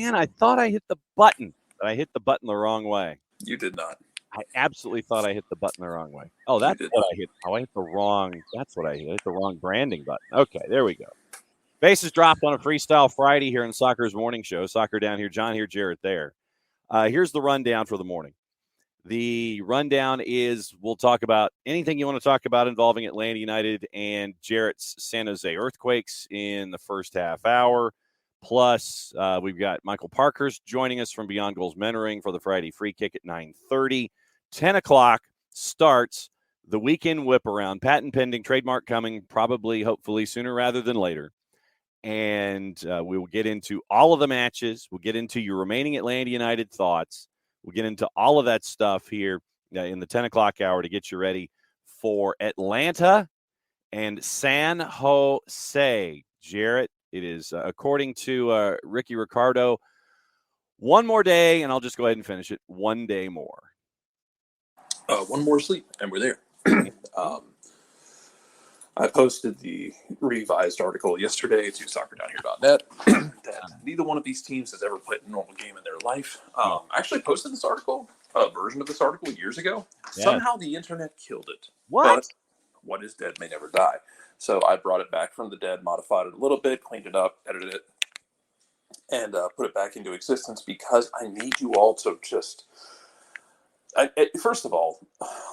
man, I thought I hit the button, but I hit the button the wrong way. You did not. I absolutely thought I hit the button the wrong way. Oh, that's what I hit. Oh, I hit the wrong. That's what I hit. I hit the wrong branding button. Okay, there we go. Bases dropped on a Freestyle Friday here in Soccer's Morning Show. Soccer down here, John here, Jarrett there. Here's the rundown for the morning. The rundown is we'll talk about anything you want to talk about involving Atlanta United and Jarrett's San Jose Earthquakes in the first half hour. Plus, we've got Michael Parkhurst joining us from Beyond Goals Mentoring for the Friday Free Kick at 9:30. 10 o'clock starts the Weekend Whiparound. Patent pending, trademark coming, probably, hopefully, sooner rather than later. And we will get into all of the matches. We'll get into your remaining Atlanta United thoughts. We'll get into all of that stuff here in the 10 o'clock hour to get you ready for Atlanta and San Jose. Jarrett, it is, according to Ricky Ricardo, one more day, and I'll just go ahead and finish it. One day more. One more sleep, and we're there. I posted the revised article yesterday to soccerdownhere.net that neither one of these teams has ever played a normal game in their life. I actually posted this article, a version of this article, years ago. Yeah. Somehow the internet killed it. What? But what is dead may never die. So I brought it back from the dead, modified it a little bit, cleaned it up, edited it, and put it back into existence because I need you all to just... first of all,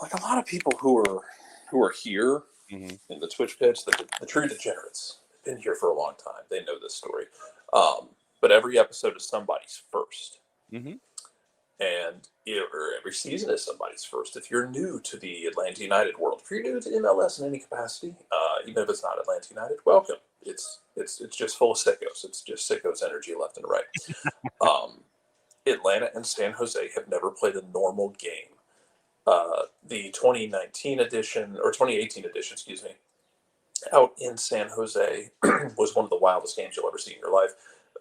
like a lot of people who are here in the Twitch pitch, the true degenerates, have been here for a long time. They know this story. But every episode is somebody's first. Mm-hmm. And every season is somebody's first. If you're new to the Atlanta United world, if you're new to MLS in any capacity, even if it's not Atlanta United, welcome. It's just full of sickos. It's just sickos energy left and right. Atlanta and San Jose have never played a normal game. The 2019 edition, or 2018 edition, excuse me, out in San Jose was one of the wildest games you'll ever see in your life.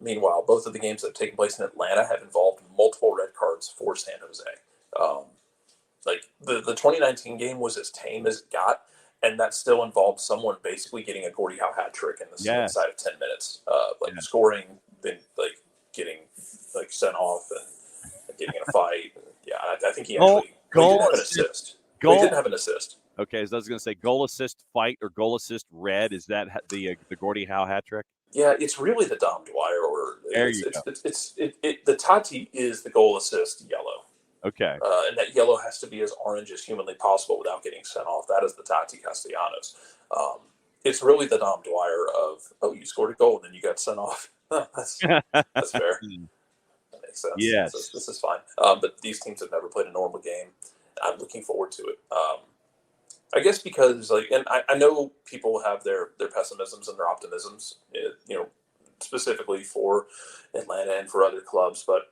Meanwhile, both of the games that have taken place in Atlanta have involved multiple red cards for San Jose. Like the 2019 game was as tame as it got, and that still involved someone basically getting a Gordie Howe hat trick in the inside of 10 minutes. Scoring, then getting sent off and getting in a fight. And, I think he actually didn't have an assist. He didn't have an assist. Okay, so I was going to say goal assist fight or goal assist red. Is that the Gordie Howe hat trick? Yeah, it's really the Dom Dwyer, or the Tati is the goal assist yellow. Okay, and that yellow has to be as orange as humanly possible without getting sent off. That is the Tati Castellanos. It's really the Dom Dwyer of you scored a goal and then you got sent off. That's fair. That makes sense. Yes, so this is fine. But these teams have never played a normal game. I'm looking forward to it. I guess because and I know people have their pessimisms and their optimisms, specifically for Atlanta and for other clubs, but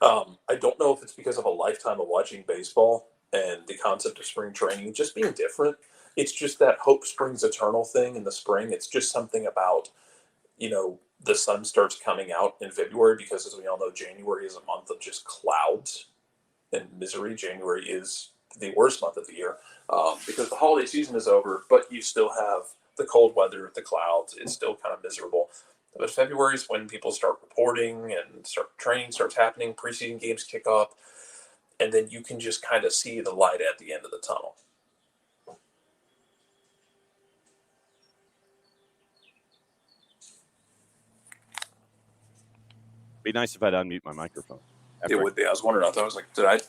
I don't know if it's because of a lifetime of watching baseball and the concept of spring training just being different. It's just that hope springs eternal thing in the spring. It's just something about, the sun starts coming out in February because, as we all know, January is a month of just clouds and misery. January is the worst month of the year because the holiday season is over, but you still have the cold weather, the clouds. It's still kind of miserable. But February is when people start reporting and training starts happening, preseason games kick off, and then you can just kind of see the light at the end of the tunnel. Be nice if I'd unmute my microphone. It would be. I was wondering. I was like, did I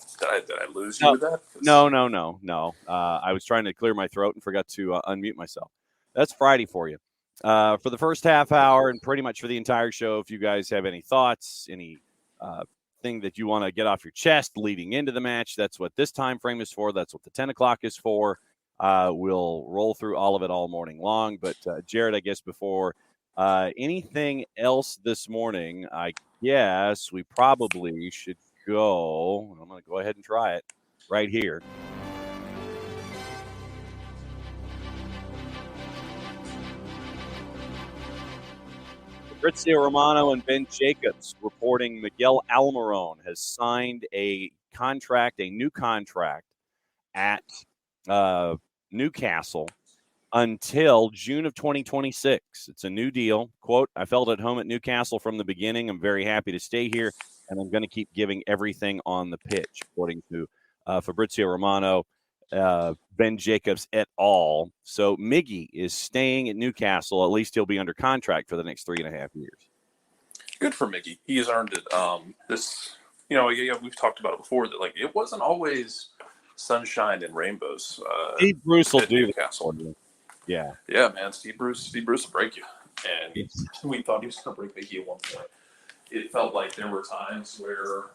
lose you with that? No. I was trying to clear my throat and forgot to unmute myself. That's Friday for you. For the first half hour and pretty much for the entire show, if you guys have any thoughts, any thing that you want to get off your chest leading into the match, that's what this time frame is for. That's what the 10 o'clock is for. We'll roll through all of it all morning long. But, Jarrett, I guess before anything else this morning, I guess we probably should go. I'm going to go ahead and try it right here. Fabrizio Romano and Ben Jacobs reporting Miguel Almiron has signed a new contract at Newcastle until June of 2026. It's a new deal. Quote, I felt at home at Newcastle from the beginning. I'm very happy to stay here, and I'm going to keep giving everything on the pitch, according to Fabrizio Romano, Ben Jacobs et al. So Miggy is staying at Newcastle. At least he'll be under contract for the next 3.5 years. Good for Miggy. He has earned it. We've talked about it before that it wasn't always sunshine and rainbows. Steve Bruce will do Newcastle. Yeah. Yeah, man. Steve Bruce will break you. And we thought he was going to break Miggy at one point. It felt like there were times where,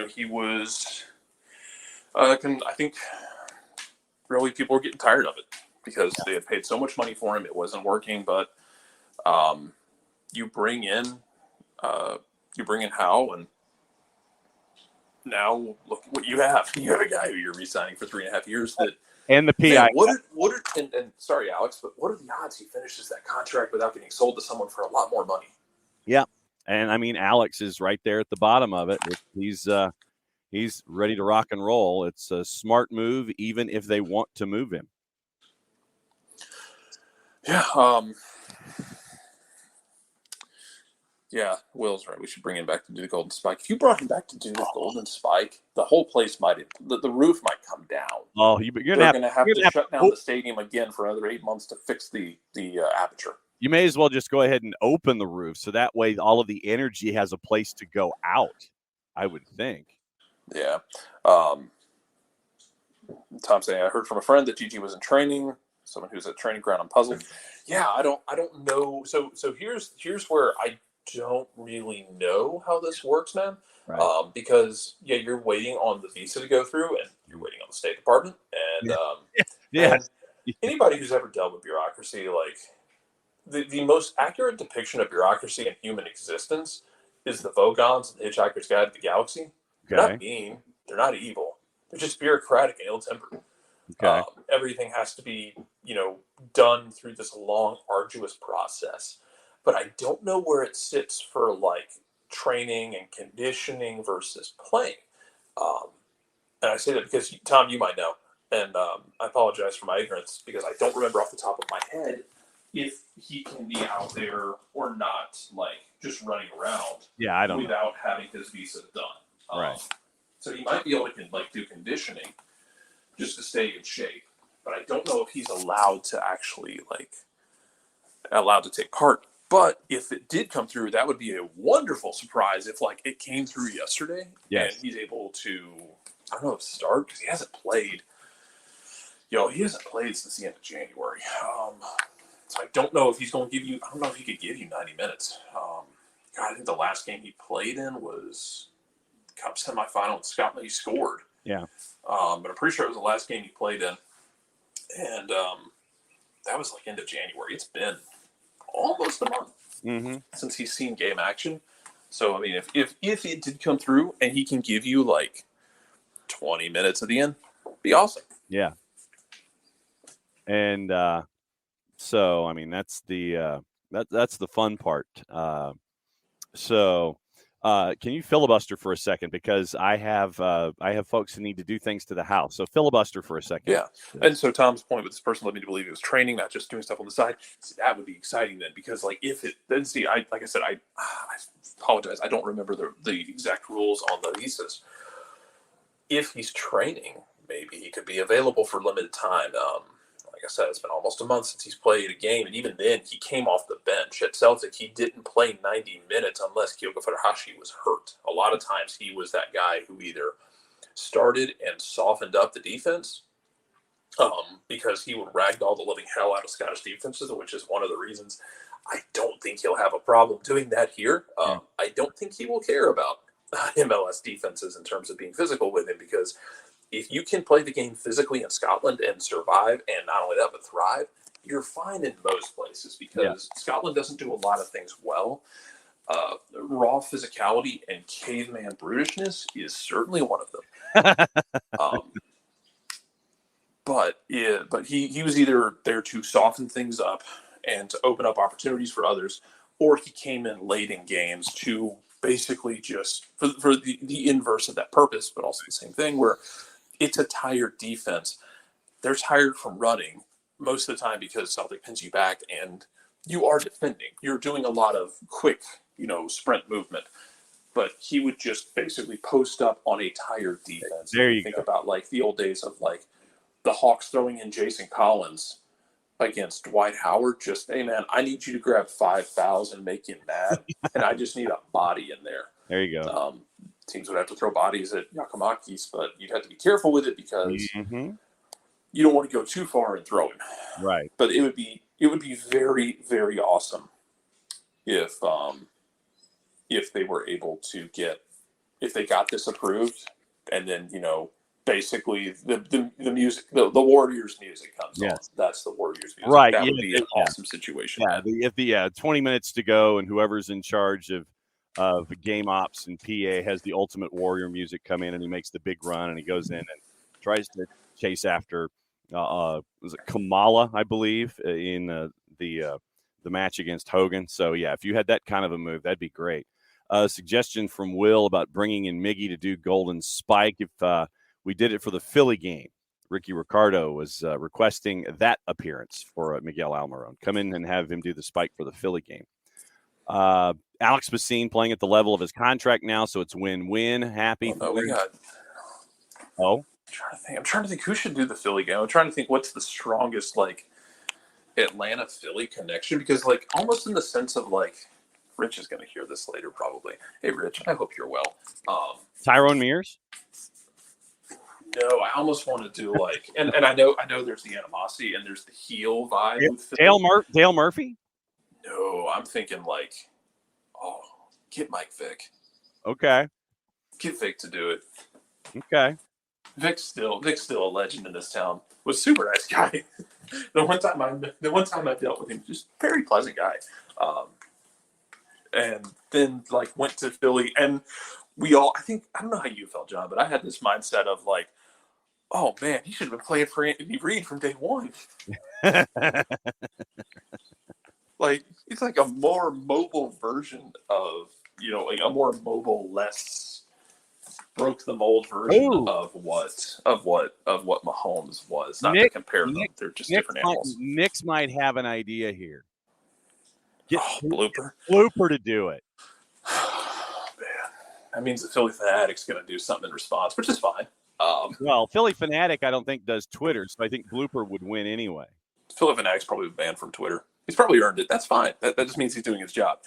he was, I think, really people were getting tired of it because they had paid so much money for him. It wasn't working, but you bring in Howe, and now look what you have. You have a guy who you're re-signing for 3.5 years. And the PI. And sorry, Alex, but what are the odds he finishes that contract without getting sold to someone for a lot more money? Yeah, and I mean Alex is right there at the bottom of it. He's ready to rock and roll. It's a smart move, even if they want to move him. Yeah. Yeah, Will's right. We should bring him back to do the Golden Spike. If you brought him back to do the Golden Spike, the whole place the roof might come down. Oh, you're going to have to shut down the stadium again for another 8 months to fix the aperture. You may as well just go ahead and open the roof, so that way all of the energy has a place to go out, I would think. Yeah. Tom saying, I heard from a friend that Gigi was in training. Someone who's at training ground. I'm puzzled. Yeah, I don't know. So here's where I don't really know how this works, man. Right. Because you're waiting on the visa to go through, and you're waiting on the State Department, and and anybody who's ever dealt with bureaucracy, the most accurate depiction of bureaucracy in human existence is the Vogons and the Hitchhiker's Guide to the Galaxy. They're not mean. They're not evil. They're just bureaucratic and ill-tempered. Okay. Everything has to be, done through this long, arduous process. But I don't know where it sits for training and conditioning versus playing. And I say that because Tom, you might know, and I apologize for my ignorance because I don't remember off the top of my head if he can be out there or not, just running around. Yeah, I don't without having his visa done. Right. So he might be able to do conditioning just to stay in shape, but I don't know if he's allowed to actually allowed to take part. But if it did come through, that would be a wonderful surprise if it came through yesterday. Yes. And he's able to, I don't know if start because he hasn't played. He hasn't played since the end of January. So I don't know if he's going to give you. I don't know if he could give you 90 minutes. I think the last game he played in was Cup semifinal in Scotland. He scored. Yeah. But I'm pretty sure it was the last game he played in, and that was end of January. It's been almost a month since he's seen game action. So I mean, if it did come through and he can give you 20 minutes at the end, it'd be awesome. Yeah. And so I mean that's the that's the fun part. Can you filibuster for a second because I have folks who need to do things to the house. So filibuster for a second. Yeah. And so Tom's point with this person led me to believe it was training, not just doing stuff on the side. See, that would be exciting then because if it then see I apologize. I don't remember the exact rules on the visas. If he's training, maybe he could be available for limited time. Like I said, it's been almost a month since he's played a game, and even then, he came off the bench. At Celtic, he didn't play 90 minutes unless Kyogo Furuhashi was hurt. A lot of times, he was that guy who either started and softened up the defense because he would ragdoll the living hell out of Scottish defenses, which is one of the reasons I don't think he'll have a problem doing that here. I don't think he will care about MLS defenses in terms of being physical with him because if you can play the game physically in Scotland and survive, and not only that, but thrive, you're fine in most places because Scotland doesn't do a lot of things well. Raw physicality and caveman brutishness is certainly one of them. But he was either there to soften things up and to open up opportunities for others, or he came in late in games to basically just for the inverse of that purpose, but also the same thing where it's a tired defense. They're tired from running. most of the time because Celtic pins you back and you are defending. You're doing a lot of quick, sprint movement. But he would just basically post up on a tired defense. There you think go. about like the old days of like the Hawks throwing in Jason Collins against Dwight Howard. Just, hey man, I need you to grab 5 fouls and make him mad, and I just need a body in there. There you go. Teams would have to throw bodies at Giacomakis, but you'd have to be careful with it because Mm-hmm. you don't want to go too far and throw him. Right. But it would be very, very awesome if they were able to if they got this approved, and then basically the music, the Warriors music comes on. That's the Warriors music. Right. That would be an awesome situation. Yeah. If 20 minutes to go, and whoever's in charge of game ops and PA has the ultimate Warrior music come in, and he makes the big run, and he goes in and tries to chase after was it Kamala, I believe, in the match against Hogan. So yeah, if you had that kind of a move, that'd be great. Suggestion from Will about bringing in Miggy to do Golden Spike. If we did it for the Philly game, Ricky Ricardo was requesting that appearance for Miguel Almiron. Come in and have him do the spike for the Philly game. Alex Bassine playing at the level of his contract now, so it's win-win. Happy. I'm trying to think who should do the Philly game. I'm trying to think what's the strongest like Atlanta Philly connection, because like almost in the sense of like Rich is going to hear this later probably. Hey Rich, I hope you're well. Tyrone Mears. No, I almost want to do like, and I know there's the animosity and there's the heel vibe. With Dale Murphy. No, I'm thinking like, get Mike Vick. Okay. Get Vick to do it. Okay. Vic's still a legend in this town. Was super nice guy. The one time I dealt with him, just very pleasant guy. And then like went to Philly, and I don't know how you felt, John, but I had this mindset of like, oh man, he should have been playing for Anthony Reid from day one. Like it's like a more mobile version of like a more mobile, less broke the mold version of what Mahomes was. Not to compare them; they're just different animals. Nix might have an idea here. Get Blooper to do it. Man, that means the Philly Fanatic's going to do something in response, which is fine. Well, Philly Fanatic, I don't think does Twitter, so I think Blooper would win anyway. Philly Fanatic's probably banned from Twitter. He's probably earned it. That's fine. That just means he's doing his job.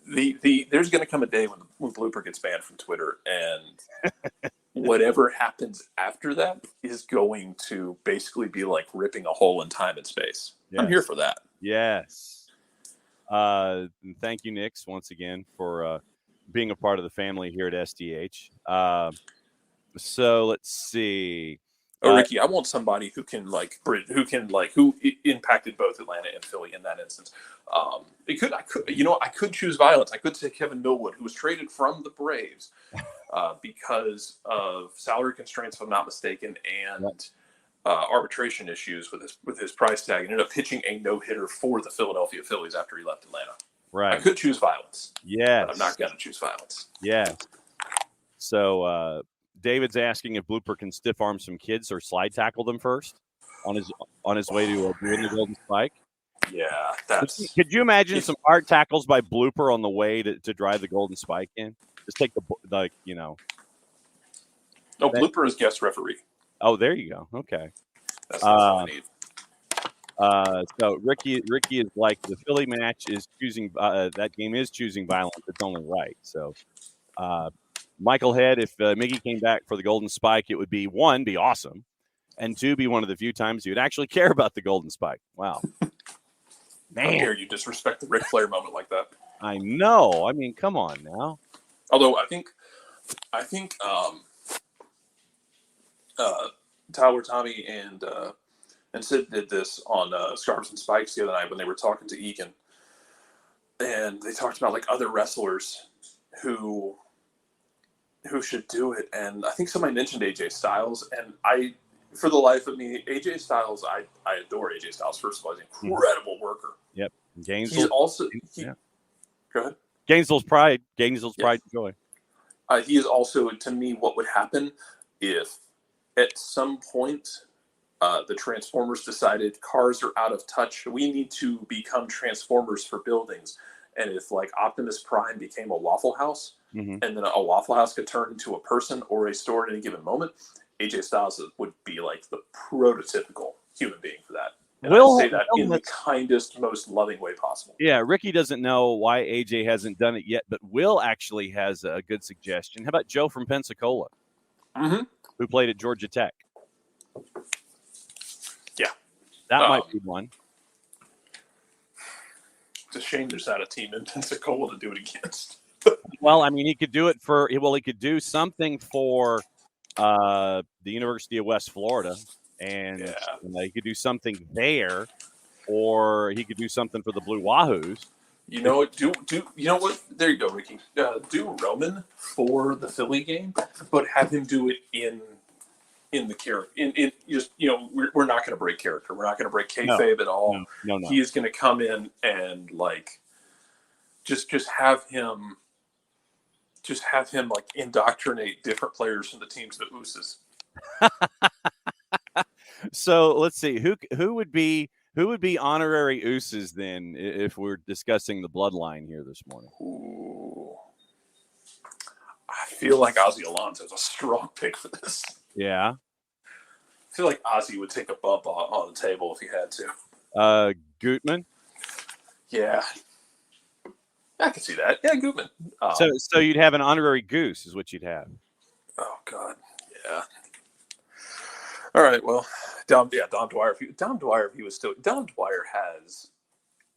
There's going to come a day when Blooper gets banned from Twitter, and whatever happens after that is going to basically be like ripping a hole in time and space. Yes. I'm here for that. Yes. Thank you, Nix, once again for being a part of the family here at SDH. So let's see. Ricky, I want somebody who impacted both Atlanta and Philly in that instance. I could choose violence. I could say Kevin Millwood, who was traded from the Braves because of salary constraints, if I'm not mistaken, and arbitration issues with his price tag, and ended up pitching a no-hitter for the Philadelphia Phillies after he left Atlanta. Right. I could choose violence. Yes. But I'm not going to choose violence. Yes. So David's asking if Blooper can stiff arm some kids or slide tackle them first on his way to doing the Golden Spike. Yeah, Could you imagine some art tackles by Blooper on the way to drive the Golden Spike in? Just take No, Blooper is guest referee. Oh, there you go. Okay. That's what I need. So Ricky is like, the Philly match is choosing that game is choosing violence. It's only right. So Michael Head, if Miggy came back for the Golden Spike, it would be, one, be awesome, and two, be one of the few times you would actually care about the Golden Spike. Wow. Man. How dare you disrespect the Ric Flair moment like that? I know. I mean, come on now. Although I think Tyler, Tommy, and Sid did this on Scarves and Spikes the other night when they were talking to Egan, and they talked about like other wrestlers who should do it, and I think somebody mentioned AJ Styles, and for the life of me, AJ Styles, I adore AJ Styles. First of all, he's an incredible worker. Yep. He's also go ahead. Gainesville's pride and joy. He is also, to me, what would happen if at some point The Transformers decided cars are out of touch. We need to become Transformers for buildings. And if like Optimus Prime became a Waffle House, Mm-hmm. and then a Waffle House could turn into a person or a store at any given moment, AJ Styles would be like the prototypical human being for that. And I say that in the kindest, most loving way possible. Yeah, Ricky doesn't know why AJ hasn't done it yet, but Will actually has a good suggestion. How about Joe from Pensacola, who played at Georgia Tech? Yeah. That might be one. It's a shame there's not a team in Pensacola to do it against. Well, I mean, he could do it for – well, he could do something for the University of West Florida, and he could do something there, or he could do something for the Blue Wahoos. You know what? You know what? There you go, Ricky. Do Roman for the Philly game, but have him do it in the character. In just we're not going to break character. We're not going to break kayfabe at all. No. He is going to come in and like just have him like indoctrinate different players from the teams that Usos. So let's see who would be honorary Usos then if we're discussing the bloodline here this morning. Ooh. I feel like Ozzy Alonso is a strong pick for this. Yeah. I feel like Ozzy would take a bump on the table if he had to. Gutman? Yeah. I can see that. Yeah, Gutman. So you'd have an honorary Goose is what you'd have. Oh, God. Yeah. All right, well, Dom Dwyer. Dom Dwyer has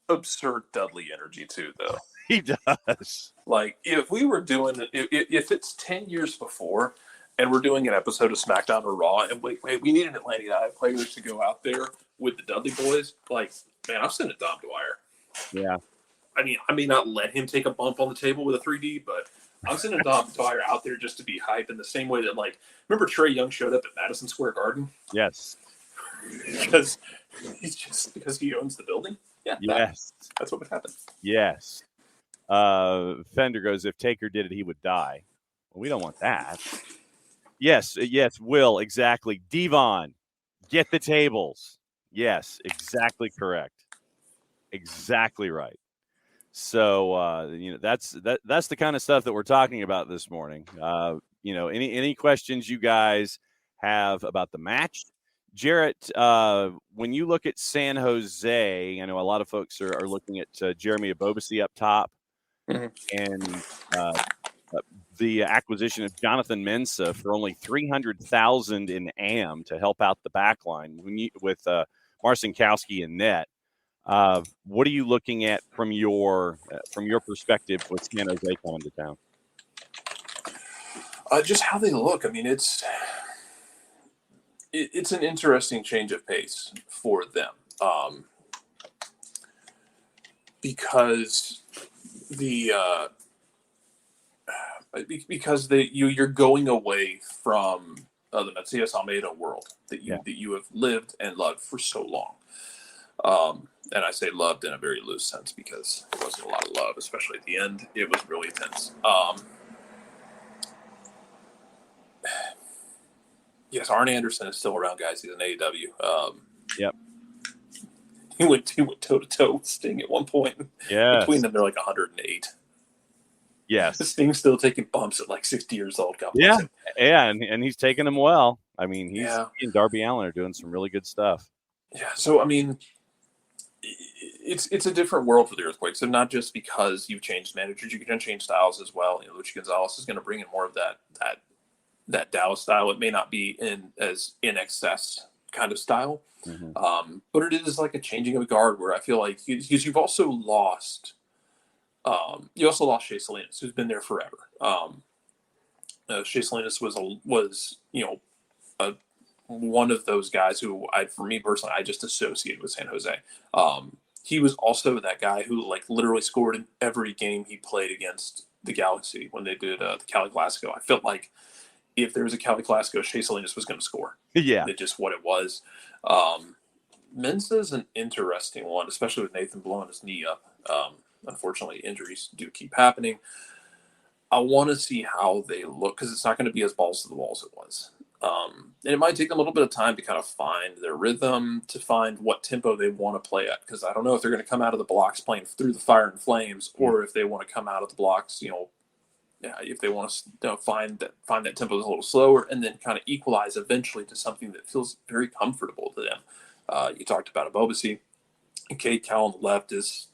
absurd Dudley energy, too, though. He does. Like, if we were doing – if it's 10 years before – and we're doing an episode of SmackDown or Raw, and we need an Atlanta United players to go out there with the Dudley Boys. Like, man, I'm sending Dom Dwyer. Yeah. I mean, I may not let him take a bump on the table with a 3D, but I'm sending Dom Dwyer out there just to be hype in the same way that, like, remember Trae Young showed up at Madison Square Garden? Yes. because he owns the building? Yeah. Yes. That's what would happen. Yes. Fender goes, if Taker did it, he would die. Well, we don't want that. Yes, Will, exactly. Devon, get the tables. Yes, exactly correct. Exactly right. So, that's the kind of stuff that we're talking about this morning. Any questions you guys have about the match? Jarrett, when you look at San Jose, I know a lot of folks are looking at Jeremy Abobasi up top and the acquisition of Jonathan Mensah for only $300,000 in AM to help out the back line with Marcinkowski and net. What are you looking at from your perspective with San Jose coming to town? Just how they look. I mean, it's an interesting change of pace for them because you're going away from the Matias Almeida world that you have lived and loved for so long. And I say loved in a very loose sense because there wasn't a lot of love, especially at the end. It was really intense. Yes, Arn Anderson is still around, guys. He's an AEW. Yep. He went toe to toe with Sting at one point. Yeah. Between them, they're like 108. Yes. Sting's still taking bumps at like 60 years old. God bless him. Yeah, and he's taking them well. I mean, he and Darby Allin are doing some really good stuff. Yeah. So I mean, it's a different world for the Earthquakes. So not just because you've changed managers, you can change styles as well. Lucha Gonzalez is going to bring in more of that Dallas style. It may not be in excess kind of style, but it is like a changing of a guard where I feel like because you've also lost. You also lost Shea Salinas, who's been there forever. Shea Salinas was one of those guys who for me personally, I just associated with San Jose. He was also that guy who like literally scored in every game he played against the Galaxy when they did the Cali Classico. I felt like if there was a Cali Classico, Shea Salinas was going to score. Yeah. It's just what it was. Mensa's an interesting one, especially with Nathan blowing his knee up. Unfortunately, injuries do keep happening. I want to see how they look because it's not going to be as balls to the walls as it was. And it might take them a little bit of time to kind of find their rhythm, to find what tempo they want to play at. Because I don't know if they're going to come out of the blocks playing through the fire and flames, or if they want to come out of the blocks, if they want to find that tempo is a little slower, and then kind of equalize eventually to something that feels very comfortable to them. You talked about Abobasi. Cade Cowell on the left is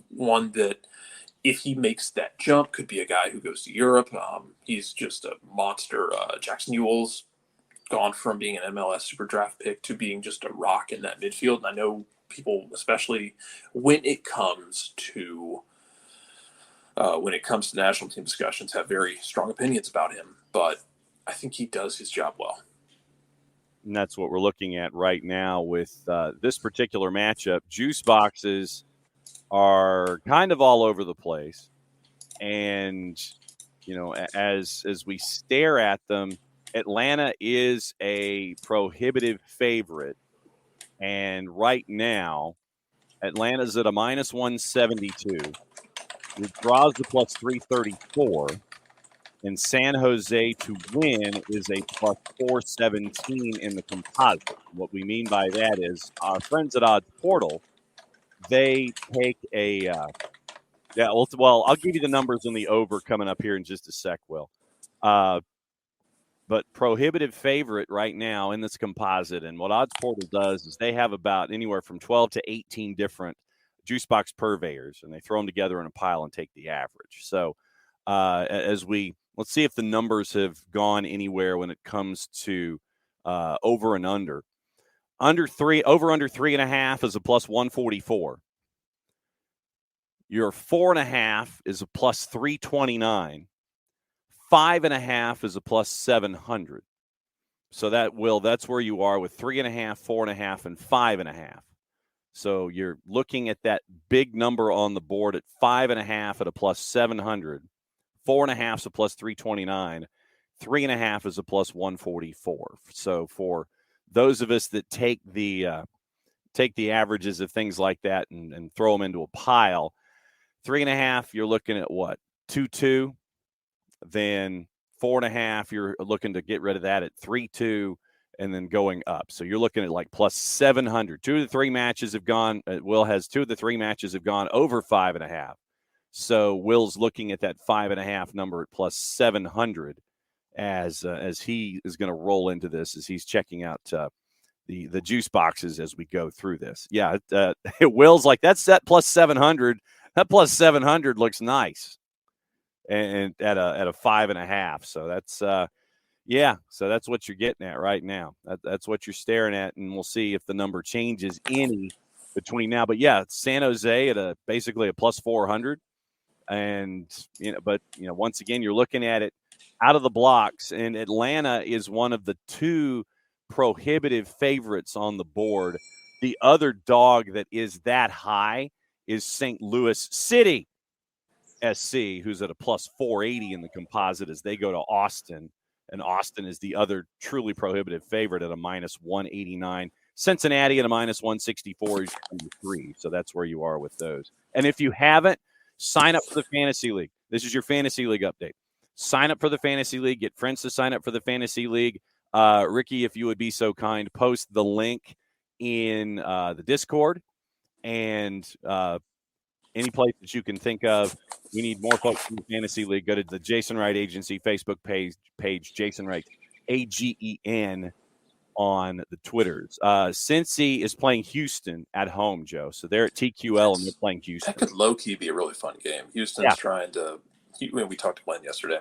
one that, if he makes that jump, could be a guy who goes to Europe. He's just a monster. Jackson Ewell's gone from being an MLS Super Draft pick to being just a rock in that midfield. And I know people, especially when it comes to national team discussions, have very strong opinions about him. But I think he does his job well. And that's what we're looking at right now with this particular matchup. Juice boxes are kind of all over the place. And, as we stare at them, Atlanta is a prohibitive favorite. And right now, Atlanta's at a minus 172. It draws the plus 334. And San Jose to win is a plus 417 in the composite. What we mean by that is our friends at Odds Portal, they take a well, I'll give you the numbers on the over coming up here in just a sec, Will. But prohibitive favorite right now in this composite. And what Odds Portal does is they have about anywhere from 12 to 18 different juice box purveyors, and they throw them together in a pile and take the average. So let's see if the numbers have gone anywhere when it comes to over and under. Under 3.5 is a plus 144. Your 4.5 is a plus 329. 5.5 is a plus 700. So that's where you are with 3.5, 4.5, and 5.5. So you're looking at that big number on the board at 5.5 at a plus 700. 4.5 is a plus 329. 3.5 is a plus 144. So for those of us that take the averages of things like that and throw them into a pile, 3.5, you're looking at what? 2.2. Then 4.5, you're looking to get rid of that at 3.2, and then going up. So you're looking at like plus 700. 2 of the 3 matches have gone. Will has 2 of the 3 matches have gone over 5.5. So Will's looking at that 5.5 number at plus 700 as he is going to roll into this as he's checking out the juice boxes as we go through this. Yeah, Will's like, that's that plus 700. That plus 700 looks nice. And at a 5.5. So that's so that's what you're getting at right now. That's what you're staring at, and we'll see if the number changes any between now. But yeah, San Jose at basically a plus 400, and but once again, you're looking at it out of the blocks, and Atlanta is one of the 2 prohibitive favorites on the board. The other dog that is that high is St. Louis City SC, who's at a plus 480 in the composite as they go to Austin. And Austin is the other truly prohibitive favorite at a minus 189. Cincinnati at a minus 164 is 3. So that's where you are with those. And if you haven't, sign up for the Fantasy League. This is your Fantasy League update. Sign up for the Fantasy League. Get friends to sign up for the Fantasy League. Ricky, if you would be so kind, post the link in the Discord and any place that you can think of. We need more folks in the Fantasy League. Go to the Jason Wright Agency Facebook page Jason Wright, AGEN on the Twitters. Cincy is playing Houston at home, Joe. So they're at TQL and they're playing Houston. That could low-key be a really fun game. Houston's trying to – we talked to Glenn yesterday.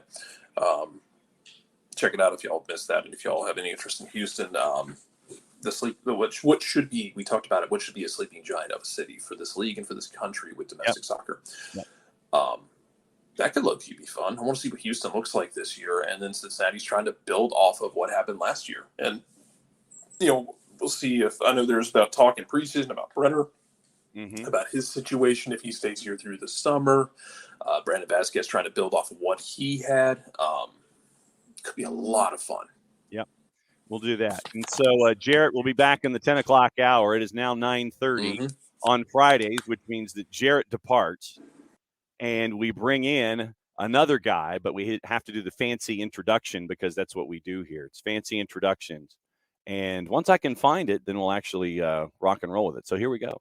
Check it out if y'all missed that. And if y'all have any interest in Houston, what should be – we talked about it. What should be a sleeping giant of a city for this league and for this country with domestic soccer. Yep. That could low-key be fun. I want to see what Houston looks like this year. And then Cincinnati's trying to build off of what happened last year. And, we'll see if – I know there's about talk in preseason about Brenner, about his situation if he stays here through the summer. Brandon Vasquez trying to build off of what he had. Could be a lot of fun. Yep, we'll do that. And so Jarrett will be back in the 10 o'clock hour. It is now 9:30 on Fridays, which means that Jarrett departs. And we bring in another guy, but we have to do the fancy introduction because that's what we do here. It's fancy introductions. And once I can find it, then we'll actually rock and roll with it. So here we go.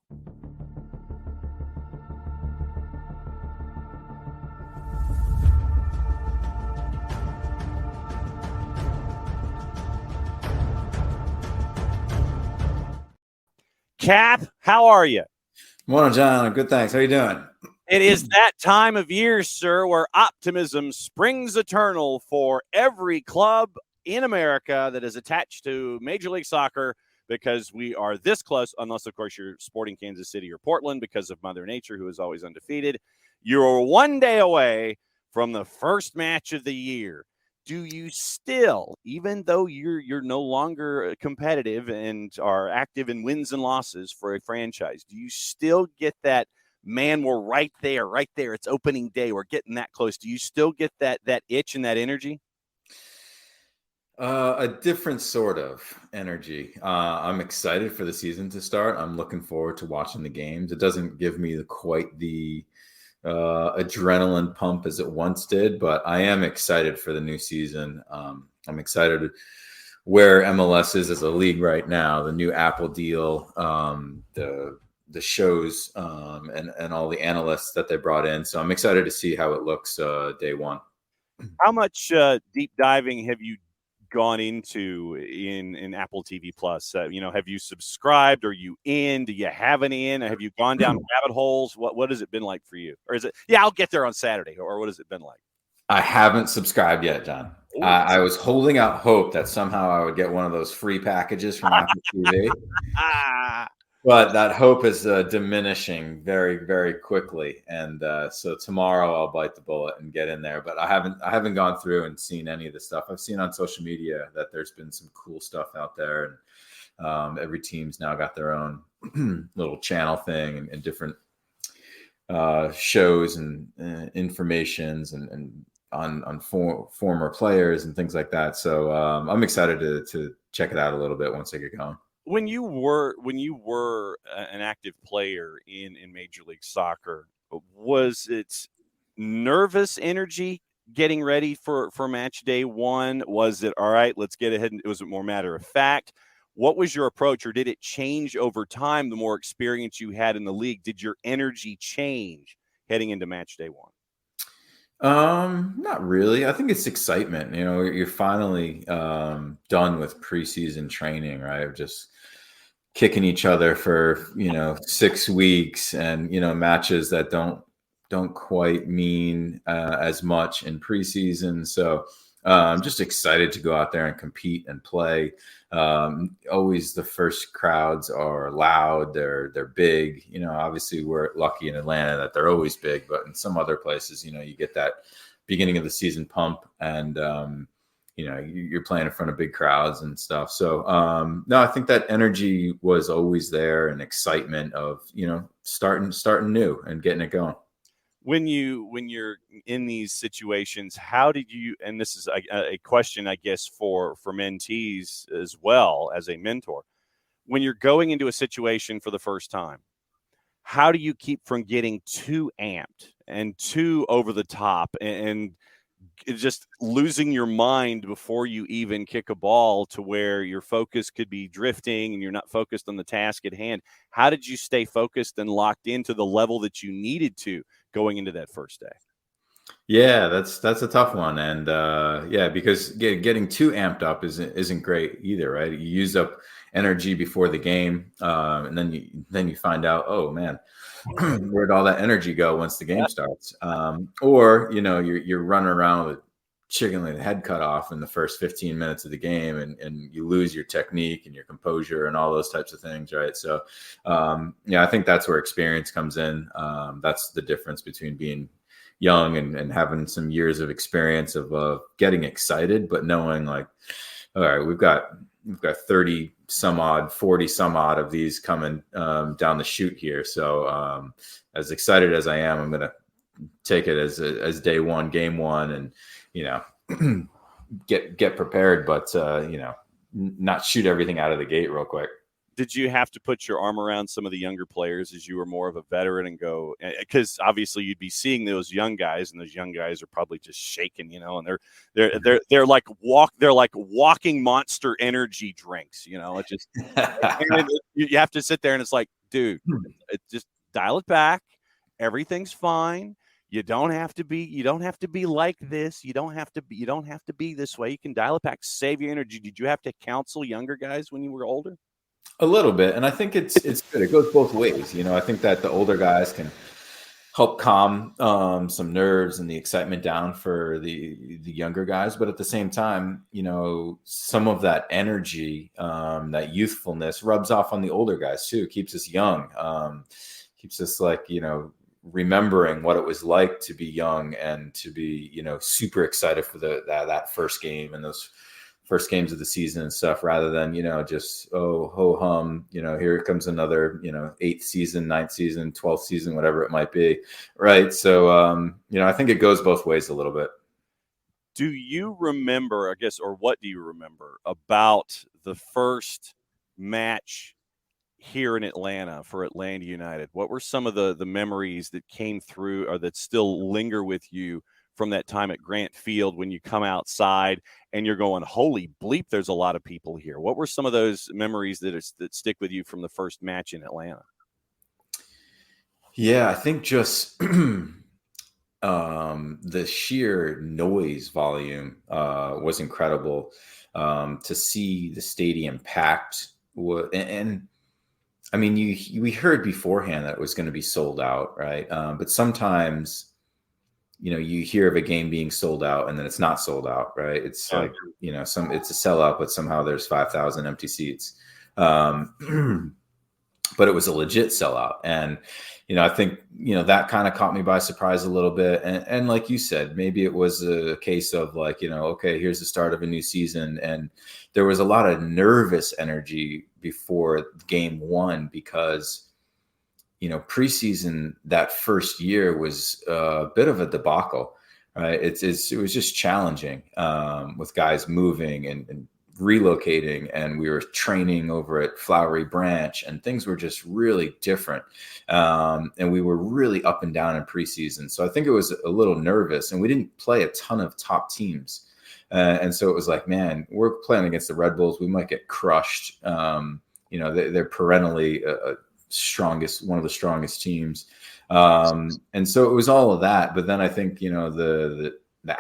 Cap, how are you? Morning, John. Good, thanks. How you doing? It is that time of year, sir, where optimism springs eternal for every club in America that is attached to Major League Soccer, because we are this close, unless, of course, you're sporting Kansas City or Portland because of Mother Nature, who is always undefeated. You're one day away from the first match of the year. Do you still, even though you're no longer competitive and are active in wins and losses for a franchise, do you still get that, man, we're right there, it's opening day, we're getting that close? Do you still get that itch and that energy? A different sort of energy. I'm excited for the season to start. I'm looking forward to watching the games. It doesn't give me quite the adrenaline pump as it once did, but I am excited for the new season. I'm excited where MLS is as a league right now, the new Apple deal, the shows, and all the analysts that they brought in. So I'm excited to see how it looks day one. How much deep diving have you gone into in Apple TV Plus? Have you subscribed? Are you in? Do you have an in? Have you gone down rabbit holes? What has it been like for you? Or is it, I'll get there on Saturday, or what has it been like? I haven't subscribed yet, John. I was holding out hope that somehow I would get one of those free packages from Apple TV. But that hope is diminishing very, very quickly, and so tomorrow I'll bite the bullet and get in there. But I haven't gone through and seen any of the stuff. I've seen on social media that there's been some cool stuff out there, and every team's now got their own little channel thing and different shows and informations and on former players and things like that. So I'm excited to check it out a little bit once I get going. When you were an active player in Major League Soccer, was it nervous energy getting ready for match day one? Was it, all right, let's get ahead? Was it more matter of fact? What was your approach, or did it change over time the more experience you had in the league? Did your energy change heading into match day one? Not really. I think it's excitement. You're finally done with preseason training, right? Just kicking each other for 6 weeks, and matches that don't quite mean as much in preseason. So I'm just excited to go out there and compete and play. Always the first crowds are loud. They're big. Obviously we're lucky in Atlanta that they're always big, but in some other places, you get that beginning of the season pump, and you're playing in front of big crowds and stuff. So no, I think that energy was always there, and excitement of starting new and getting it going. When you're in these situations, how did you, and this is a question, I guess, for mentees as well as a mentor, when you're going into a situation for the first time, how do you keep from getting too amped and too over the top and just losing your mind before you even kick a ball, to where your focus could be drifting and you're not focused on the task at hand? How did you stay focused and locked into the level that you needed to going into that first day? Yeah, that's a tough one. And because getting too amped up isn't great either, right? You use up energy before the game, and then you find out, oh man, where'd all that energy go once the game starts? Or you're running around with chicken with the head cut off in the first 15 minutes of the game, and you lose your technique and your composure and all those types of things, right? So I think that's where experience comes in. That's the difference between being young and having some years of experience of getting excited, but knowing like, all right, we've got 30 some odd, 40 some odd of these coming down the chute here. So as excited as I am, I'm going to take it as day one, game one, and, get prepared, but, not shoot everything out of the gate real quick. Did you have to put your arm around some of the younger players as you were more of a veteran and go, because obviously you'd be seeing those young guys, and those young guys are probably just shaking, and they're like walking Monster Energy drinks, It's just you have to sit there and it's like, dude, just dial it back. Everything's fine. You don't have to be like this. You don't have to be this way. You can dial it back, save your energy. Did you have to counsel younger guys when you were older? A little bit, and I think it's good. It goes both ways. I think that the older guys can help calm some nerves and the excitement down for the younger guys, but at the same time, some of that energy, that youthfulness, rubs off on the older guys too. It keeps us young, keeps us remembering what it was like to be young and to be super excited for that first game and those first games of the season and stuff, rather than, just, oh, ho hum, here comes another, 8th season, 9th season, 12th season, whatever it might be. Right. So, I think it goes both ways a little bit. Do you remember, I guess, or what do you remember about the first match here in Atlanta for Atlanta United? What were some of the memories that came through or that still linger with you from that time at Grant Field when you come outside and you're going, holy bleep, there's a lot of people here? What were some of those memories that stick with you from the first match in Atlanta? Yeah, I think just the sheer noise volume was incredible. To see the stadium packed, and I mean, we heard beforehand that it was going to be sold out, right? But sometimes, you hear of a game being sold out and then it's not sold out, right? It's like, it's a sellout, but somehow there's 5,000 empty seats. But it was a legit sellout. And, I think, that kind of caught me by surprise a little bit. And like you said, maybe it was a case of okay, here's the start of a new season. And there was a lot of nervous energy before game one because, preseason that first year was a bit of a debacle, right? It was just challenging with guys moving and relocating, and we were training over at Flowery Branch, and things were just really different. And we were really up and down in preseason. So I think it was a little nervous, and we didn't play a ton of top teams. And so it was like, man, we're playing against the Red Bulls. We might get crushed. They're perennially one of the strongest teams. And so it was all of that. But then I think, the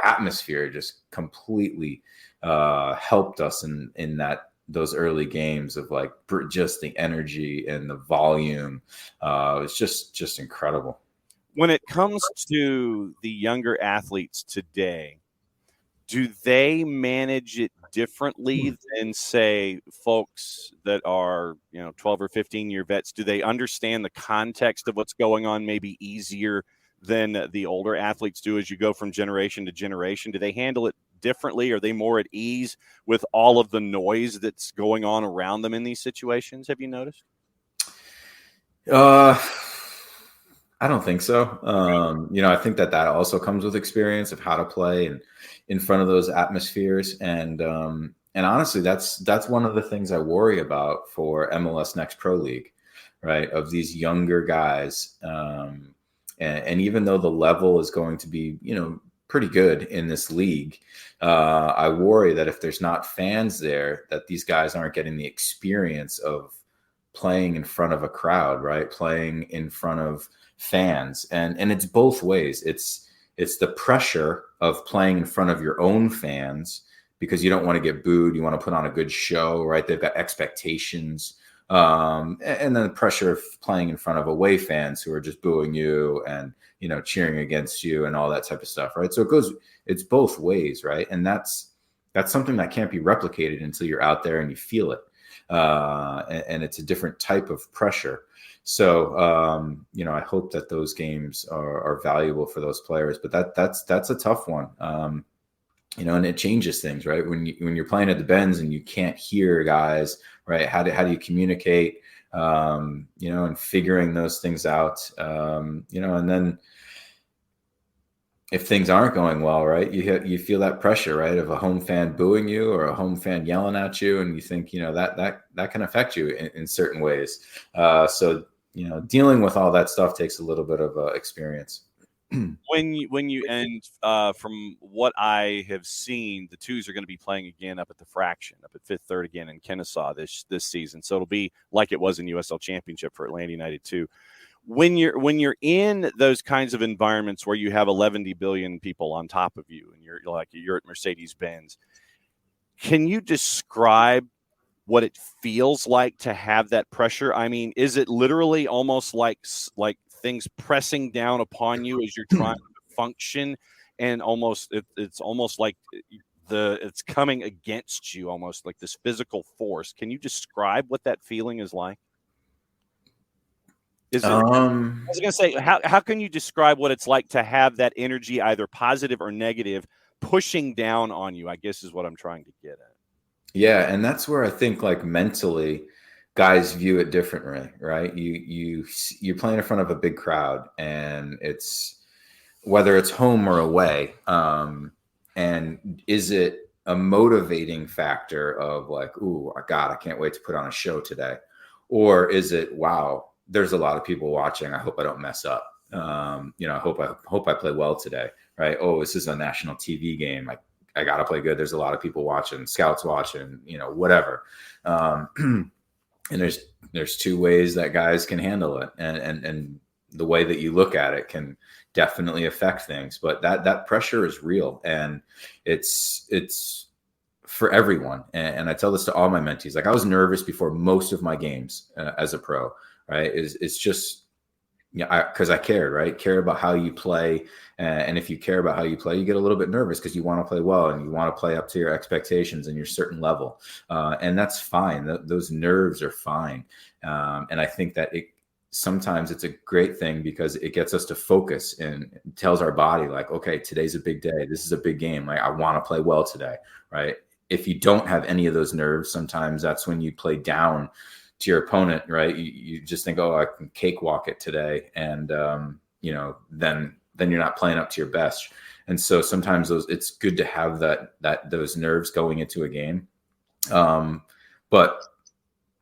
atmosphere just completely helped us in those early games of just the energy and the volume. It's just incredible. When it comes to the younger athletes today, do they manage it differently than, say, folks that are 12 or 15-year vets? Do they understand the context of what's going on maybe easier than the older athletes do as you go from generation to generation? Do they handle it differently? Are they more at ease with all of the noise that's going on around them in these situations? Have you noticed? I don't think so. I think that also comes with experience of how to play and in front of those atmospheres. And honestly, that's one of the things I worry about for MLS Next Pro League, right? Of these younger guys. And even though the level is going to be, pretty good in this league, I worry that if there's not fans there, that these guys aren't getting the experience of playing in front of a crowd, right? Playing in front of fans. And it's both ways. It's the pressure of playing in front of your own fans because you don't want to get booed. You want to put on a good show, right? They've got expectations. And then the pressure of playing in front of away fans who are just booing you and, cheering against you and all that type of stuff, right? So it's both ways, right? And that's something that can't be replicated until you're out there and you feel it. And it's a different type of pressure. So, I hope that those games are valuable for those players, but that's a tough one. And it changes things, right? When you're playing at the Benz and you can't hear guys, right? How do you communicate, and figuring those things out, and then if things aren't going well, right, you feel that pressure, right, of a home fan booing you or a home fan yelling at you, and you think, that can affect you in certain ways. So dealing with all that stuff takes a little bit of experience. From what I have seen, the Twos are going to be playing again up at the Fraction, up at Fifth Third again in Kennesaw this season. So it'll be like it was in USL Championship for Atlanta United too. When you're in those kinds of environments where you have 11 billion people on top of you, and you're at Mercedes-Benz, can you describe what it feels like to have that pressure? I mean, is it literally almost like things pressing down upon you as you're trying to function, and it's almost like it's coming against you, almost like this physical force? Can you describe what that feeling is like? I was going to say, how can you describe what it's like to have that energy, either positive or negative, pushing down on you, I guess is what I'm trying to get at. Yeah, and that's where I think, like, mentally, guys view it differently, right? You're playing in front of a big crowd, and it's whether it's home or away, and is it a motivating factor of like, ooh, God, I can't wait to put on a show today, or is it, wow, there's a lot of people watching, I hope I don't mess up, I hope I play well today, right? Oh, this is a national TV game, I got to play good. There's a lot of people watching, scouts watching, whatever. And there's two ways that guys can handle it. And the way that you look at it can definitely affect things, but that pressure is real, and it's for everyone. And I tell this to all my mentees. Like, I was nervous before most of my games as a pro, right? It's just, because I cared, right? Care about how you play. And if you care about how you play, you get a little bit nervous because you want to play well and you want to play up to your expectations and your certain level. And that's fine. Those nerves are fine. And I think that sometimes it's a great thing because it gets us to focus and tells our body, like, okay, today's a big day. This is a big game. Like, I want to play well today, right? If you don't have any of those nerves, sometimes that's when you play down to your opponent, right? You just think, oh, I can cakewalk it today, and then you're not playing up to your best. And so sometimes it's good to have those nerves going into a game, but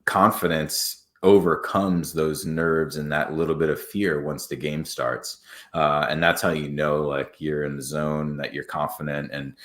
confidence overcomes those nerves and that little bit of fear once the game starts, and that's how like you're in the zone, that you're confident, and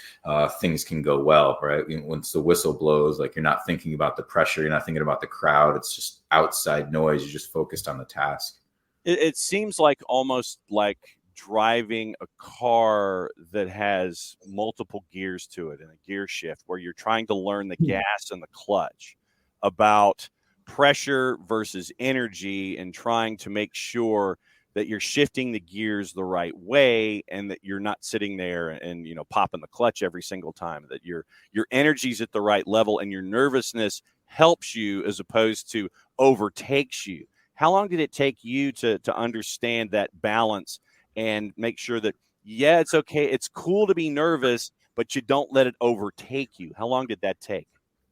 things can go well, right? Once the whistle blows, like, you're not thinking about the pressure, you're not thinking about the crowd, it's just outside noise, you're just focused on the task. It seems like almost like driving a car that has multiple gears to it, and a gear shift where you're trying to learn the gas and the clutch, about pressure versus energy, and trying to make sure that you're shifting the gears the right way, and that you're not sitting there and popping the clutch every single time, that your energy's at the right level, and your nervousness helps you as opposed to overtakes you. How long did it take you to understand that balance and make sure that, yeah, it's okay, it's cool to be nervous, but you don't let it overtake you? How long did that take?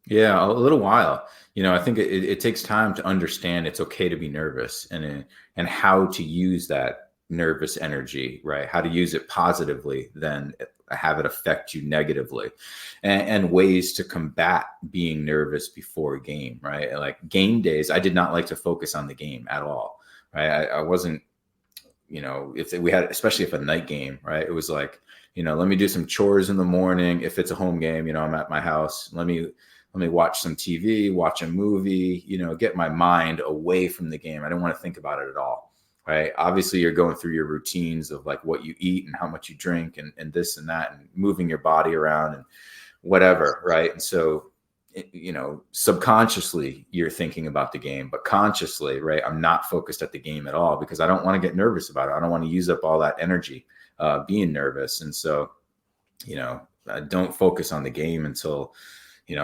Yeah, a little while. I think it takes time to understand it's okay to be nervous, and how to use that nervous energy, right? How to use it positively, then have it affect you negatively, and ways to combat being nervous before a game, right? Like, game days, I did not like to focus on the game at all, right? I wasn't, if we had, especially if a night game, right? It was like, let me do some chores in the morning. If it's a home game, I'm at my house. Let me watch some TV, watch a movie, get my mind away from the game. I don't want to think about it at all, right? Obviously, you're going through your routines of like what you eat and how much you drink and this and that, and moving your body around and whatever, right? And so, subconsciously you're thinking about the game, but consciously, right, I'm not focused at the game at all because I don't want to get nervous about it. I don't want to use up all that energy being nervous. And so, I don't focus on the game until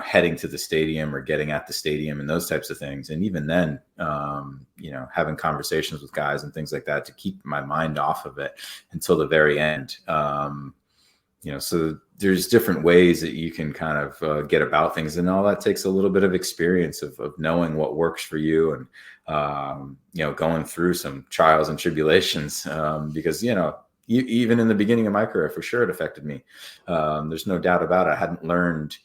heading to the stadium or getting at the stadium and those types of things. And even then, having conversations with guys and things like that to keep my mind off of it until the very end. So there's different ways that you can kind of get about things, and all that takes a little bit of experience of knowing what works for you, and, going through some trials and tribulations, because, even in the beginning of my career, for sure, it affected me. There's no doubt about it. I hadn't learned,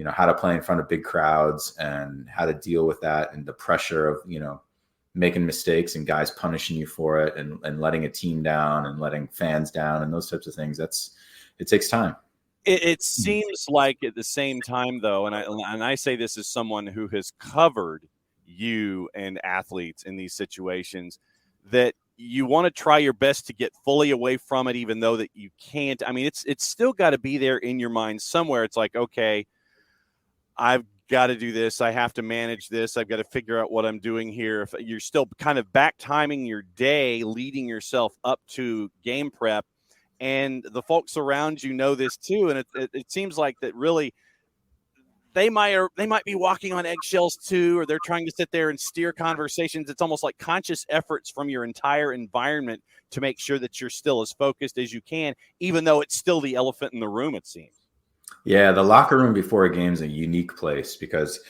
how to play in front of big crowds and how to deal with that and the pressure of, making mistakes and guys punishing you for it and letting a team down and letting fans down and those types of things. It takes time. It seems like at the same time, though, and I say this as someone who has covered you and athletes in these situations, that you want to try your best to get fully away from it, even though that you can't. I mean, it's still got to be there in your mind somewhere. It's like, okay, I've got to do this. I have to manage this. I've got to figure out what I'm doing here. If you're still kind of back timing your day, leading yourself up to game prep, and the folks around you know this too. And it seems like that really they might be walking on eggshells too, or they're trying to sit there and steer conversations. It's almost like conscious efforts from your entire environment to make sure that you're still as focused as you can, even though it's still the elephant in the room, it seems. Yeah, the locker room before a game is a unique place because,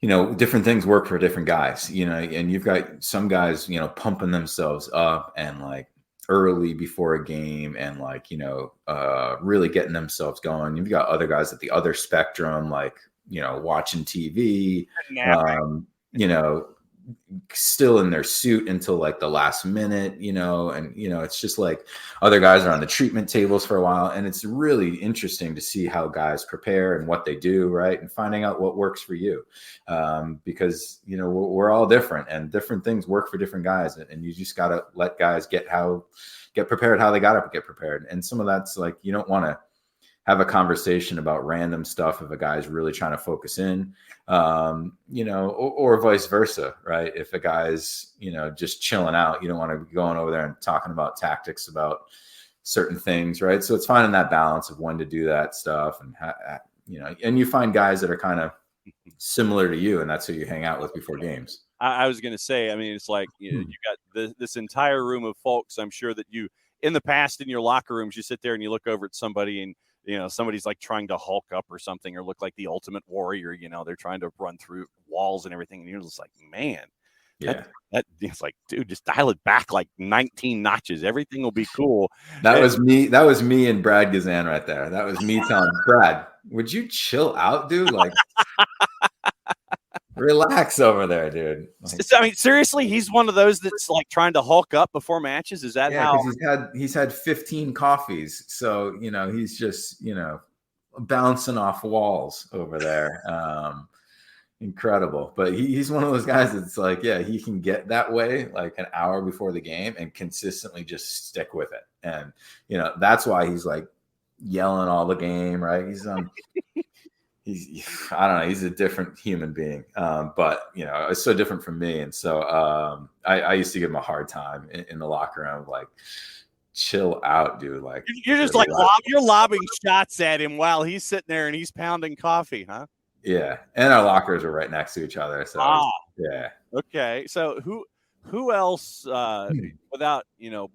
different things work for different guys, and you've got some guys, pumping themselves up and like early before a game and like, really getting themselves going. You've got other guys at the other spectrum, like, watching TV, still in their suit until like the last minute, and, it's just like other guys are on the treatment tables for a while. And it's really interesting to see how guys prepare and what they do. Right. And finding out what works for you. Because, we're all different and different things work for different guys. And you just got to let guys get prepared, how they got to get prepared. And some of that's like, you don't want to have a conversation about random stuff if a guy's really trying to focus in, or vice versa, right? If a guy's, just chilling out, you don't want to be going over there and talking about tactics about certain things, right? So it's finding that balance of when to do that stuff and, and you find guys that are kind of similar to you and that's who you hang out with before games. I was going to say, I mean, it's like you got this entire room of folks. I'm sure that you, in the past, in your locker rooms, you sit there and you look over at somebody and, somebody's like trying to Hulk up or something or look like the Ultimate Warrior, they're trying to run through walls and everything. And you're just like, man, that it's like, dude, just dial it back like 19 notches. Everything will be cool. That was me and Brad Gazan right there. That was me telling Brad, would you chill out, dude? Like, relax over there, dude. Like, I mean, seriously, he's one of those that's like trying to Hulk up before matches. Is that how? He's had 15 coffees, so he's just bouncing off walls over there. Incredible, but he's one of those guys that's like, he can get that way like an hour before the game and consistently just stick with it, and that's why he's like yelling all the game, right? I don't know. He's a different human being, but it's so different from me. And so I used to give him a hard time in the locker room, like, chill out, dude. Like, you're just like you're lobbing shots at him while he's sitting there and he's pounding coffee, huh? Yeah, and our lockers are right next to each other. So yeah. Okay, so who else, without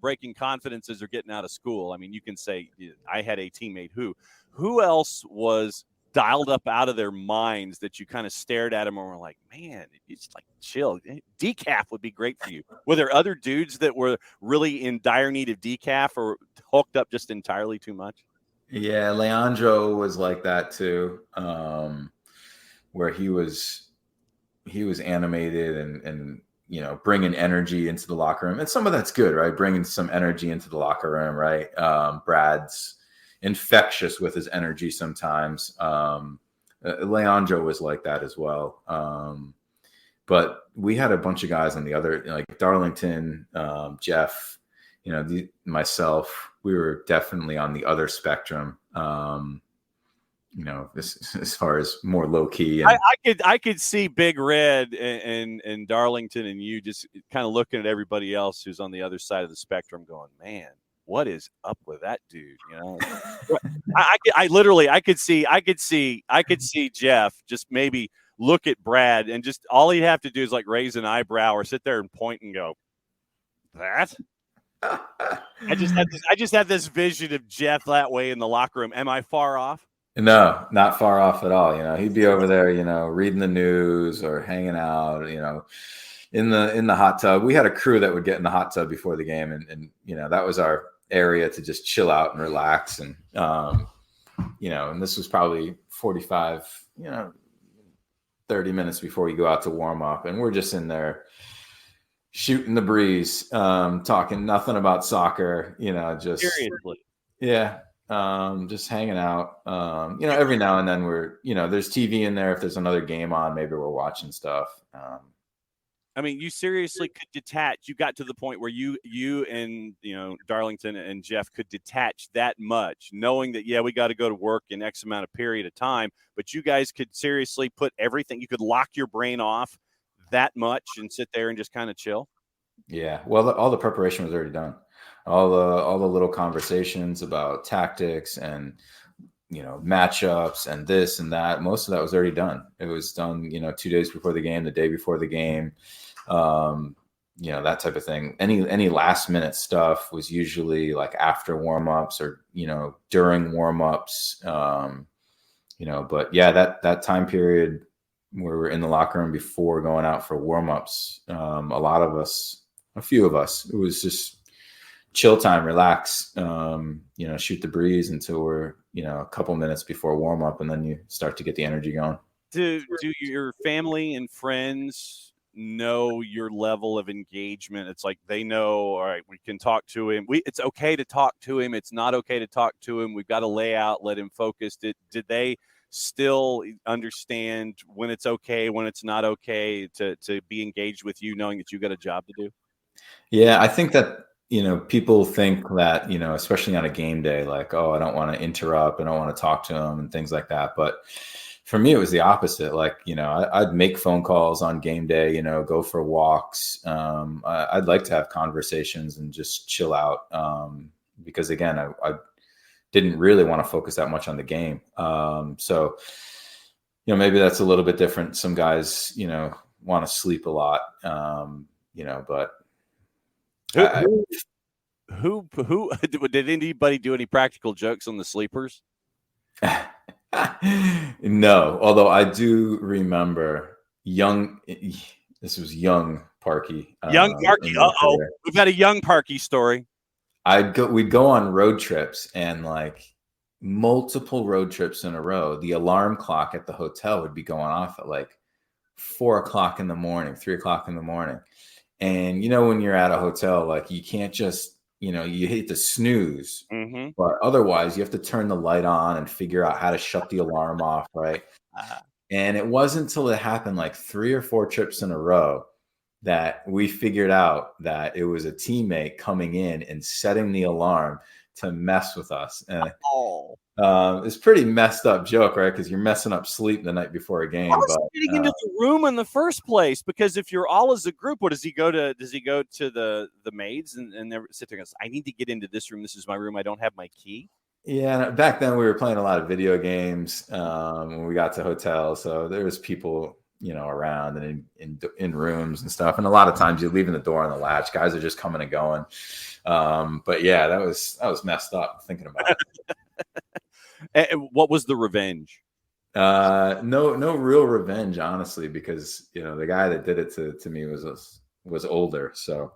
breaking confidences or getting out of school? I mean, you can say I had a teammate who else was dialed up out of their minds that you kind of stared at him and were like, man, it's like chill. Decaf would be great for you. Were there other dudes that were really in dire need of decaf or hooked up just entirely too much? Yeah, Leandro was like that too, where he was animated and bringing energy into the locker room. And some of that's good, right? Bringing some energy into the locker room, right? Brad's infectious with his energy sometimes. Leandro was like that as well. But we had a bunch of guys on the other, like Darlington, Jeff, myself, we were definitely on the other spectrum. As far as more low key. And I could see Big Red and Darlington and you just kind of looking at everybody else who's on the other side of the spectrum going, man, what is up with that dude? I could see Jeff just maybe look at Brad and just all he'd have to do is like raise an eyebrow or sit there and point and go, that? I just had this vision of Jeff that way in the locker room. Am I far off? No, not far off at all. He'd be over there, reading the news or hanging out, in the hot tub. We had a crew that would get in the hot tub before the game, and that was our area to just chill out and relax. And, and this was probably 45, 30 minutes before you go out to warm up. And we're just in there shooting the breeze, talking nothing about soccer, just Seriously. Yeah. Just hanging out. Every now and then there's TV in there. If there's another game on, maybe we're watching stuff. I mean, you seriously could detach. You got to the point where you and, Darlington and Jeff could detach that much, knowing that, we got to go to work in X amount of period of time, but you guys could seriously put everything, you could lock your brain off that much and sit there and just kind of chill. Yeah. Well, all the preparation was already done. All the little conversations about tactics and, matchups and this and that. Most of that was already done. It was done, 2 days before the game, the day before the game, that type of thing. Any last minute stuff was usually like after warmups or, during warmups, but yeah, that time period where we're in the locker room before going out for warmups, a few of us, it was just chill time, relax, shoot the breeze until we're, a couple minutes before warm up, and then you start to get the energy going. Do your family and friends know your level of engagement? It's like they know, all right, we can talk to him. It's okay to talk to him. It's not okay to talk to him. We've got to lay out, let him focus. Did they still understand when it's okay, when it's not okay to be engaged with you, knowing that you got a job to do? Yeah, I think that, people think that, especially on a game day, like, oh, I don't want to interrupt. I don't want to talk to them and things like that. But for me, it was the opposite. Like, I'd make phone calls on game day, go for walks. I'd like to have conversations and just chill out. Because again, I didn't really want to focus that much on the game. So, maybe that's a little bit different. Some guys, want to sleep a lot, but who did anybody do any practical jokes on the sleepers? No, although I do remember this was young Parky. Young Parky. We've got a young Parky story. We'd go on road trips, and like multiple road trips in a row, the alarm clock at the hotel would be going off at like 4 o'clock in the morning, 3 o'clock in the morning. And, when you're at a hotel, like you can't just, you hate to snooze, but otherwise you have to turn the light on and figure out how to shut the alarm off. Right. And it wasn't until it happened like 3 or 4 trips in a row that we figured out that it was a teammate coming in and setting the alarm to mess with us. It's pretty messed up joke, right? Because you're messing up sleep the night before a game. How is he getting into the room in the first place? Because if you're all as a group, what does he go to? Does he go to the maids and sit there and goes, I need to get into this room. This is my room. I don't have my key. Yeah, back then we were playing a lot of video games when we got to hotels. So there was people, around and in rooms and stuff. And a lot of times you're leaving the door on the latch. Guys are just coming and going. But yeah, that was messed up thinking about it. What was the revenge? No real revenge, honestly, because the guy that did it to me was older. So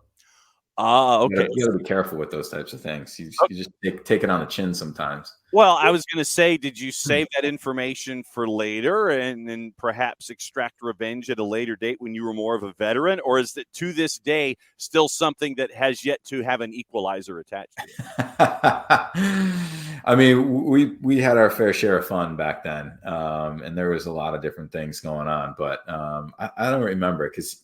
okay. You gotta be careful with those types of things. You just take it on the chin sometimes. Well, I was going to say, did you save that information for later and then perhaps extract revenge at a later date when you were more of a veteran? Or is it to this day still something that has yet to have an equalizer attached to it? I mean, we had our fair share of fun back then. And there was a lot of different things going on. But I don't remember because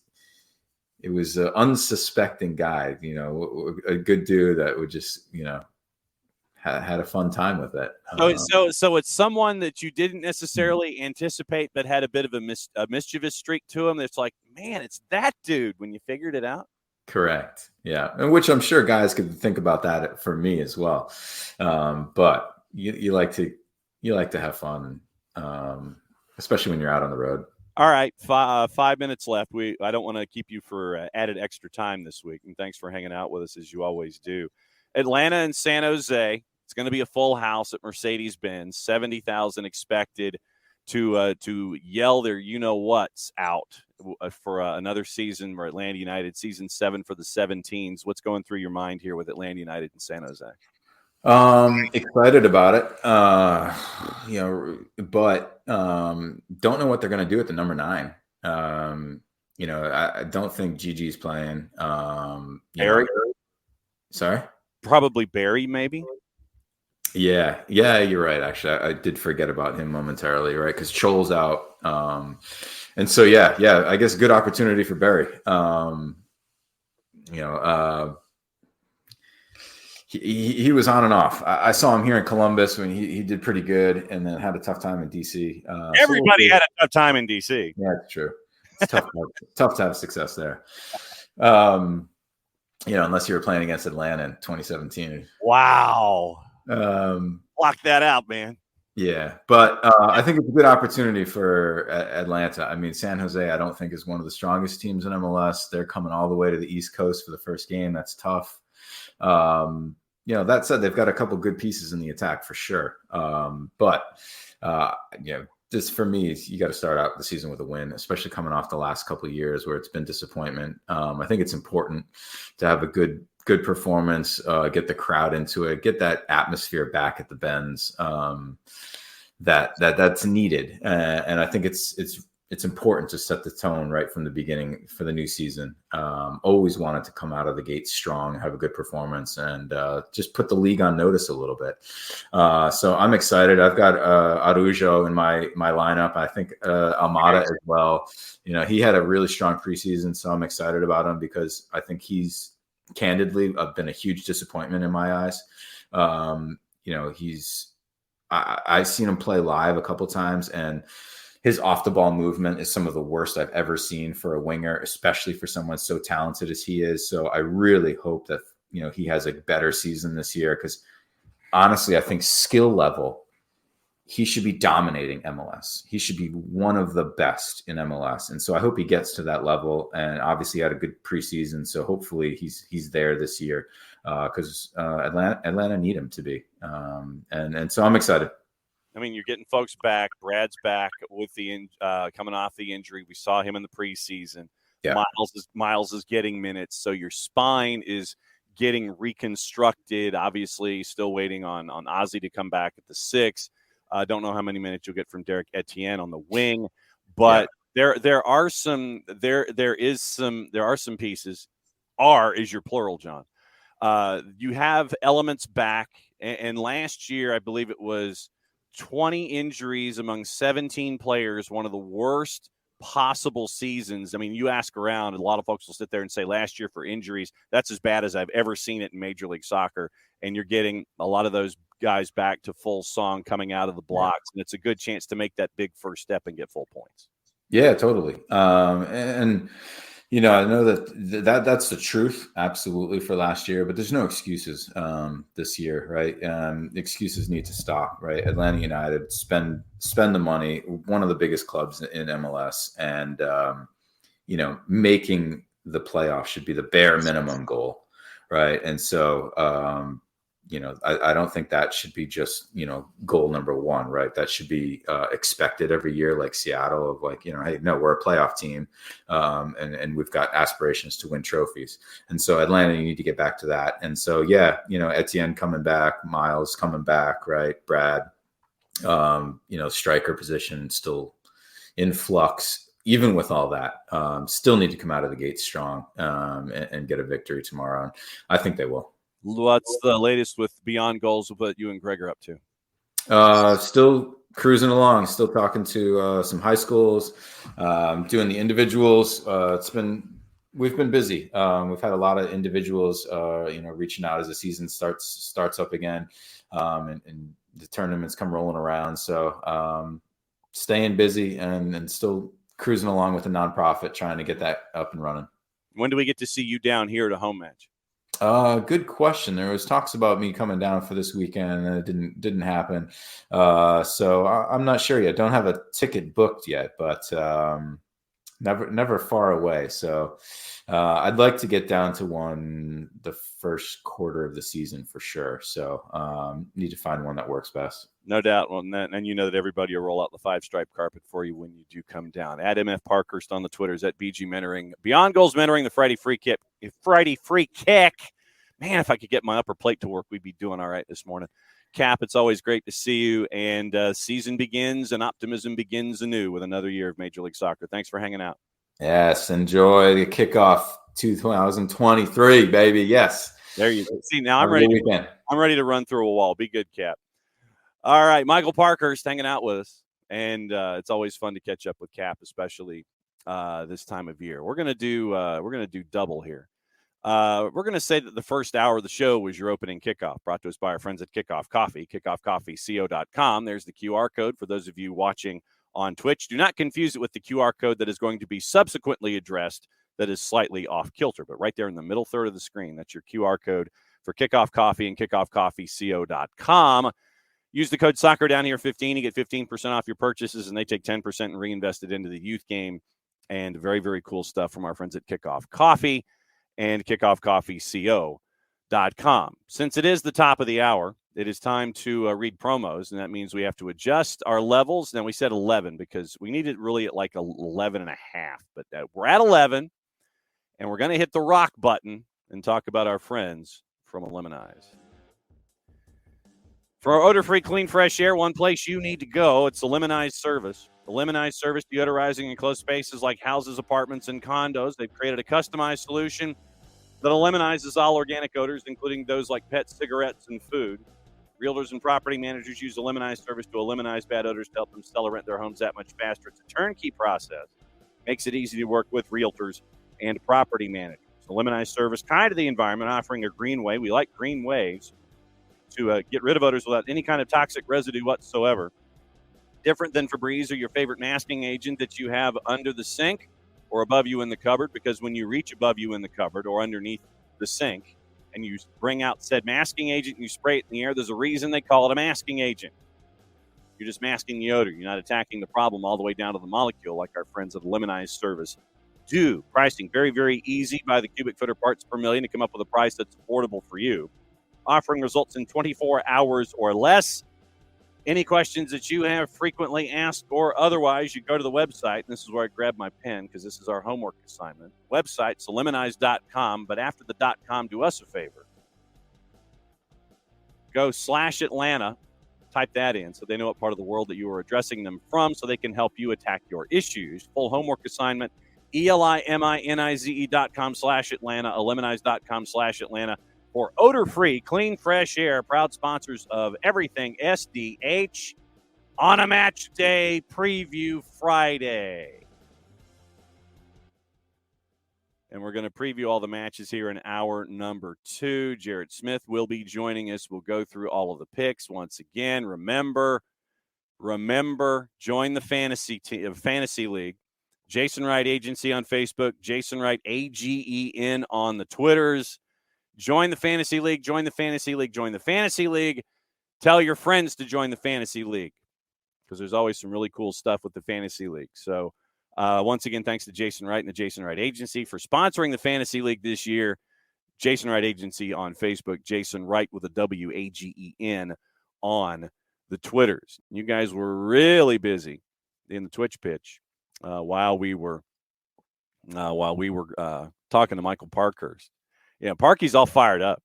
it was an unsuspecting guy, a good dude that would just, had a fun time with it. So it's someone that you didn't necessarily anticipate, but had a bit of a mischievous streak to him. That's like, man, it's that dude when you figured it out. Correct. Yeah. And which I'm sure guys could think about that for me as well. But you like to have fun, especially when you're out on the road. All right. 5 minutes left. I don't want to keep you for added extra time this week. And thanks for hanging out with us as you always do. Atlanta and San Jose. It's going to be a full house at Mercedes-Benz. 70,000 expected to yell their what's out for another season for Atlanta United, season 7 for the 17s. What's going through your mind here with Atlanta United and San Jose? Excited about it. But don't know what they're going to do at the number 9. I don't think Gigi's playing. Barry? Sorry? Probably Barry, maybe. Yeah, you're right. Actually, I did forget about him momentarily, right? Because Chol's out, and so I guess good opportunity for Barry. He was on and off. I saw him here in Columbus when he did pretty good, and then had a tough time in DC. Everybody had a tough time in DC. Yeah, it's true. It's tough to have success there. Unless you were playing against Atlanta in 2017. Wow. Block that out, man. Yeah, but I think it's a good opportunity for Atlanta. I mean, San Jose, I don't think is one of the strongest teams in MLS. They're coming all the way to the East Coast for the first game. That's tough. That said, they've got a couple good pieces in the attack for sure. Just for me, you got to start out the season with a win, especially coming off the last couple of years where it's been disappointment. I think it's important to have a good performance, get the crowd into it, get that atmosphere back at the Benz. That's needed, and I think it's important to set the tone right from the beginning for the new season. Always wanted to come out of the gate strong, have a good performance, and just put the league on notice a little bit. So I'm excited. I've got Araujo in my lineup. I think Almada as well. He had a really strong preseason, so I'm excited about him because I think he's candidly been a huge disappointment in my eyes. I've seen him play live a couple times, and his off the ball movement is some of the worst I've ever seen for a winger, especially for someone so talented as he is. So I really hope that, he has a better season this year, because honestly, I think skill level, he should be dominating MLS. He should be one of the best in MLS. And so I hope he gets to that level, and obviously had a good preseason. So hopefully he's there this year, because Atlanta need him to be. And so I'm excited. I mean, you're getting folks back. Brad's back with the coming off the injury. We saw him in the preseason. Yeah. Miles is getting minutes. So your spine is getting reconstructed. Obviously, still waiting on Ozzy to come back at the 6. Don't know how many minutes you'll get from Derek Etienne on the wing, but there are some pieces. R is your plural, John. You have elements back, and last year I believe it was 20 injuries among 17 players, one of the worst possible seasons. I mean, you ask around, and a lot of folks will sit there and say last year for injuries, that's as bad as I've ever seen it in Major League Soccer. And you're getting a lot of those guys back to full song coming out of the blocks. And it's a good chance to make that big first step and get full points. Yeah, totally. I know that's the truth, absolutely, for last year, but there's no excuses this year, right? Excuses need to stop, right? Atlanta United spend the money, one of the biggest clubs in MLS, and making the playoffs should be the bare minimum goal, right? And so I don't think that should be just, goal number one, right? That should be expected every year, like Seattle, of like, hey, no, we're a playoff team, and we've got aspirations to win trophies. And so Atlanta, you need to get back to that. And so, Etienne coming back, Miles coming back, right? Brad, striker position still in flux. Even with all that, still need to come out of the gate strong and get a victory tomorrow. And I think they will. What's the latest with Beyond Goals? What you and Greg are up to? Still cruising along. Still talking to some high schools, doing the individuals. We've been busy. We've had a lot of individuals, reaching out as the season starts up again, and the tournaments come rolling around. So staying busy and still cruising along with the nonprofit, trying to get that up and running. When do we get to see you down here at a home match? Good question. There was talks about me coming down for this weekend, and it didn't happen. So I'm not sure yet. Don't have a ticket booked yet, but never far away. So I'd like to get down to one the first quarter of the season for sure. So need to find one that works best. No doubt on that. And you know that everybody will roll out the 5-stripe carpet for you when you do come down. At MF Parkhurst on the Twitters, at BG Mentoring. Beyond Goals Mentoring, the Friday Free Kick. Man, if I could get my upper plate to work, we'd be doing all right this morning. Cap, it's always great to see you. And season begins and optimism begins anew with another year of Major League Soccer. Thanks for hanging out. Yes, enjoy the kickoff 2023, baby. Yes. There you go. See, now I'm ready to run through a wall. Be good, Cap. All right, Michael Parkhurst hanging out with us, and it's always fun to catch up with Cap, especially this time of year. We're gonna do double here. We're gonna say that the first hour of the show was your opening kickoff, brought to us by our friends at Kickoff Coffee, kickoffcoffeeco.com. There's the QR code for those of you watching on Twitch. Do not confuse it with the QR code that is going to be subsequently addressed that is slightly off kilter, but right there in the middle third of the screen, that's your QR code for Kickoff Coffee and kickoffcoffeeco.com. Use the code soccer down here 15. You get 15% off your purchases, and they take 10% and reinvest it into the youth game. And very, very cool stuff from our friends at Kickoff Coffee and kickoffcoffeeco.com. Since it is the top of the hour, it is time to read promos, and that means we have to adjust our levels. Now, we said 11 because we need it really at like 11 and a half. But we're at 11, and we're going to hit the rock button and talk about our friends from Eliminize. For our odor-free, clean, fresh air, one place you need to go, it's Eliminize Service. Eliminize Service deodorizing enclosed spaces like houses, apartments, and condos. They've created a customized solution that eliminizes all organic odors, including those like pets, cigarettes, and food. Realtors and property managers use Eliminize Service to eliminate bad odors to help them sell or rent their homes that much faster. It's a turnkey process. Makes it easy to work with realtors and property managers. Eliminize Service, kind of the environment, offering a green way. We like green ways to get rid of odors without any kind of toxic residue whatsoever. Different than Febreze or your favorite masking agent that you have under the sink or above you in the cupboard, because when you reach above you in the cupboard or underneath the sink and you bring out said masking agent and you spray it in the air, there's a reason they call it a masking agent. You're just masking the odor. You're not attacking the problem all the way down to the molecule like our friends at Eliminize Service do. Pricing very, very easy by the cubic foot or parts per million to come up with a price that's affordable for you. Offering results in 24 hours or less. Any questions that you have frequently asked or otherwise, you go to the website. And this is where I grab my pen because this is our homework assignment. Website's eliminize.com, but after the .com, do us a favor. Go /Atlanta, type that in so they know what part of the world that you are addressing them from so they can help you attack your issues. Full homework assignment, ELIMINIZE.com/Atlanta, eliminize.com/Atlanta. For odor-free, clean, fresh air, proud sponsors of everything SDH on a match day preview Friday. And we're going to preview all the matches here in hour number 2. Jared Smith will be joining us. We'll go through all of the picks once again. Remember, join the fantasy league. Jason Wright Agency on Facebook, Jason Wright AGEN on the Twitters. Join the fantasy league, join the fantasy league, join the fantasy league. Tell your friends to join the fantasy league because there's always some really cool stuff with the fantasy league. So once again, thanks to Jason Wright and the Jason Wright Agency for sponsoring the fantasy league this year. Jason Wright Agency on Facebook, Jason Wright with a WAGEN on the Twitters. You guys were really busy in the Twitch pitch while we were talking to Michael Parkhurst. Yeah, Parky's all fired up.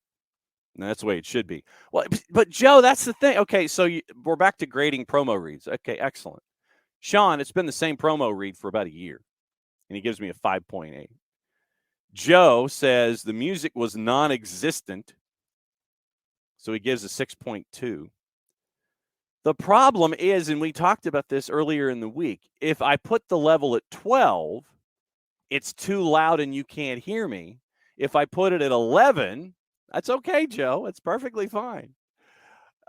And that's the way it should be. Well, but Joe, that's the thing. Okay, so we're back to grading promo reads. Okay, excellent. Sean, it's been the same promo read for about a year, and he gives me a 5.8. Joe says the music was non-existent, so he gives a 6.2. The problem is, and we talked about this earlier in the week, if I put the level at 12, it's too loud and you can't hear me. If I put it at 11, that's okay, Joe. It's perfectly fine.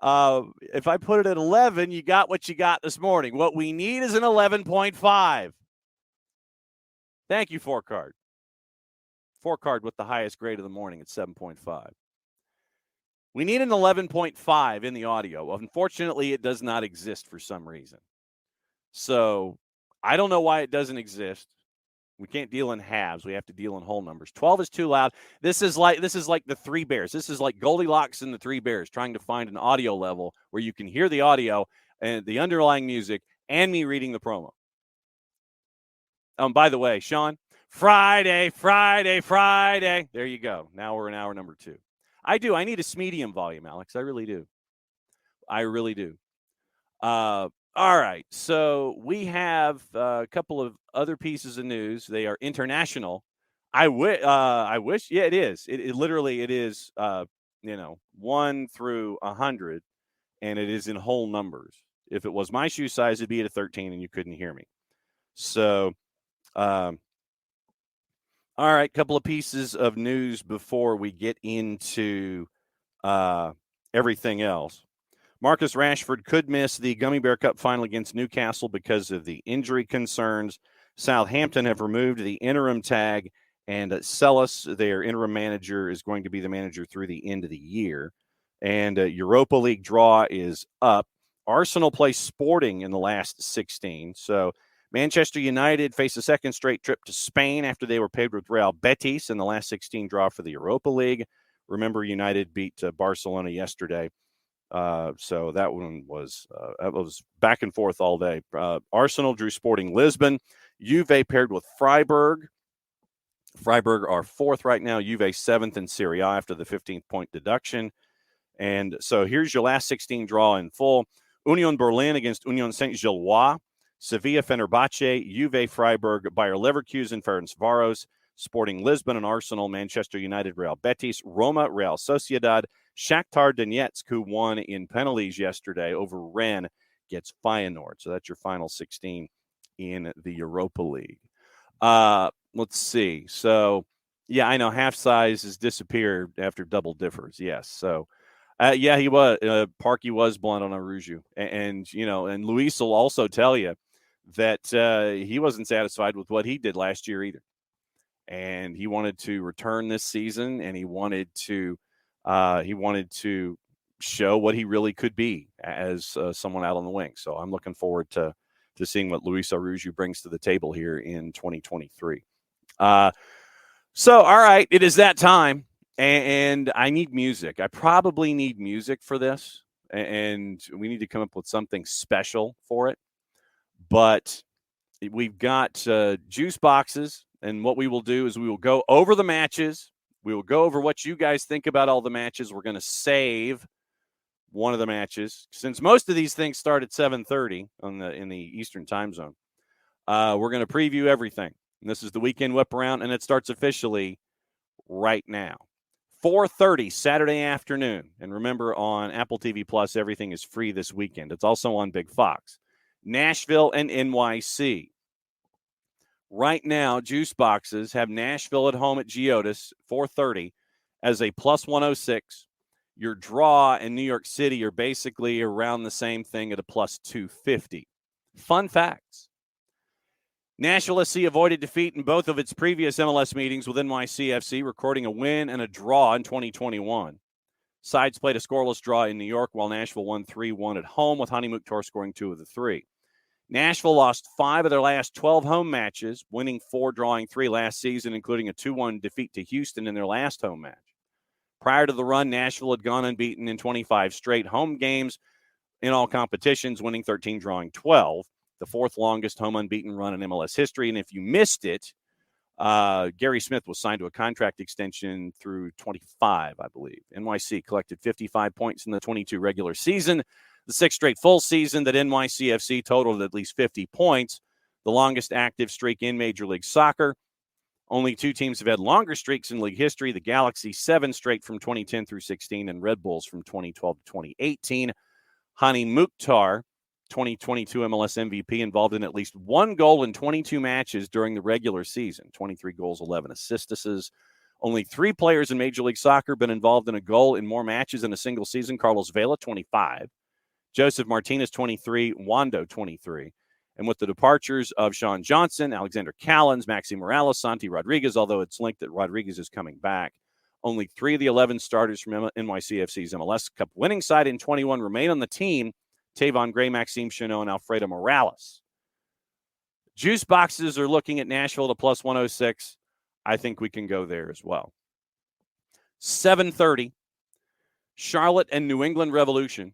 If I put it at 11, you got what you got this morning. What we need is an 11.5. Thank you, 4Card. 4Card with the highest grade of the morning at 7.5. We need an 11.5 in the audio. Unfortunately, it does not exist for some reason. So I don't know why it doesn't exist. We can't deal in halves. We have to deal in whole numbers. 12 is too loud. This is like the Three Bears. This is like Goldilocks and the Three Bears trying to find an audio level where you can hear the audio and the underlying music and me reading the promo. By the way, Sean, Friday. There you go. Now we're in hour number 2. I need a medium volume, Alex. I really do. All right, so we have a couple of other pieces of news. They are international. I wish. Yeah, it is. It literally it is. 1 through 100, and it is in whole numbers. If it was my shoe size, it'd be at a 13, and you couldn't hear me. So, all right, couple of pieces of news before we get into everything else. Marcus Rashford could miss the Gummy Bear Cup final against Newcastle because of the injury concerns. Southampton have removed the interim tag, and Celis, their interim manager, is going to be the manager through the end of the year. And Europa League draw is up. Arsenal plays Sporting in the last 16. So Manchester United face a second straight trip to Spain after they were paired with Real Betis in the last 16 draw for the Europa League. Remember, United beat Barcelona yesterday. So that one was back and forth all day. Arsenal drew Sporting Lisbon. Juve paired with Freiburg. Freiburg are 4th right now. Juve 7th in Serie A after the 15th-point deduction. And so here's your last 16 draw in full. Union Berlin against Union Saint-Gilloise. Sevilla Fenerbahce. Juve Freiburg. Bayer Leverkusen Ferencváros. Sporting Lisbon and Arsenal. Manchester United Real Betis. Roma Real Sociedad. Shakhtar Donetsk, who won in penalties yesterday over Rennes, gets Feyenoord. So that's your final 16 in the Europa League. Let's see. So, yeah, I know half size has disappeared after double differs. Yes. So, yeah, he was. Parky was blunt on Aruju. And Luis will also tell you that he wasn't satisfied with what he did last year either. And he wanted to return this season, and he wanted to show what he really could be as someone out on the wing. So I'm looking forward to seeing what Luis Aruju brings to the table here in 2023. So, all right, it is that time, and I need music. I probably need music for this, and we need to come up with something special for it. But we've got juice boxes, and what we will do is we will go over the matches. We will go over what you guys think about all the matches. We're going to save one of the matches. Since most of these things start at 7:30 in the Eastern time zone, we're going to preview everything. And this is the Weekend Whiparound, and it starts officially right now. 4:30 Saturday afternoon. And remember, on Apple TV Plus, everything is free this weekend. It's also on Big Fox. Nashville and NYC. Right now, juice boxes have Nashville at home at Geodis, 4:30, as a plus 106. Your draw in New York City are basically around the same thing at a plus 250. Fun facts. Nashville SC avoided defeat in both of its previous MLS meetings with NYCFC, recording a win and a draw in 2021. Sides played a scoreless draw in New York, while Nashville won 3-1 at home, with Hani Mukhtar scoring 2 of the 3. Nashville lost 5 of their last 12 home matches, winning 4, drawing 3 last season, including a 2-1 defeat to Houston in their last home match. Prior to the run, Nashville had gone unbeaten in 25 straight home games in all competitions, winning 13, drawing 12, the 4th longest home unbeaten run in MLS history. And if you missed it, Gary Smith was signed to a contract extension through 25, I believe. NYC collected 55 points in the 22 regular season. The 6th straight full season that NYCFC totaled at least 50 points, the longest active streak in Major League Soccer. Only 2 teams have had longer streaks in league history, the Galaxy 7 straight from 2010 through 16 and Red Bulls from 2012 to 2018. Hani Mukhtar, 2022 MLS MVP, involved in at least 1 goal in 22 matches during the regular season, 23 goals, 11 assists. Only 3 players in Major League Soccer have been involved in a goal in more matches in a single season. Carlos Vela, 25. Joseph Martinez, 23. Wando, 23. And with the departures of Sean Johnson, Alexander Callens, Maxi Morales, Santi Rodriguez, although it's linked that Rodriguez is coming back, only 3 of the 11 starters from NYCFC's MLS Cup winning side in 21 remain on the team. Tavon Gray, Maxime Chanot, and Alfredo Morales. Juice boxes are looking at Nashville to plus 106. I think we can go there as well. 7:30, Charlotte and New England Revolution.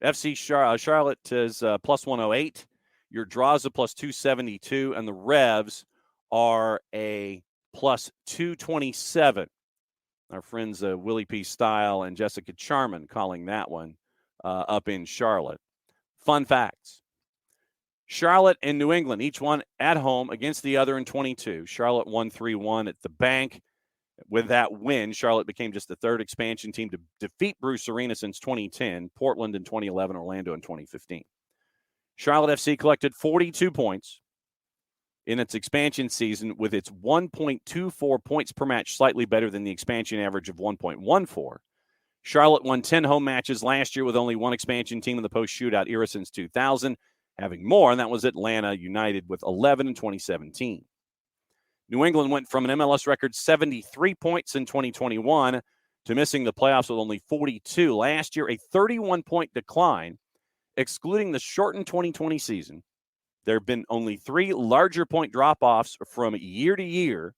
FC Charlotte is plus 108. Your draws are plus 272, and the Revs are a plus 227. Our friends Willie P. Style and Jessica Charman calling that one up in Charlotte. Fun facts. Charlotte and New England, each one at home against the other in 22. Charlotte won 3-1 at the bank. With that win, Charlotte became just the third expansion team to defeat Bruce Arena since 2010, Portland in 2011, Orlando in 2015. Charlotte FC collected 42 points in its expansion season with its 1.24 points per match, slightly better than the expansion average of 1.14. Charlotte won 10 home matches last year with only one expansion team in the post-shootout era since 2000, having more, and that was Atlanta United with 11 in 2017. New England went from an MLS record 73 points in 2021 to missing the playoffs with only 42 last year, a 31-point decline. Excluding the shortened 2020 season, there have been only 3 larger point drop-offs from year to year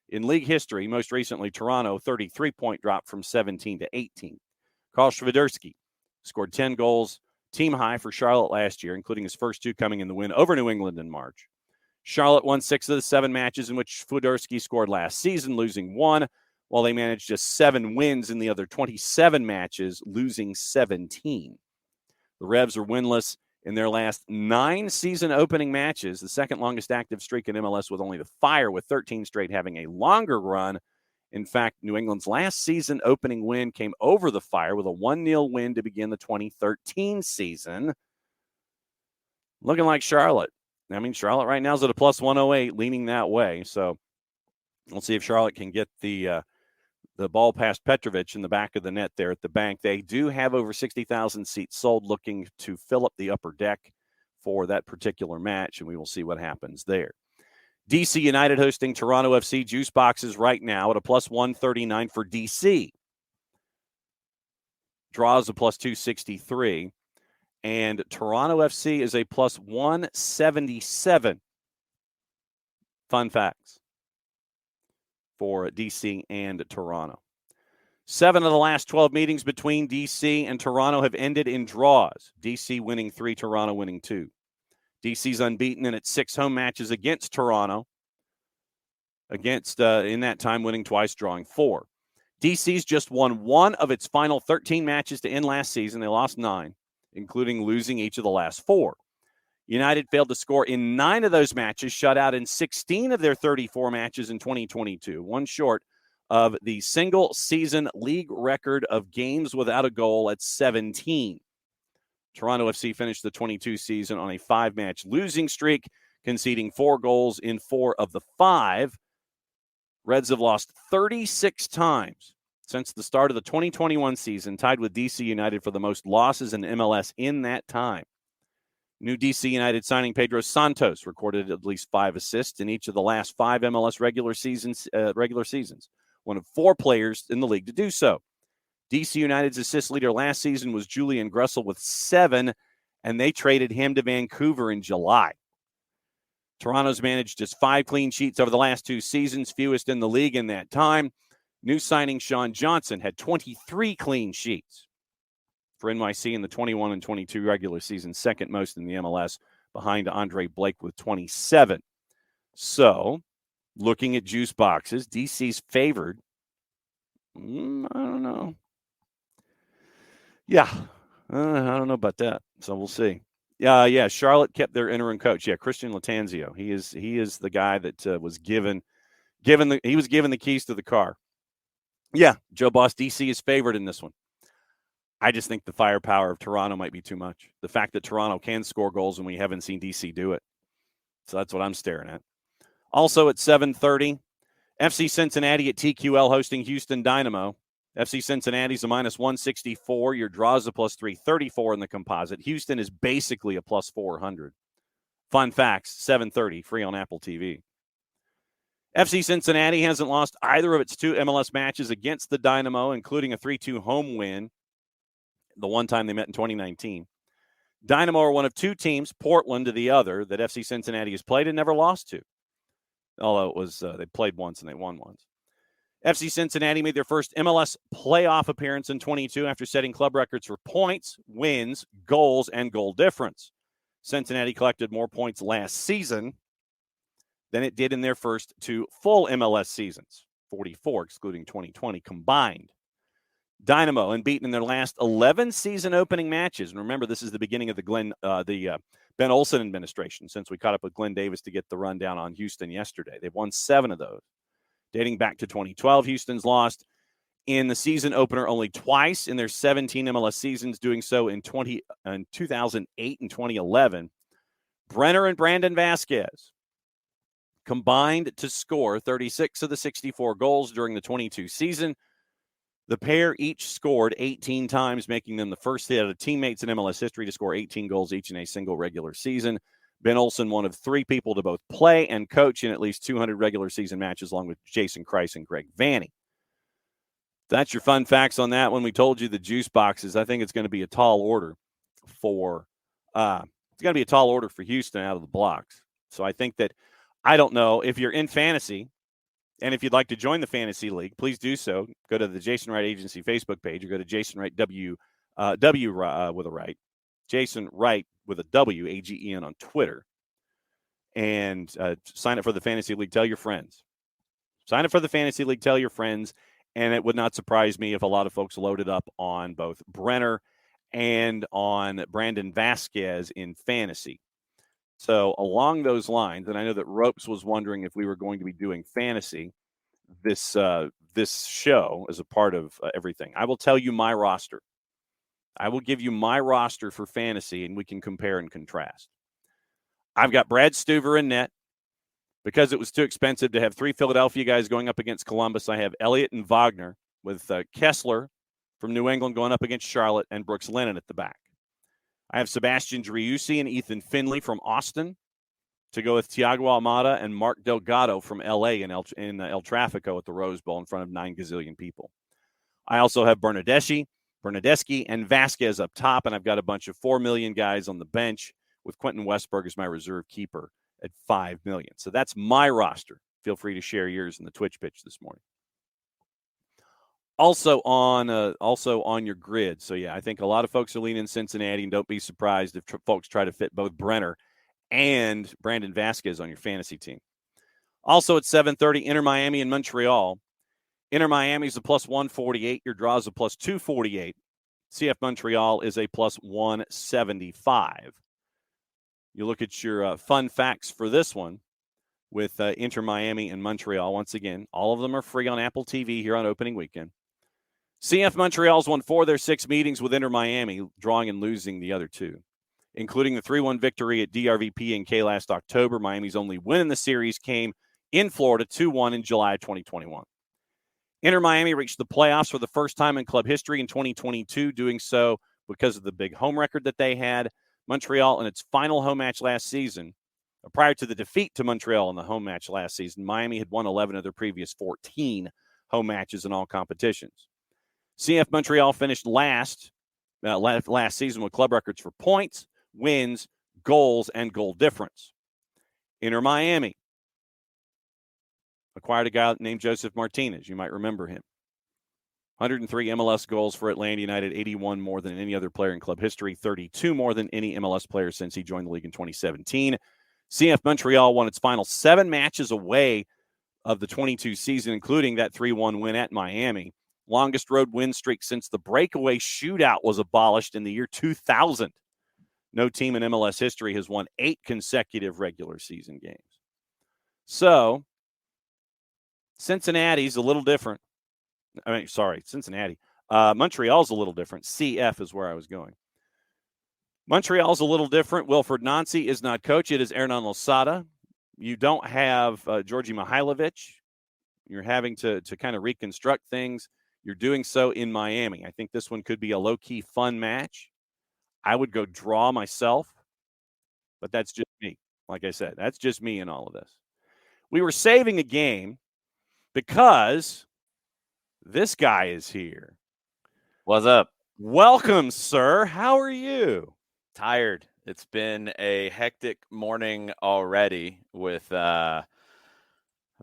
in league history. Most recently, Toronto, 33-point drop from 17 to 18. Karl Swiderski scored 10 goals, team high for Charlotte last year, including his first 2 coming in the win over New England in March. Charlotte won 6 of the 7 matches in which Swiderski scored last season, losing 1, while they managed just 7 wins in the other 27 matches, losing 17. The Revs are winless in their last 9 season opening matches, the second longest active streak in MLS, with only the Fire with 13 straight having a longer run. In fact, New England's last season opening win came over the Fire with a 1-0 win to begin the 2013 season. Looking like Charlotte. I mean, Charlotte right now is at a plus 108, leaning that way. So we'll see if Charlotte can get the ball past Petrovic in the back of the net there at the bank. They do have over 60,000 seats sold, looking to fill up the upper deck for that particular match, and we will see what happens there. DC United hosting Toronto FC. Juice boxes right now at a plus 139 for DC. Draws a plus 263. And Toronto FC is a plus 177. Fun facts for DC and Toronto. 7 of the last 12 meetings between DC and Toronto have ended in draws. DC winning 3, Toronto winning 2. DC's unbeaten in its 6 home matches against Toronto. In that time, winning twice, drawing 4. DC's just won 1 of its final 13 matches to end last season. They lost 9. Including losing each of the last 4. United failed to score in 9 of those matches, shut out in 16 of their 34 matches in 2022, one short of the single-season league record of games without a goal at 17. Toronto FC finished the 22 season on a 5-match losing streak, conceding 4 goals in 4 of the 5. Reds have lost 36 times since the start of the 2021 season, tied with DC United for the most losses in MLS in that time. New DC United signing Pedro Santos recorded at least 5 assists in each of the last 5 MLS regular seasons. One of 4 players in the league to do so. DC United's assist leader last season was Julian Gressel with 7, and they traded him to Vancouver in July. Toronto's managed just 5 clean sheets over the last 2 seasons, fewest in the league in that time. New signing Sean Johnson had 23 clean sheets for NYC in the 21 and 22 regular season, second most in the MLS, behind Andre Blake with 27. So, looking at juice boxes, DC's favored. I don't know. Yeah, I don't know about that. So we'll see. Yeah. Charlotte kept their interim coach. Yeah, Christian Latanzio. He is the guy that was given the keys to the car. Yeah, Joe Boss, DC is favored in this one. I just think the firepower of Toronto might be too much. The fact that Toronto can score goals and we haven't seen DC do it. So that's what I'm staring at. Also at 7:30, FC Cincinnati at TQL hosting Houston Dynamo. FC Cincinnati's a minus 164. Your draws a plus 334 in the composite. Houston is basically a plus 400. Fun facts, 7:30, free on Apple TV. FC Cincinnati hasn't lost either of its 2 MLS matches against the Dynamo, including a 3-2 home win, the one time they met in 2019. Dynamo are one of two teams, Portland to the other, that FC Cincinnati has played and never lost to. Although it was they played once and they won once. FC Cincinnati made their first MLS playoff appearance in 22 after setting club records for points, wins, goals, and goal difference. Cincinnati collected more points last season than it did in their first two full MLS seasons, 44 excluding 2020 combined. Dynamo unbeaten in their last 11 season opening matches. And remember, this is the beginning of the Ben Olsen administration, since we caught up with Glenn Davis to get the rundown on Houston yesterday. They've won 7 of those. Dating back to 2012, Houston's lost in the season opener only twice in their 17 MLS seasons, doing so in 2008 and 2011. Brenner and Brandon Vasquez combined to score 36 of the 64 goals during the 22 season. The pair each scored 18 times, making them the first out of teammates in MLS history to score 18 goals each in a single regular season. Ben Olsen, one of 3 people to both play and coach in at least 200 regular season matches, along with Jason Kreis and Greg Vanny. That's your fun facts on that one. We told you the juice boxes. I think it's going to be a tall order for Houston out of the blocks. So I think that, I don't know if you're in fantasy, and if you'd like to join the Fantasy League, please do so. Go to the Jason Wright Agency Facebook page, or go to Jason Wright W with a right, Jason Wright with a W, AGEN on Twitter, and sign up for the Fantasy League. Tell your friends. Sign up for the Fantasy League. Tell your friends, and it would not surprise me if a lot of folks loaded up on both Brenner and on Brandon Vasquez in fantasy. So along those lines, and I know that Ropes was wondering if we were going to be doing fantasy this show as a part of everything. I will tell you my roster. I will give you my roster for fantasy, and we can compare and contrast. I've got Brad Stuver in net. Because it was too expensive to have 3 Philadelphia guys going up against Columbus, I have Elliott and Wagner, with Kessler from New England going up against Charlotte, and Brooks Lennon at the back. I have Sebastian Driussi and Ethan Finley from Austin to go with Thiago Almada and Mark Delgado from L.A. in El Trafico at the Rose Bowl in front of 9 gazillion people. I also have Bernadeschi, and Vasquez up top, and I've got a bunch of 4 million guys on the bench with Quentin Westberg as my reserve keeper at 5 million. So that's my roster. Feel free to share yours in the Twitch pitch this morning. Also on your grid. So, yeah, I think a lot of folks are leaning Cincinnati, and don't be surprised if folks try to fit both Brenner and Brandon Vasquez on your fantasy team. Also at 7:30, Inter Miami and Montreal. Inter Miami is a plus 148. Your draw is a plus 248. CF Montreal is a plus 175. You look at your fun facts for this one with Inter Miami and Montreal. Once again, all of them are free on Apple TV here on opening weekend. CF Montreal's won 4 of their 6 meetings with Inter Miami, drawing and losing the other 2, including the 3-1 victory at DRVP in K last October. Miami's only win in the series came in Florida, 2-1 in July 2021. Inter Miami reached the playoffs for the first time in club history in 2022, doing so because of the big home record that they had. Montreal, in its final home match last season, prior to the defeat to Montreal in the home match last season, Miami had won 11 of their previous 14 home matches in all competitions. CF Montreal finished last season with club records for points, wins, goals, and goal difference. Inter Miami acquired a guy named Joseph Martinez. You might remember him. 103 MLS goals for Atlanta United, 81 more than any other player in club history, 32 more than any MLS player since he joined the league in 2017. CF Montreal won its final 7 matches away of the 22 season, including that 3-1 win at Miami. Longest road win streak since the breakaway shootout was abolished in the year 2000. No team in MLS history has won 8 consecutive regular season games. So, Cincinnati's a little different. Cincinnati. Montreal's a little different. CF is where I was going. Montreal's a little different. Wilfred Nancy is not coach. It is Hernan Losada. You don't have Georgi Mihailovic. You're having to kind of reconstruct things. You're doing so in Miami. I think this one could be a low-key fun match. I would go draw myself, but that's just me. Like I said, that's just me in all of this. We were saving a game because this guy is here. What's up? Welcome, sir. How are you? Tired. It's been a hectic morning already with I've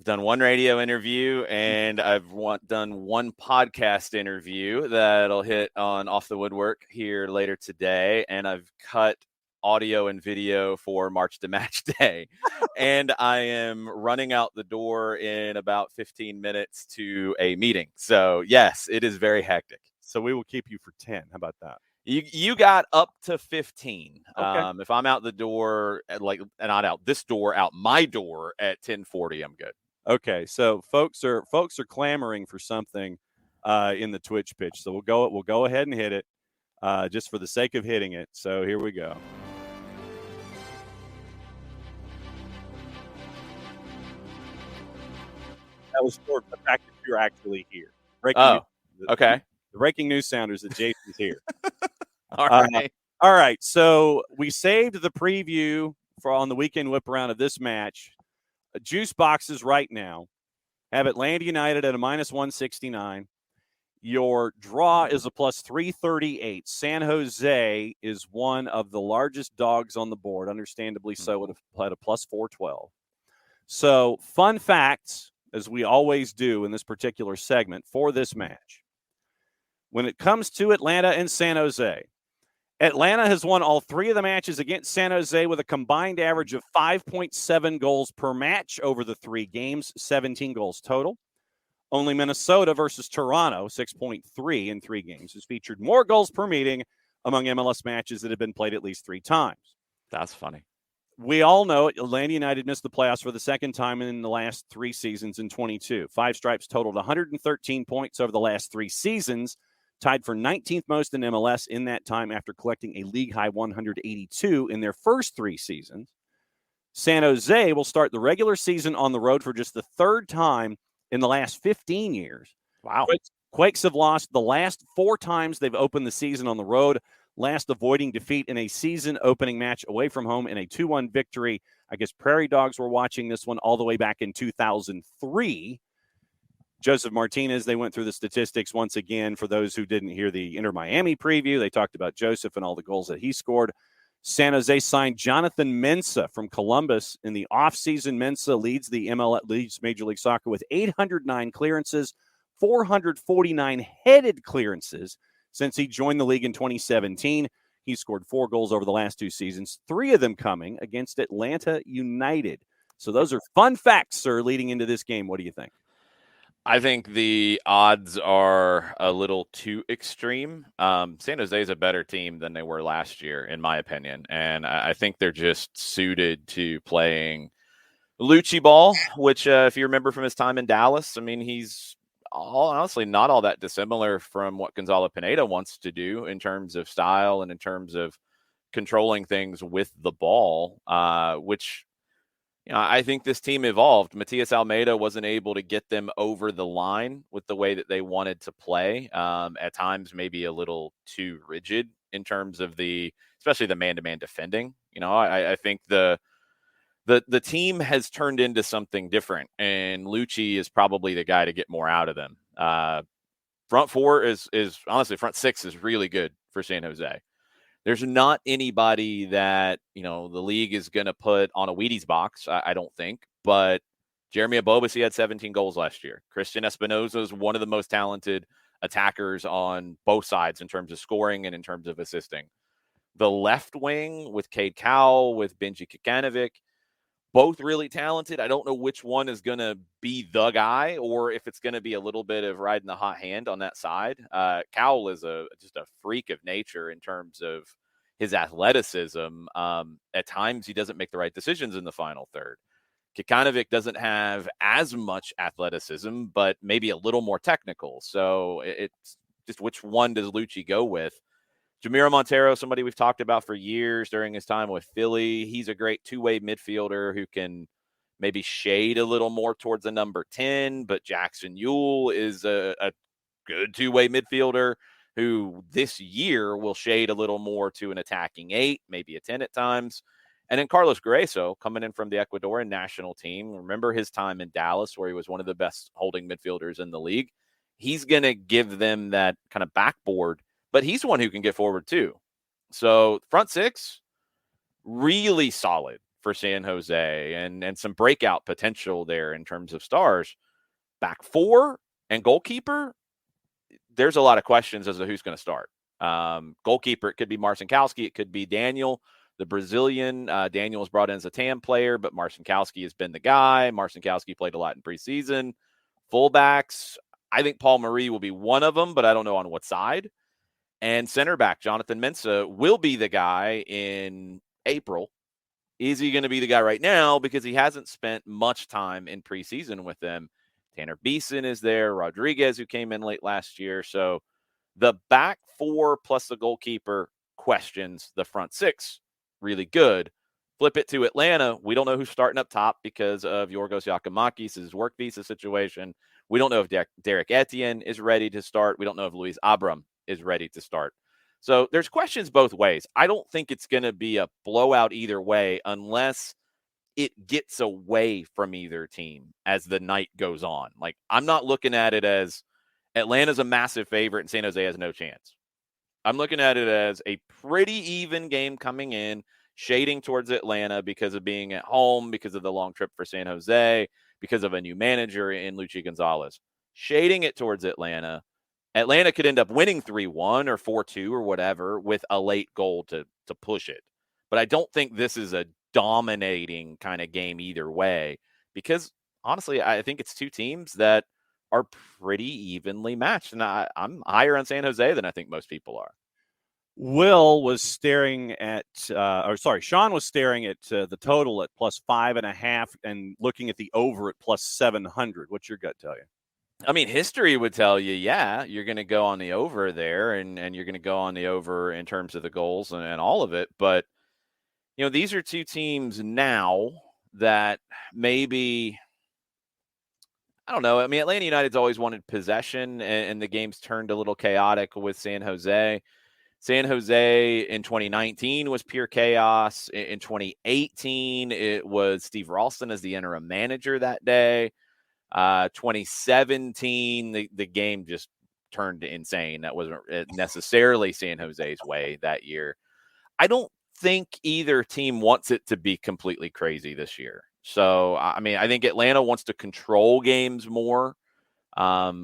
done one radio interview and I've done one podcast interview that'll hit on Off the Woodwork here later today, and I've cut audio and video for March to Match Day. And I am running out the door in about 15 minutes to a meeting. So yes, it is very hectic. So we will keep you for 10. How about that? You got up to 15. Okay. If I'm out the door not out this door, out my door at 10:40, I'm good. Okay, so folks are clamoring for something in the Twitch pitch. So we'll go ahead and hit it just for the sake of hitting it. So here we go. That was for the fact that you're actually here. Okay. The breaking news sound is that Jason's here. All right. All right. So we saved the preview on the weekend whip around of this match. Juice boxes right now have Atlanta United at a minus 169. Your draw is a plus 338. San Jose is one of the largest dogs on the board, understandably so, would have had a plus 412. So, fun facts, as we always do in this particular segment for this match. When it comes to Atlanta and San Jose, Atlanta has won all three of the matches against San Jose with a combined average of 5.7 goals per match over the 3 games, 17 goals total. Only Minnesota versus Toronto, 6.3 in 3 games, has featured more goals per meeting among MLS matches that have been played at least 3 times. That's funny. We all know Atlanta United missed the playoffs for the second time in the last 3 seasons in 22. Five Stripes totaled 113 points over the last 3 seasons, tied for 19th most in MLS in that time after collecting a league-high 182 in their first 3 seasons. San Jose will start the regular season on the road for just the 3rd time in the last 15 years. Wow. Quakes have lost the last 4 times they've opened the season on the road, last avoiding defeat in a season-opening match away from home in a 2-1 victory. I guess Prairie Dogs were watching this one all the way back in 2003. Joseph Martinez, they went through the statistics once again. For those who didn't hear the Inter Miami preview, they talked about Joseph and all the goals that he scored. San Jose signed Jonathan Mensah from Columbus in the offseason. Mensah leads Major League Soccer with 809 clearances, 449 headed clearances since he joined the league in 2017. He scored 4 goals over the last 2 seasons, 3 of them coming against Atlanta United. So those are fun facts, sir, leading into this game. What do you think? I think the odds are a little too extreme. San Jose is a better team than they were last year, in my opinion. And I think they're just suited to playing Lucci ball, which, if you remember from his time in Dallas, I mean, he's honestly not all that dissimilar from what Gonzalo Pineda wants to do in terms of style and in terms of controlling things with the ball, which I think this team evolved. Matias Almeida wasn't able to get them over the line with the way that they wanted to play. At times, maybe a little too rigid in terms of especially the man-to-man defending. I think the team has turned into something different, and Lucci is probably the guy to get more out of them. Front 4 is honestly, front 6 is really good for San Jose. There's not anybody that, the league is going to put on a Wheaties box, I don't think. But Jeremy Abobasi had 17 goals last year. Christian Espinoza is one of the most talented attackers on both sides in terms of scoring and in terms of assisting. The left wing with Cade Cowell, with Benji Kikanovic, both really talented. I don't know which one is going to be the guy or if it's going to be a little bit of riding the hot hand on that side. Cowell is just a freak of nature in terms of his athleticism. At times, he doesn't make the right decisions in the final third. Kikanovic doesn't have as much athleticism, but maybe a little more technical. So it's just which one does Lucci go with? Jamiro Montero, somebody we've talked about for years during his time with Philly. He's a great 2-way midfielder who can maybe shade a little more towards the number 10, but Jackson Ewell is a good 2-way midfielder who this year will shade a little more to an attacking 8, maybe a 10 at times. And then Carlos Grueso coming in from the Ecuadorian national team. Remember his time in Dallas where he was one of the best holding midfielders in the league. He's going to give them that kind of backboard, but he's one who can get forward too. So front six, really solid for San Jose, and some breakout potential there in terms of stars. Back four and goalkeeper, there's a lot of questions as to who's going to start. Goalkeeper, it could be Marcinkowski, it could be Daniel, the Brazilian. Daniel was brought in as a TAM player, but Marcinkowski has been the guy. Marcinkowski played a lot in preseason. Fullbacks, I think Paul Marie will be one of them, but I don't know on what side. And center back, Jonathan Mensah, will be the guy in April. Is he going to be the guy right now? Because he hasn't spent much time in preseason with them. Tanner Beeson is there, Rodriguez, who came in late last year. So the back four plus the goalkeeper questions, the front six, really good. Flip it to Atlanta. We don't know who's starting up top because of Yorgos Yakimakis' work visa situation. We don't know if Derek Etienne is ready to start. We don't know if Luis Abram is ready to start. So there's questions both ways. I don't think it's going to be a blowout either way unless it gets away from either team as the night goes on. Like, I'm not looking at it as Atlanta's a massive favorite and San Jose has no chance. I'm looking at it as a pretty even game coming in, shading towards Atlanta because of being at home, because of the long trip for San Jose, because of a new manager in Luchi Gonzalez. Shading it towards Atlanta. Atlanta could end up winning 3-1 or 4-2 or whatever with a late goal to push it. But I don't think this is a dominating kind of game either way because, honestly, I think it's two teams that are pretty evenly matched. And I'm higher on San Jose than I think most people are. Will was staring at, Sean was staring at the total at +5.5 and looking at the over at +700. What's your gut tell you? I mean, history would tell you, yeah, you're going to go on the over there and you're going to go on the over in terms of the goals and all of it. But, these are two teams now that maybe, I don't know. I mean, Atlanta United's always wanted possession and the game's turned a little chaotic with San Jose. San Jose in 2019 was pure chaos. In 2018, it was Steve Ralston as the interim manager that day. 2017, the game just turned insane. That wasn't necessarily San Jose's way that year. I don't think either team wants it to be completely crazy this year. So, I mean, I think Atlanta wants to control games more,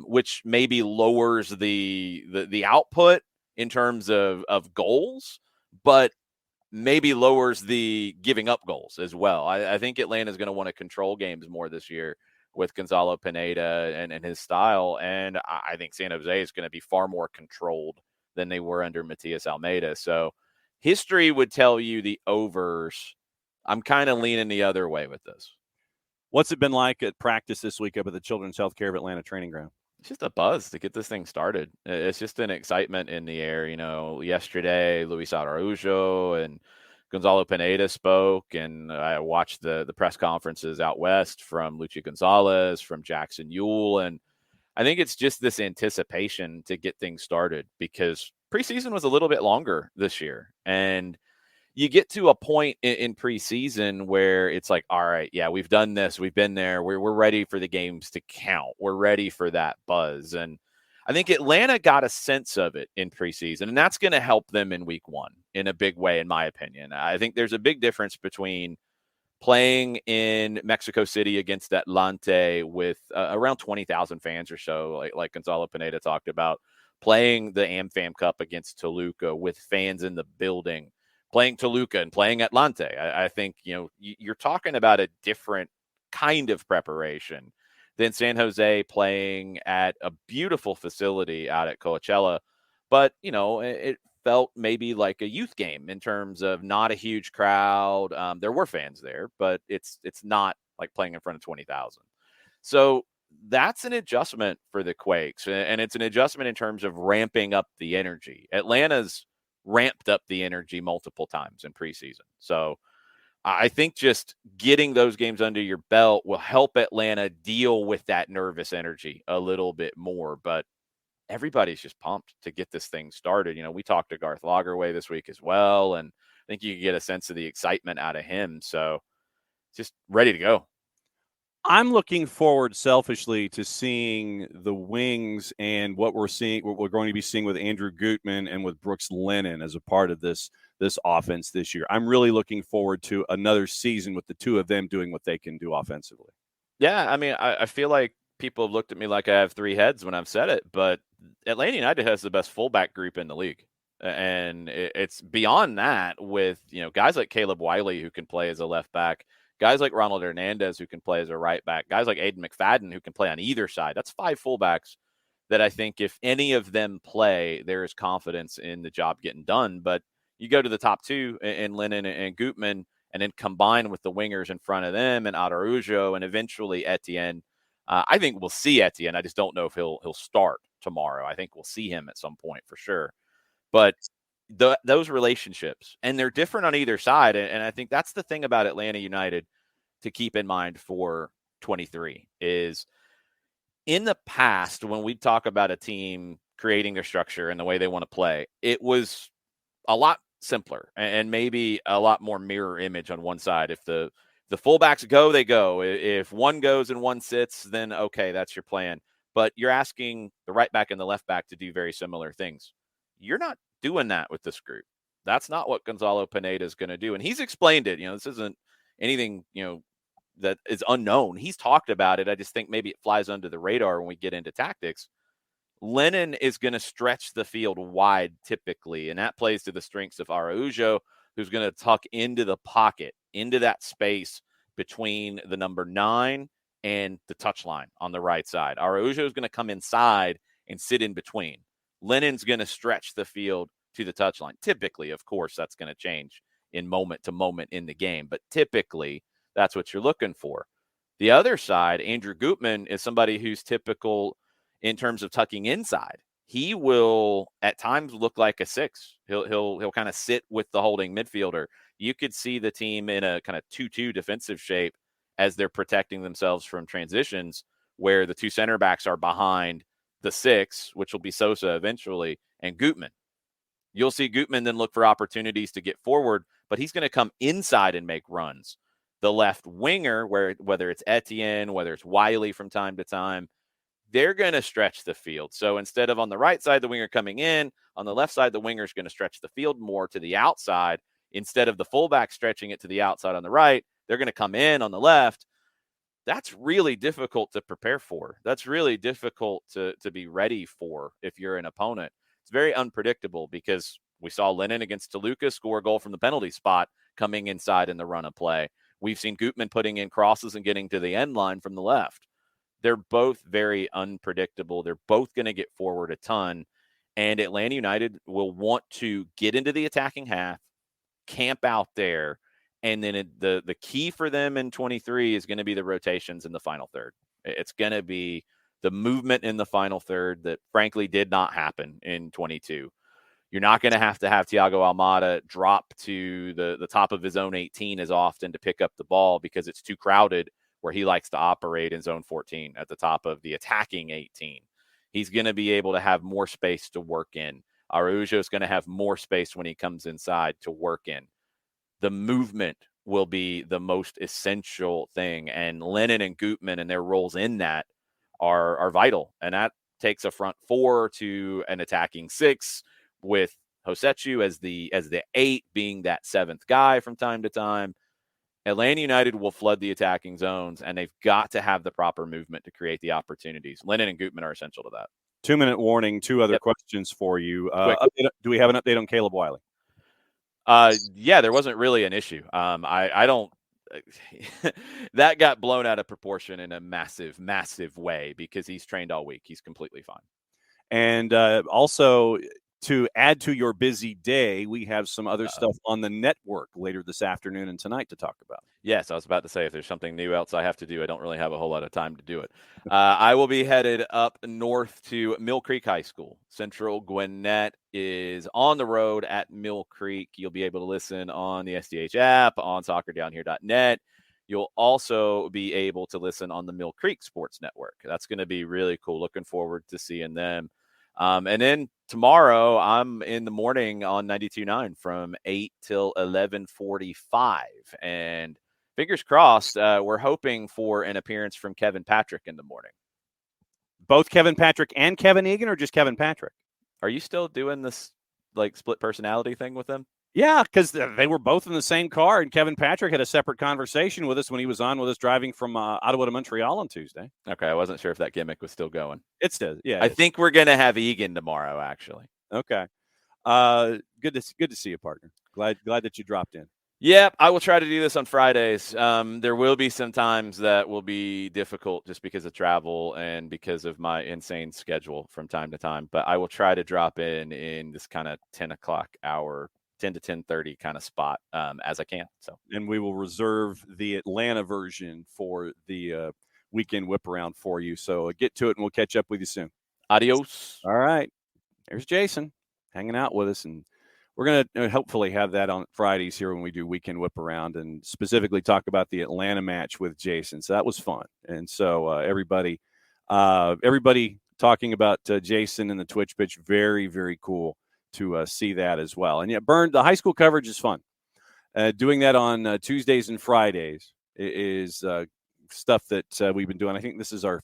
which maybe lowers the output in terms of goals, but maybe lowers the giving up goals as well. I think Atlanta is going to want to control games more this year with Gonzalo Pineda and his style. And I think San Jose is going to be far more controlled than they were under Matias Almeida. So history would tell you the overs. I'm kind of leaning the other way with this. What's it been like at practice this week up at the Children's Healthcare of Atlanta training ground? It's just a buzz to get this thing started. It's just an excitement in the air. Yesterday, Luis Araujo and Gonzalo Pineda spoke, and I watched the press conferences out west from Luchi Gonzalez, from Jackson Yule, and I think it's just this anticipation to get things started because preseason was a little bit longer this year, and you get to a point in preseason where it's like, all right, yeah, we've done this. We've been there. We're ready for the games to count. We're ready for that buzz. And I think Atlanta got a sense of it in preseason, and that's going to help them in week one in a big way, in my opinion. I think there's a big difference between playing in Mexico City against Atlante with around 20,000 fans or so, like Gonzalo Pineda talked about, playing the AmFam Cup against Toluca with fans in the building, playing Toluca and playing Atlante. I think, you're talking about a different kind of preparation than San Jose playing at a beautiful facility out at Coachella. But, it felt maybe like a youth game in terms of not a huge crowd. There were fans there, but it's not like playing in front of 20,000. So that's an adjustment for the Quakes. And it's an adjustment in terms of ramping up the energy. Atlanta's ramped up the energy multiple times in preseason. So I think just getting those games under your belt will help Atlanta deal with that nervous energy a little bit more. But everybody's just pumped to get this thing started. We talked to Garth Lagerwey this week as well, and I think you can get a sense of the excitement out of him. So just ready to go. I'm looking forward selfishly to seeing the wings and what we're going to be seeing with Andrew Gutman and with Brooks Lennon as a part of this offense this year. I'm really looking forward to another season with the two of them doing what they can do offensively. Yeah, I mean, I feel like people have looked at me like I have three heads when I've said it, but Atlanta United has the best fullback group in the league. And it's beyond that with, guys like Caleb Wiley who can play as a left back, guys like Ronald Hernandez who can play as a right back, guys like Aiden McFadden who can play on either side. That's 5 fullbacks that I think if any of them play, there is confidence in the job getting done. But you go to the top two in Lennon and Gutman, and then combine with the wingers in front of them and Araujo and eventually Etienne. I think we'll see Etienne. I just don't know if he'll start tomorrow. I think we'll see him at some point for sure. But those relationships, and they're different on either side. And I think that's the thing about Atlanta United to keep in mind for 23 is in the past, when we talk about a team creating their structure and the way they want to play, it was a lot simpler and maybe a lot more mirror image on one side. If the fullbacks go, they go. If one goes and one sits, then okay, that's your plan. But you're asking the right back and the left back to do very similar things. You're not doing that with this group. That's not what Gonzalo Pineda is going to do. And he's explained it. This isn't anything, that is unknown. He's talked about it. I just think maybe it flies under the radar when we get into tactics. Lennon is going to stretch the field wide typically, and that plays to the strengths of Araujo, who's going to tuck into the pocket, into that space between the number 9 and the touchline on the right side. Araujo is going to come inside and sit in between. Lennon's going to stretch the field to the touchline. Typically, of course, that's going to change in moment to moment in the game, but typically that's what you're looking for. The other side, Andrew Gutman, is somebody who's typical in terms of tucking inside. He will at times look like a 6. He'll kind of sit with the holding midfielder. You could see the team in a kind of 2-2 defensive shape as they're protecting themselves from transitions, where the 2 center backs are behind the 6, which will be Sosa eventually, and Gutman. You'll see Gutman then look for opportunities to get forward, but he's going to come inside and make runs. The left winger, whether it's Etienne, whether it's Wiley from time to time, they're going to stretch the field. So instead of on the right side, the winger coming in, on the left side, the winger is going to stretch the field more to the outside. Instead of the fullback stretching it to the outside on the right, they're going to come in on the left. That's really difficult to prepare for. That's really difficult to be ready for if you're an opponent. It's very unpredictable because we saw Lennon against Toluca score a goal from the penalty spot coming inside in the run of play. We've seen Gutman putting in crosses and getting to the end line from the left. They're both very unpredictable. They're both going to get forward a ton. And Atlanta United will want to get into the attacking half, camp out there, and then the key for them in 23 is going to be the rotations in the final third. It's going to be the movement in the final third that, frankly, did not happen in 22. You're not going to have Thiago Almada drop to the top of his own 18 as often to pick up the ball because it's too crowded where he likes to operate in zone 14 at the top of the attacking 18. He's going to be able to have more space to work in. Araujo is going to have more space when he comes inside to work in. The movement will be the most essential thing, and Lennon and Gutman and their roles in that are vital, and that takes a front 4 to an attacking 6 with Hosechu as the 8 being that 7th guy from time to time. Atlanta United will flood the attacking zones, and they've got to have the proper movement to create the opportunities. Lennon and Gutman are essential to that. 2-minute warning, 2 other questions for you. Do we have an update on Caleb Wiley? Yeah, there wasn't really an issue. I don't that got blown out of proportion in a massive, massive way because he's trained all week. He's completely fine. And also, to add to your busy day, we have some other stuff on the network later this afternoon and tonight to talk about. Yes, I was about to say, if there's something new else I have to do, I don't really have a whole lot of time to do it. I will be headed up north to Mill Creek High School. Central Gwinnett is on the road at Mill Creek. You'll be able to listen on the SDH app, on soccerdownhere.net. You'll also be able to listen on the Mill Creek Sports Network. That's going to be really cool. Looking forward to seeing them. And then tomorrow, I'm in the morning on 92.9 from 8 till 11:45. And fingers crossed, we're hoping for an appearance from Kevin Patrick in the morning. Both Kevin Patrick and Kevin Egan, or just Kevin Patrick? Are you still doing this like split personality thing with them? Yeah, because they were both in the same car, and Kevin Patrick had a separate conversation with us when he was on with us driving from Ottawa to Montreal on Tuesday. Okay, I wasn't sure if that gimmick was still going. It's still, yeah. I think we're gonna have Egan tomorrow, actually. Okay. Good to see you, partner. Glad that you dropped in. Yep, I will try to do this on Fridays. There will be some times that will be difficult just because of travel and because of my insane schedule from time to time. But I will try to drop in this kind of 10 o'clock hour, 10 to 10:30 kind of spot as I can. So, and we will reserve the Atlanta version for the weekend whip around for you. So get to it, and we'll catch up with you soon. Adios. All right. There's Jason hanging out with us, and we're going to hopefully have that on Fridays here when we do Weekend Whip Around and specifically talk about the Atlanta match with Jason. So that was fun. And so everybody talking about Jason and the Twitch pitch, very, very cool to see that as well. And yeah, Burn, the high school coverage is fun. Doing that on Tuesdays and Fridays is stuff that we've been doing. I think this is our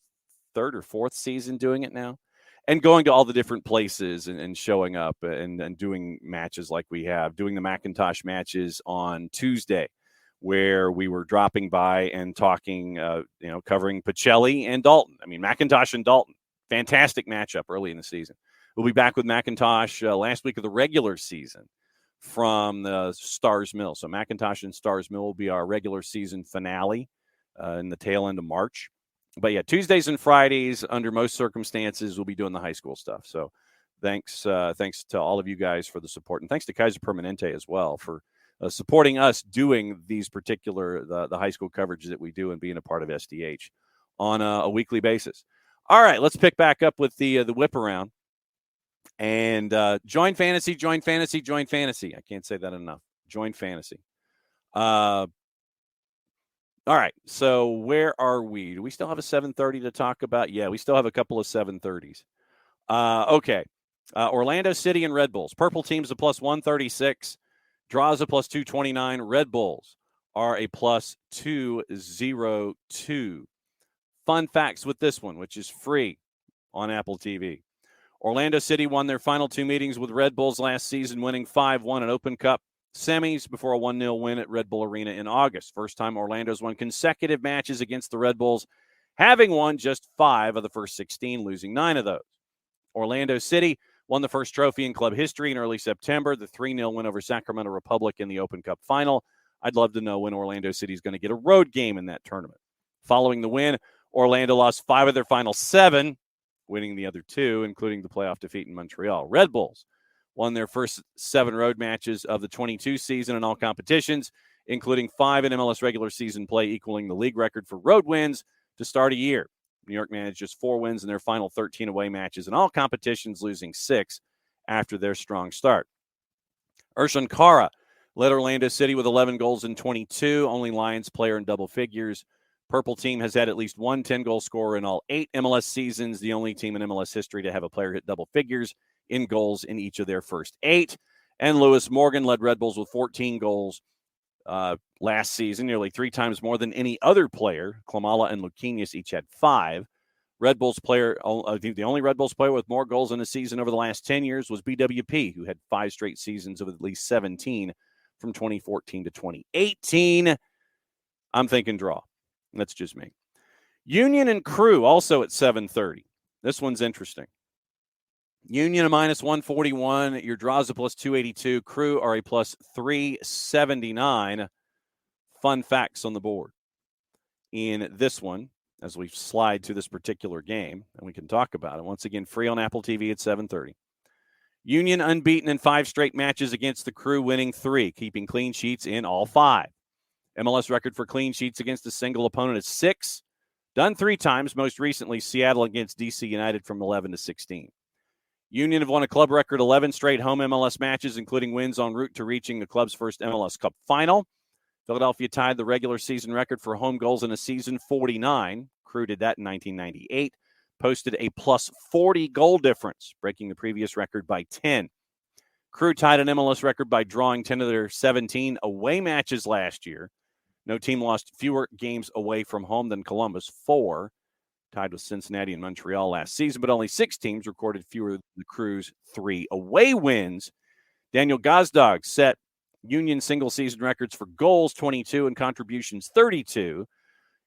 third or fourth season doing it now. And going to all the different places and showing up and doing matches like we have, doing the Macintosh matches on Tuesday, where we were dropping by and talking, covering Pacelli and Dalton. I mean, Macintosh and Dalton, fantastic matchup early in the season. We'll be back with Macintosh last week of the regular season from the Stars Mill. So Macintosh and Stars Mill will be our regular season finale in the tail end of March. But yeah, Tuesdays and Fridays, under most circumstances, we'll be doing the high school stuff. So thanks to all of you guys for the support. And thanks to Kaiser Permanente as well for supporting us doing these particular, the high school coverage that we do and being a part of SDH on a weekly basis. All right, let's pick back up with the whip around. And join fantasy. I can't say that enough. Join fantasy. All right, so where are we? Do we still have a 7:30 to talk about? Yeah, we still have a couple of 7:30s. Okay, Orlando City and Red Bulls. Purple team's a plus 136. Draws a plus 229. Red Bulls are a plus 202. Fun facts with this one, which is free on Apple TV. Orlando City won their final two meetings with Red Bulls last season, winning 5-1 in Open Cup semis before a 1-0 win at Red Bull Arena in August. First time Orlando's won consecutive matches against the Red Bulls, having won just 5 of the first 16, losing 9 of those. Orlando City won the first trophy in club history in early September, the 3-0 win over Sacramento Republic in the Open Cup final. I'd love to know when Orlando City is going to get a road game in that tournament. Following the win, Orlando lost 5 of their final 7, winning the other 2, including the playoff defeat in Montreal. Red Bulls won their first 7 road matches of the 22 season in all competitions, including 5 in MLS regular season play, equaling the league record for road wins to start a year. New York managed just 4 wins in their final 13 away matches in all competitions, losing 6 after their strong start. Ersan Kara led Orlando City with 11 goals in 22, only Lions player in double figures. Purple team has had at least one 10-goal scorer in all 8 MLS seasons, the only team in MLS history to have a player hit double figures in goals in each of their first 8. And Lewis Morgan led Red Bulls with 14 goals last season, nearly 3 times more than any other player. Klamala and Luquinhas each had 5. Red Bulls player, I think the only Red Bulls player with more goals in a season over the last 10 years was BWP, who had 5 straight seasons of at least 17 from 2014 to 2018. I'm thinking draw. That's just me. Union and Crew also at 7:30. This one's interesting. Union a minus 141. Your draws a plus 282. Crew are a plus 379. Fun facts on the board in this one as we slide to this particular game, and we can talk about it. Once again, free on Apple TV at 7:30. Union unbeaten in 5 straight matches against the Crew, winning 3, keeping clean sheets in all 5. MLS record for clean sheets against a single opponent is 6. Done 3 times, most recently Seattle against DC United from 11 to 16. Union have won a club record 11 straight home MLS matches, including wins en route to reaching the club's first MLS Cup final. Philadelphia tied the regular season record for home goals in a season, 49. Crew did that in 1998. Posted a plus 40 goal difference, breaking the previous record by 10. Crew tied an MLS record by drawing 10 of their 17 away matches last year. No team lost fewer games away from home than Columbus, 4, tied with Cincinnati and Montreal last season, but only 6 teams recorded fewer than the Crew's 3 away wins. Daniel Gazdag set Union single-season records for goals, 22, and contributions, 32.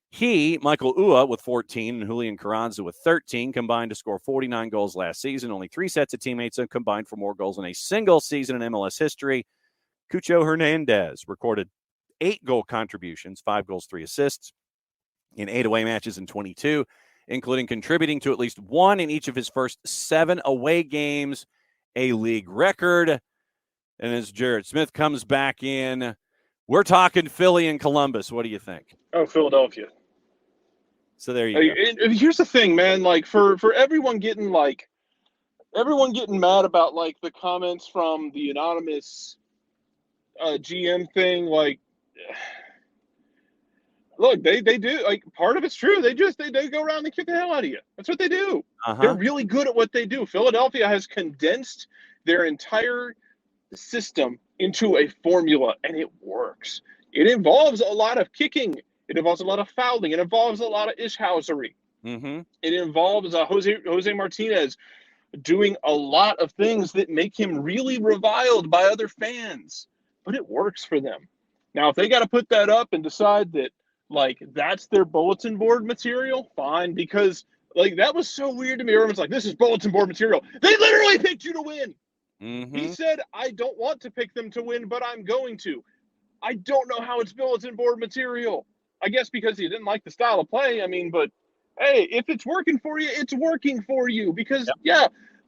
He, Michael Ua, with 14, and Julian Carranza with 13, combined to score 49 goals last season. Only 3 sets of teammates have combined for more goals in a single season in MLS history. Cucho Hernandez recorded 8 goal contributions, 5 goals, 3 assists in 8 away matches in 22, including contributing to at least 1 in each of his first 7 away games, a league record. And as Jared Smith comes back in, we're talking Philly and Columbus. What do you think? Oh, Philadelphia. So there you go. And here's the thing, man. Like for everyone getting mad about like the comments from the anonymous GM thing. Like, look, they do, like, part of it's true. They go around and kick the hell out of you. That's what they do. They're really good at what they do. Philadelphia has condensed their entire system into a formula, and it works. It involves a lot of kicking. It involves a lot of fouling. It involves a lot of ishhousery. It involves Jose Martinez doing a lot of things that make him really reviled by other fans. But it works for them. Now, if they got to put that up and decide that, like, that's their bulletin board material, fine. Because, like, that was so weird to me. Everyone's like, this is bulletin board material. They literally picked you to win. He said, I don't want to pick them to win, but I'm going to. I don't know how it's bulletin board material. I guess because he didn't like the style of play. I mean, but hey, if it's working for you, it's working for you. Because,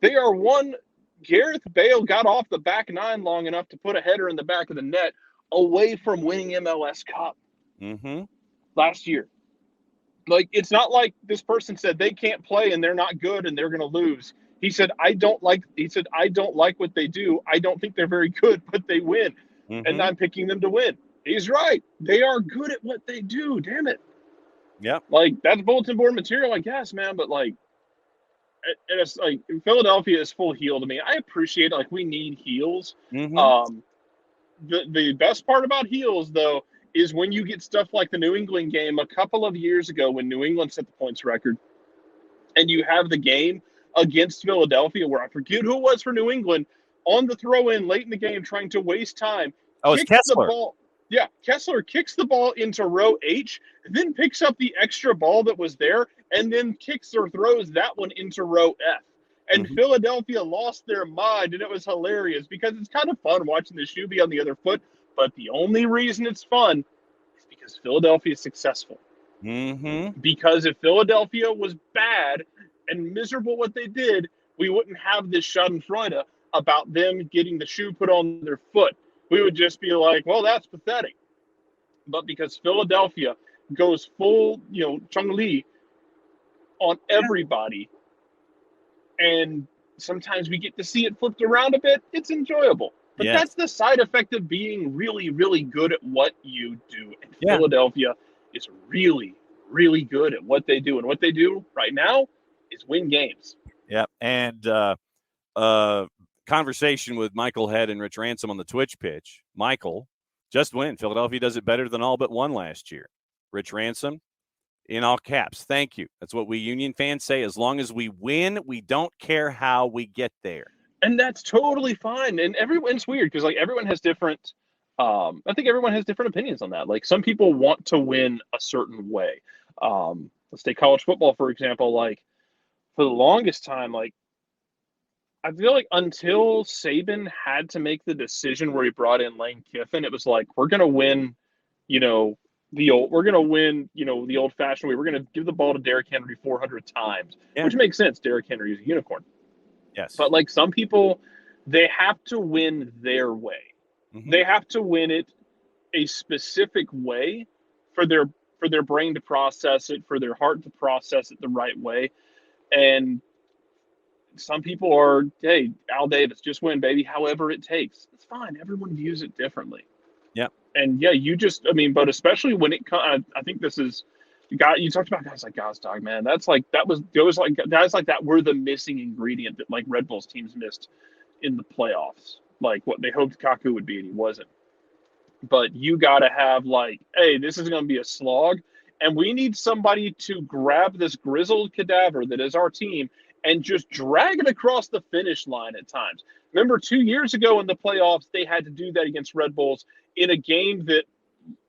they are one. Gareth Bale got off the back 9 long enough to put a header in the back of the net away from winning MLS Cup last year. Like, it's not like this person said they can't play and they're not good and they're going to lose. He said, I don't like what they do. I don't think they're very good, but they win. And I'm picking them to win. He's right. They are good at what they do. Damn it. Yeah. Like, that's bulletin board material, I guess, man. But, like, it's like Philadelphia is full heel to me. I appreciate it. Like, we need heels. The best part about heels, though, is when you get stuff like the New England game a couple of years ago when New England set the points record, and you have the game against Philadelphia where I forget who it was for New England on the throw-in late in the game trying to waste time. Oh, it's Kessler. Kessler kicks the ball into row H, then picks up the extra ball that was there, and then kicks or throws that one into row F. And Philadelphia lost their mind, and it was hilarious because it's kind of fun watching the shoe be on the other foot, but the only reason it's fun is because Philadelphia is successful. Because if Philadelphia was bad and miserable what they did, we wouldn't have this schadenfreude about them getting the shoe put on their foot. We would just be like, well, that's pathetic. But because Philadelphia goes full, Chung Lee on everybody, and sometimes we get to see it flipped around a bit, it's enjoyable. But that's the side effect of being really, really good at what you do. And Philadelphia is really, really good at what they do. And what they do right now is win games. Yeah. And conversation with Michael Head and Rich Ransom on the Twitch pitch. Michael, just win. Philadelphia does it better than all but one last year. Rich Ransom, in all caps, thank you. That's what we Union fans say. As long as we win, we don't care how we get there. And that's totally fine. And everyone's weird because, like, everyone has different I think everyone has different opinions on that. Like, some people want to win a certain way. Let's take college football, for example. Like, for the longest time, like, I feel like until Saban had to make the decision where he brought in Lane Kiffin, it was like, we're going to win, the old-fashioned way. We're going to give the ball to Derrick Henry 400 times, which makes sense. Derrick Henry is a unicorn. Yes. But, like, some people, they have to win their way. They have to win it a specific way for their brain to process it, for their heart to process it the right way. And some people are, hey, Al Davis, just win, baby, however it takes. It's fine. Everyone views it differently. Yeah. And, but especially when it comes, I think this is, you talked about guys like Gazdag, man. Guys like that were the missing ingredient that, like, Red Bull's teams missed in the playoffs. Like, what they hoped Kaku would be, and he wasn't. but you got to have like, hey, this is going to be a slog, and we need somebody to grab this grizzled cadaver that is our team and just drag it across the finish line at times. Remember 2 years ago in the playoffs, they had to do that against Red Bulls in a game that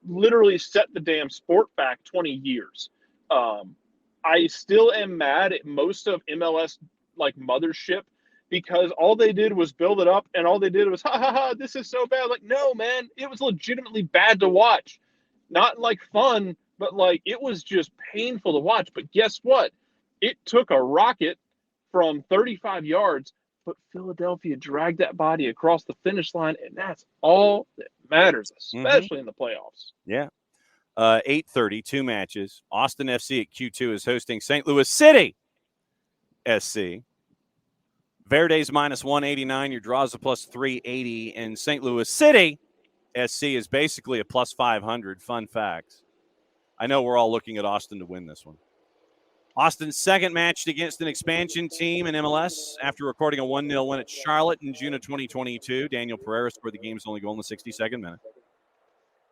literally set the damn sport back 20 years. I still am mad at most of MLS like mothership, because all they did was build it up, and all they did was, ha ha ha, this is so bad. Like, no, man, it was legitimately bad to watch. Not like fun, but like it was just painful to watch. But guess what? It took a rocket from 35 yards, but Philadelphia dragged that body across the finish line, and that's all that matters, especially in the playoffs. Yeah. 8:30, 2 matches. Austin FC at Q2 is hosting St. Louis City SC. Verde's minus 189. Your draws a plus 380. And St. Louis City SC is basically a plus 500. Fun facts. I know we're all looking at Austin to win this one. Austin's second match against an expansion team in MLS after recording a 1-0 win at Charlotte in June of 2022. Daniel Pereira scored the game's only goal in the 62nd minute.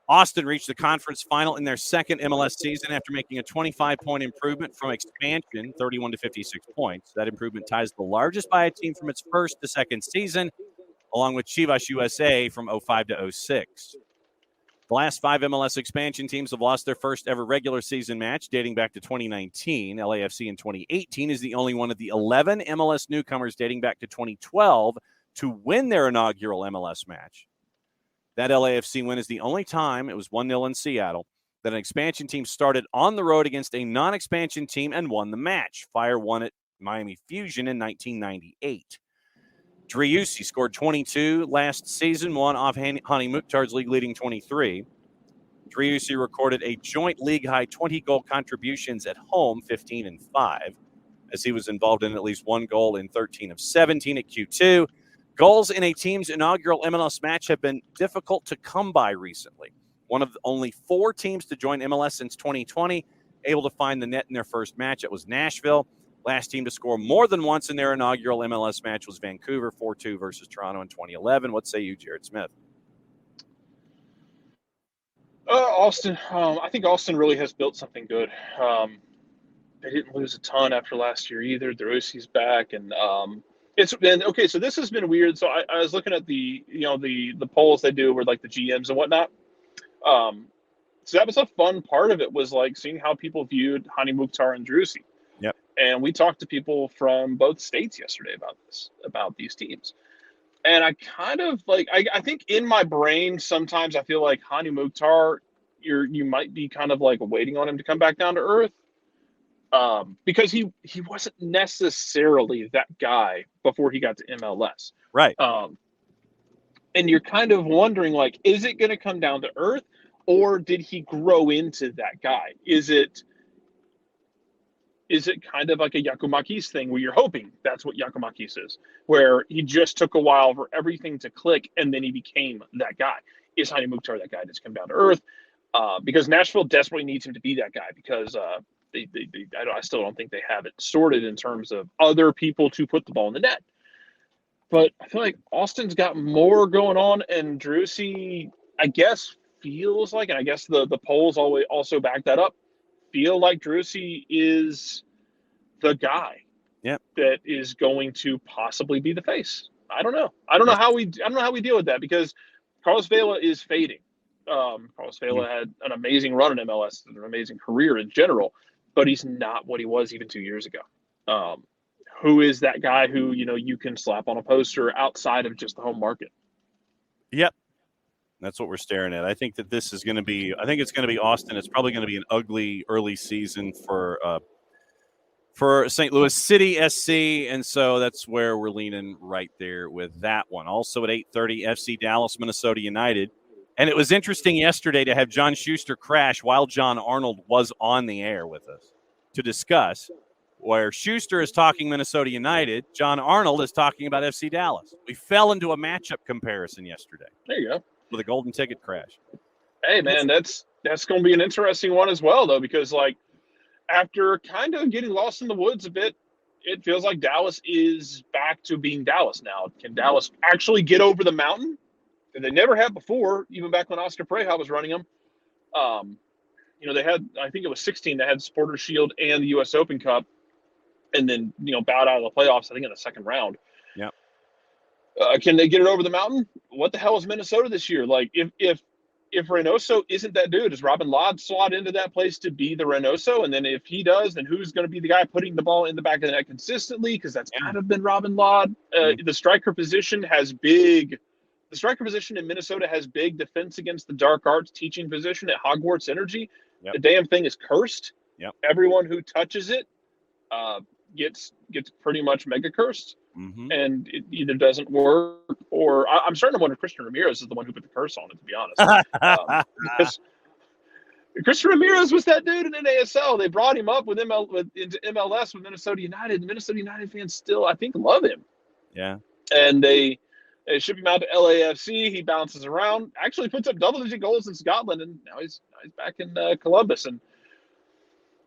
Austin reached the conference final in their second MLS season after making a 25-point improvement from expansion, 31 to 56 points. That improvement ties the largest by a team from its first to second season, along with Chivas USA from 05 to 06. The last 5 MLS expansion teams have lost their first ever regular season match dating back to 2019. LAFC in 2018 is the only one of the 11 MLS newcomers dating back to 2012 to win their inaugural MLS match. That LAFC win is the only time, it was 1-0 in Seattle, that an expansion team started on the road against a non-expansion team and won the match. Fire won at Miami Fusion in 1998. Driussi scored 22 last season, one off Hani Mukhtar's league-leading 23. Driussi recorded a joint league-high 20-goal contributions at home, 15 and 5, as he was involved in at least one goal in 13 of 17 at Q2. Goals in a team's inaugural MLS match have been difficult to come by recently. One of only 4 teams to join MLS since 2020, able to find the net in their first match. It was Nashville. Last team to score more than once in their inaugural MLS match was Vancouver, 4-2 versus Toronto in 2011. What say you, Jared Smith? Austin, I think Austin really has built something good. They didn't lose a ton after last year either. Driussi's back, and it's been okay. So this has been weird. So I was looking at the polls they do where like the GMs and whatnot. So that was a fun part of it, was like seeing how people viewed Hani Mukhtar and Driussi. Yep. And we talked to people from both states yesterday about these teams. And I kind of like, I think in my brain, sometimes I feel like Hani Mukhtar, you might be kind of like waiting on him to come back down to earth. Because he wasn't necessarily that guy before he got to MLS. Right. And you're kind of wondering, like, is it going to come down to earth, or did he grow into that guy? Is it kind of like a Giacomakis thing where you're hoping that's what Giacomakis is, where he just took a while for everything to click and then he became that guy? Is Hani Mukhtar that guy that's come down to earth? Because Nashville desperately needs him to be that guy, because I still don't think they have it sorted in terms of other people to put the ball in the net. But I feel like Austin's got more going on, and Driussi, I guess, feels like, and I guess the polls always also back that up, feel like Driussi is the guy that is going to possibly be the face. I don't know. I don't know how we deal with that, because Carlos Vela is fading. Carlos Vela had an amazing run in MLS, an amazing career in general, but he's not what he was even 2 years ago. Who is that guy who, you can slap on a poster outside of just the home market? Yep. That's what we're staring at. I think that this is going to be – I think it's going to be Austin. It's probably going to be an ugly early season for St. Louis City SC, and so that's where we're leaning right there with that one. Also at 8:30, FC Dallas, Minnesota United. And it was interesting yesterday to have John Schuster crash while John Arnold was on the air with us to discuss, where Schuster is talking Minnesota United, John Arnold is talking about FC Dallas. We fell into a matchup comparison yesterday. There you go. With a golden ticket crash. Hey, man, that's going to be an interesting one as well, though, because, like, after kind of getting lost in the woods a bit, it feels like Dallas is back to being Dallas now. Can Dallas actually get over the mountain? They never have before, even back when Oscar Pereja was running them. They had, I think it was 16 that had Supporters Shield and the U.S. Open Cup, and then, bowed out of the playoffs, I think, in the second round. Yep. Can they get it over the mountain? What the hell is Minnesota this year? Like, if Reynoso isn't that dude, does Robin Lod slot into that place to be the Reynoso? And then if he does, then who's going to be the guy putting the ball in the back of the net consistently? Because that's kind of been Robin Lod. The striker position in Minnesota has big defense against the dark arts teaching position at Hogwarts Energy. Yep. The damn thing is cursed. Yep. Everyone who touches it gets pretty much mega cursed. Mm-hmm. And it either doesn't work, or I'm starting to wonder if Christian Ramirez is the one who put the curse on it, to be honest. Because Christian Ramirez was that dude in NASL. They brought him up into MLS with Minnesota United. The Minnesota United fans still, I think, love him. Yeah. And they ship him out to LAFC. He bounces around, actually puts up double-digit goals in Scotland, and now he's back in Columbus. And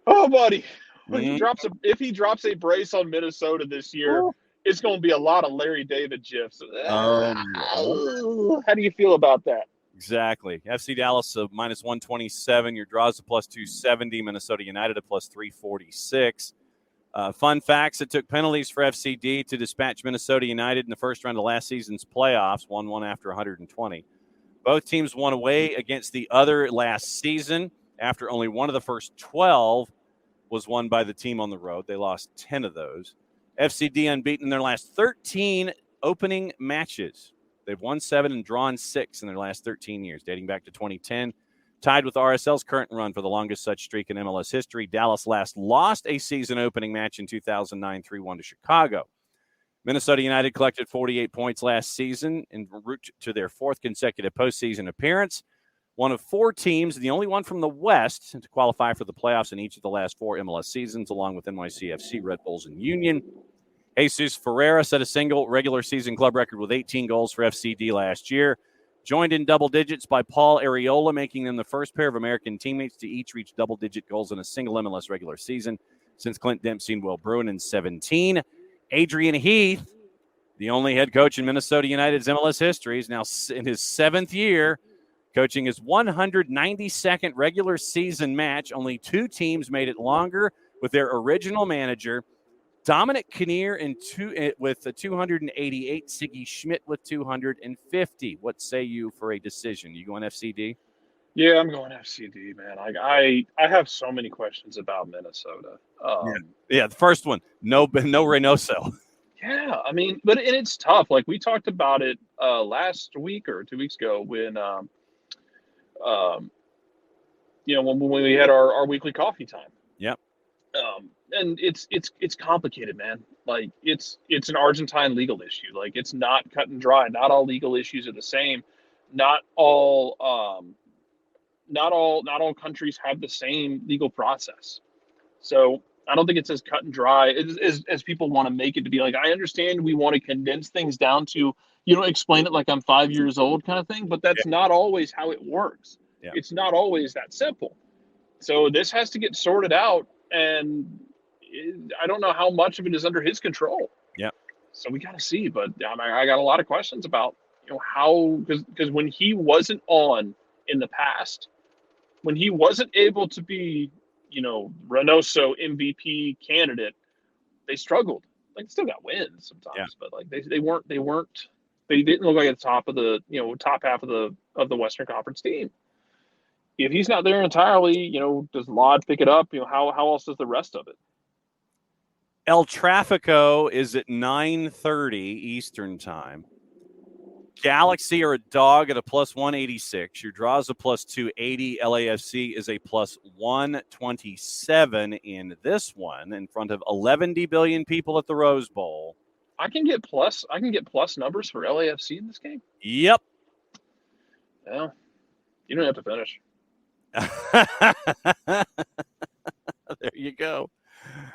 oh, buddy, when if he drops a brace on Minnesota this year, it's going to be a lot of Larry David gifs. How do you feel about that? Exactly. FC Dallas of -127. Your draws of +270. Minnesota United of +346. Fun facts: it took penalties for FCD to dispatch Minnesota United in the first round of last season's playoffs, 1-1 after 120. Both teams won away against the other last season after only one of the first 12 was won by the team on the road. They lost 10 of those. FCD unbeaten in their last 13 opening matches. They've won 7 and drawn 6 in their last 13 years, dating back to 2010. Tied with RSL's current run for the longest such streak in MLS history. Dallas last lost a season opening match in 2009, 3-1 to Chicago. Minnesota United collected 48 points last season en route to their 4th consecutive postseason appearance. One of 4 teams, the only one from the West, to qualify for the playoffs in each of the last 4 MLS seasons, along with NYCFC, Red Bulls, and Union. Jesus Ferreira set a single regular season club record with 18 goals for FCD last year. Joined in double digits by Paul Arriola, making them the first pair of American teammates to each reach double-digit goals in a single MLS regular season since Clint Dempsey and Will Bruin in 17. Adrian Heath, the only head coach in Minnesota United's MLS history, is now in his 7th year coaching his 192nd regular season match. Only 2 teams made it longer with their original manager, Dominic Kinnear with 288, Siggy Schmidt with 250. What say you for a decision? You going FCD? Yeah, I'm going FCD, man. I have so many questions about Minnesota. The first one, no Reynoso. Yeah, I mean, and it's tough. Like, we talked about it last week or 2 weeks ago when when we had our weekly coffee time. Yep. And it's complicated, man. Like, it's an Argentine legal issue. Like, it's not cut and dry. Not all legal issues are the same. Not all countries have the same legal process. So I don't think it's as cut and dry as people want to make it to be. Like, I understand we want to condense things down to, explain it like I'm 5 years old kind of thing, but that's not always how it works. Yeah. It's not always that simple. So this has to get sorted out, and I don't know how much of it is under his control. Yeah. So we got to see, but I got a lot of questions about, how, because when he wasn't on in the past, when he wasn't able to be, Reynoso MVP candidate, they struggled. Like, they still got wins sometimes, but like they didn't look like at the top of the, top half of the Western Conference team. If he's not there entirely, does Lod pick it up? How else does the rest of it? El Trafico is at 9:30 Eastern time. Galaxy are a dog at a +186. Your draws a +280. LAFC is a +127 in this one in front of 11 billion people at the Rose Bowl. I can get plus numbers for LAFC in this game. Yep. Well, you don't have to finish. There you go.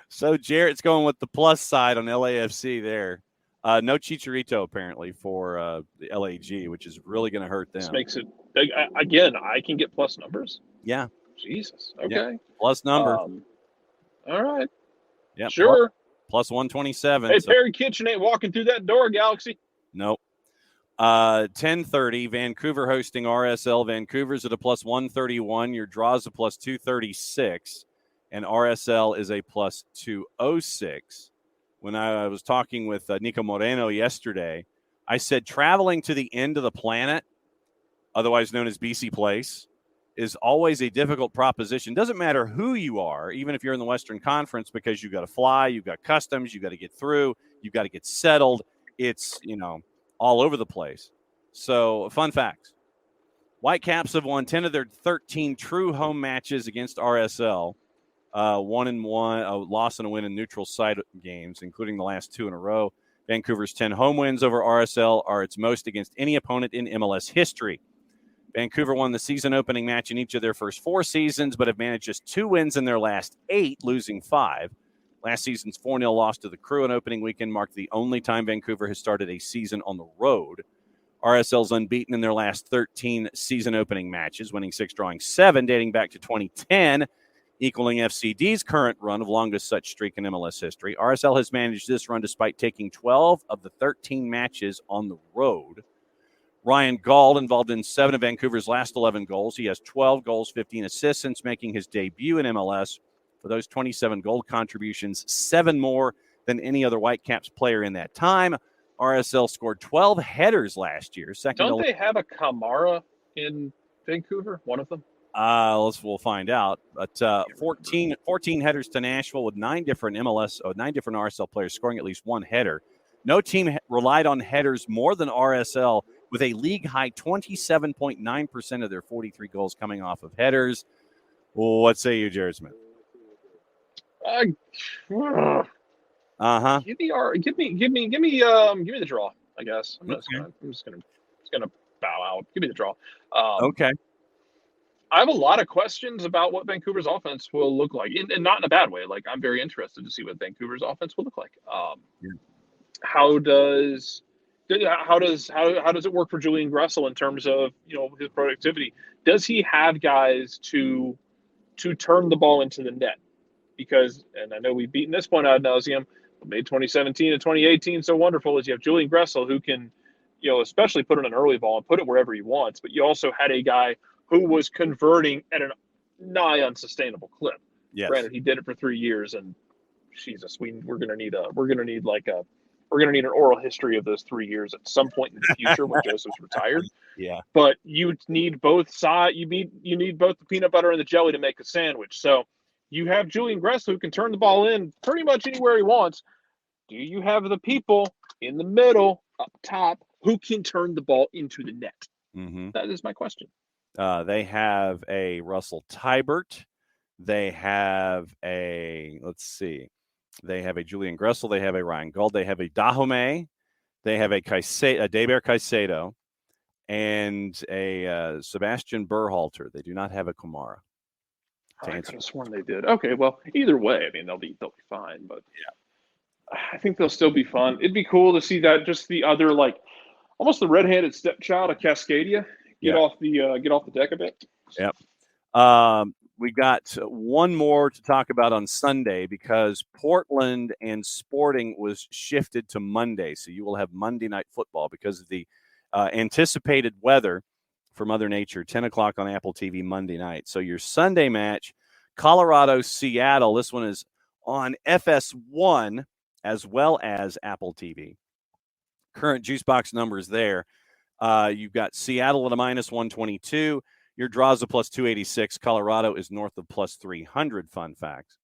So Jarrett's going with the plus side on LAFC there. No Chicharito, apparently, for the LAG, which is really going to hurt them. This makes it, again, I can get plus numbers? Yeah. Jesus. Okay. Yeah. Plus number. All right. Yeah. Sure. Plus 127. Hey, Perry Kitchen ain't walking through that door, Galaxy. Nope. 10:30, Vancouver hosting RSL. Vancouver's at a plus 131. Your draw's a plus 236. And RSL is a plus 206. When I was talking with Nico Moreno yesterday, I said traveling to the end of the planet, otherwise known as BC Place, is always a difficult proposition. Doesn't matter who you are, even if you're in the Western Conference, because you've got to fly, you've got customs, you've got to get through, you've got to get settled. It's, all over the place. So, fun facts. Whitecaps have won 10 of their 13 true home matches against RSL. 1-1, a loss and a win in neutral site games, including the last 2 in a row. Vancouver's 10 home wins over RSL are its most against any opponent in MLS history. Vancouver won the season opening match in each of their first 4 seasons, but have managed just 2 wins in their last 8, losing 5. Last season's 4-0 loss to the Crew on opening weekend marked the only time Vancouver has started a season on the road. RSL's unbeaten in their last 13 season opening matches, winning 6, drawing 7, dating back to 2010, equaling FCD's current run of longest such streak in MLS history. RSL has managed this run despite taking 12 of the 13 matches on the road. Ryan Gauld involved in 7 of Vancouver's last 11 goals. He has 12 goals, 15 assists since making his debut in MLS. For those 27 goal contributions, 7 more than any other Whitecaps player in that time. RSL scored 12 headers last year. Don't they have a Kamara in Vancouver? One of them? We'll find out. But 14 headers to Nashville with 9 different RSL players scoring at least 1 header. No team relied on headers more than RSL, with a league-high 27.9% of their 43 goals coming off of headers. What say you, Jared Smith? Give me the draw, I guess. I'm just gonna bow out. Give me the draw. Okay. I have a lot of questions about what Vancouver's offense will look like, and not in a bad way. Like, I'm very interested to see what Vancouver's offense will look like. How does it work for Julian Gressel in terms of his productivity? Does he have guys to turn the ball into the net? Because, and I know we've beaten this point ad nauseum, but made 2017 and 2018 so wonderful is you have Julian Gressel who can, especially put in an early ball and put it wherever he wants. But you also had a guy who was converting at a nigh unsustainable clip. Yes. Granted, he did it for 3 years, and Jesus, we're gonna need an oral history of those 3 years at some point in the future when Joseph's retired. Yeah. But you need both sides. You need both the peanut butter and the jelly to make a sandwich. So you have Julian Gressel who can turn the ball in pretty much anywhere he wants. Do you have the people in the middle, up top, who can turn the ball into the net? Mm-hmm. That is my question. They have a Russell Tybert. They have a Julian Gressel. They have a Ryan Gauld. They have a Dahomey. They have a Daber Caicedo, and a Sebastian Berhalter. They do not have a Kamara. I could have sworn they did. Okay, well, either way, I mean, they'll be fine. But yeah, I think they'll still be fun. It'd be cool to see that, just the other, like, almost the red-handed stepchild of Cascadia get off the deck a bit. Yep. We got one more to talk about on Sunday because Portland and Sporting was shifted to Monday. So you will have Monday Night Football because of the anticipated weather for Mother Nature, 10 o'clock on Apple TV Monday night. So your Sunday match, Colorado-Seattle. This one is on FS1 as well as Apple TV. Current juice box numbers there. You've got Seattle at a minus 122. Your draws a plus 286. Colorado is north of plus 300. Fun facts.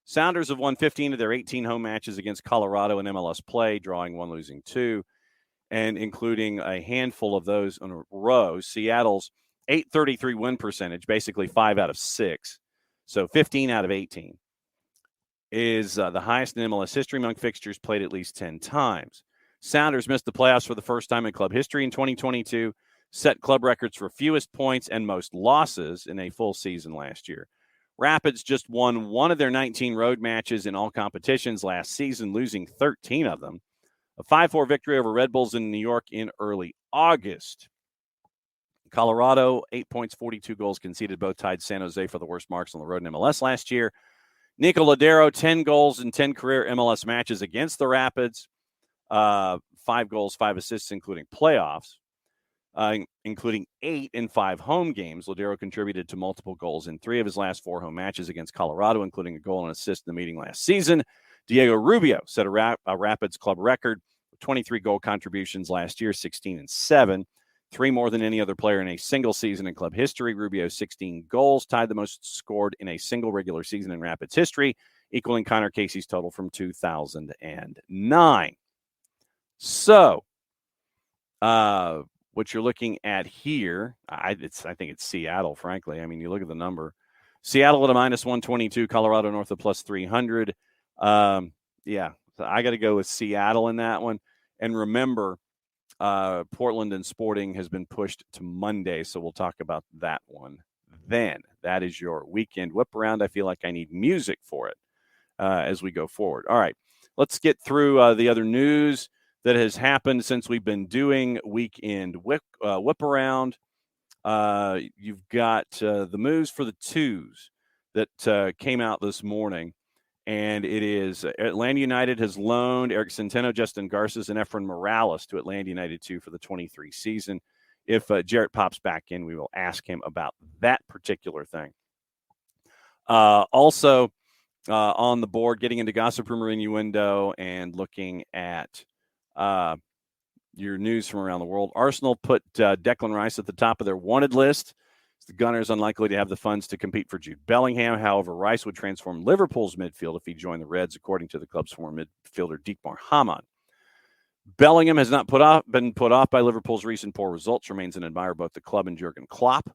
Sounders have won 15 of their 18 home matches against Colorado in MLS play, drawing 1, losing 2, and including a handful of those in a row. Seattle's .833 win percentage, basically 5 out of 6, so 15 out of 18, is the highest in MLS history among fixtures played at least 10 times. Sounders missed the playoffs for the first time in club history in 2022, set club records for fewest points and most losses in a full season last year. Rapids just won 1 of their 19 road matches in all competitions last season, losing 13 of them. A 5-4 victory over Red Bulls in New York in early August. Colorado, 8 points, 42 goals conceded, both tied San Jose for the worst marks on the road in MLS last year. Nico Lodeiro, 10 goals in 10 career MLS matches against the Rapids. 5 goals, 5 assists, including playoffs. including 8 in 5 home games. Lodeiro contributed to multiple goals in 3 of his last 4 home matches against Colorado, including a goal and assist in the meeting last season. Diego Rubio set a Rapids club record with 23 goal contributions last year, 16 and 7. 3 more than any other player in a single season in club history. Rubio's 16 goals tied the most scored in a single regular season in Rapids history, equaling Connor Casey's total from 2009. So, what you're looking at here, I think it's Seattle, frankly. I mean, you look at the number. Seattle at a minus 122, Colorado North at plus 300. So I got to go with Seattle in that one. And remember, Portland and Sporting has been pushed to Monday, so we'll talk about that one then. That is your weekend whip around. I feel like I need music for it as we go forward. All right, let's get through the other news that has happened since we've been doing weekend whip around. You've got the moves for the twos that came out this morning. And it is Atlanta United has loaned Eric Centeno, Justin Garces, and Efren Morales to Atlanta United 2 for the 23 season. If Jarrett pops back in, we will ask him about that particular thing. Also on the board, getting into gossip, rumor, innuendo, and looking at your news from around the world. Arsenal put Declan Rice at the top of their wanted list. The Gunners unlikely to have the funds to compete for Jude Bellingham. However, Rice would transform Liverpool's midfield if he joined the Reds, according to the club's former midfielder Dietmar Hamann. Bellingham has not been put off by Liverpool's recent poor results, remains an admirer of both the club and Jurgen Klopp.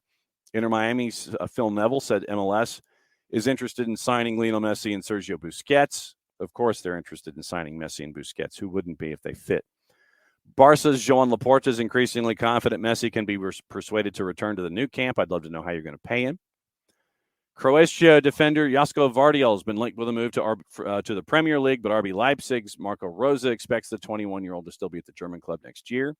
Inter Miami's Phil Neville said MLS is interested in signing Lionel Messi and Sergio Busquets. Of course, they're interested in signing Messi and Busquets. Who wouldn't be if they fit? Barca's Joan Laporta is increasingly confident Messi can be persuaded to return to the new camp. I'd love to know how you're going to pay him. Croatia defender Josko Vardiol has been linked with a move to the Premier League, but RB Leipzig's Marco Rosa expects the 21-year-old to still be at the German club next year.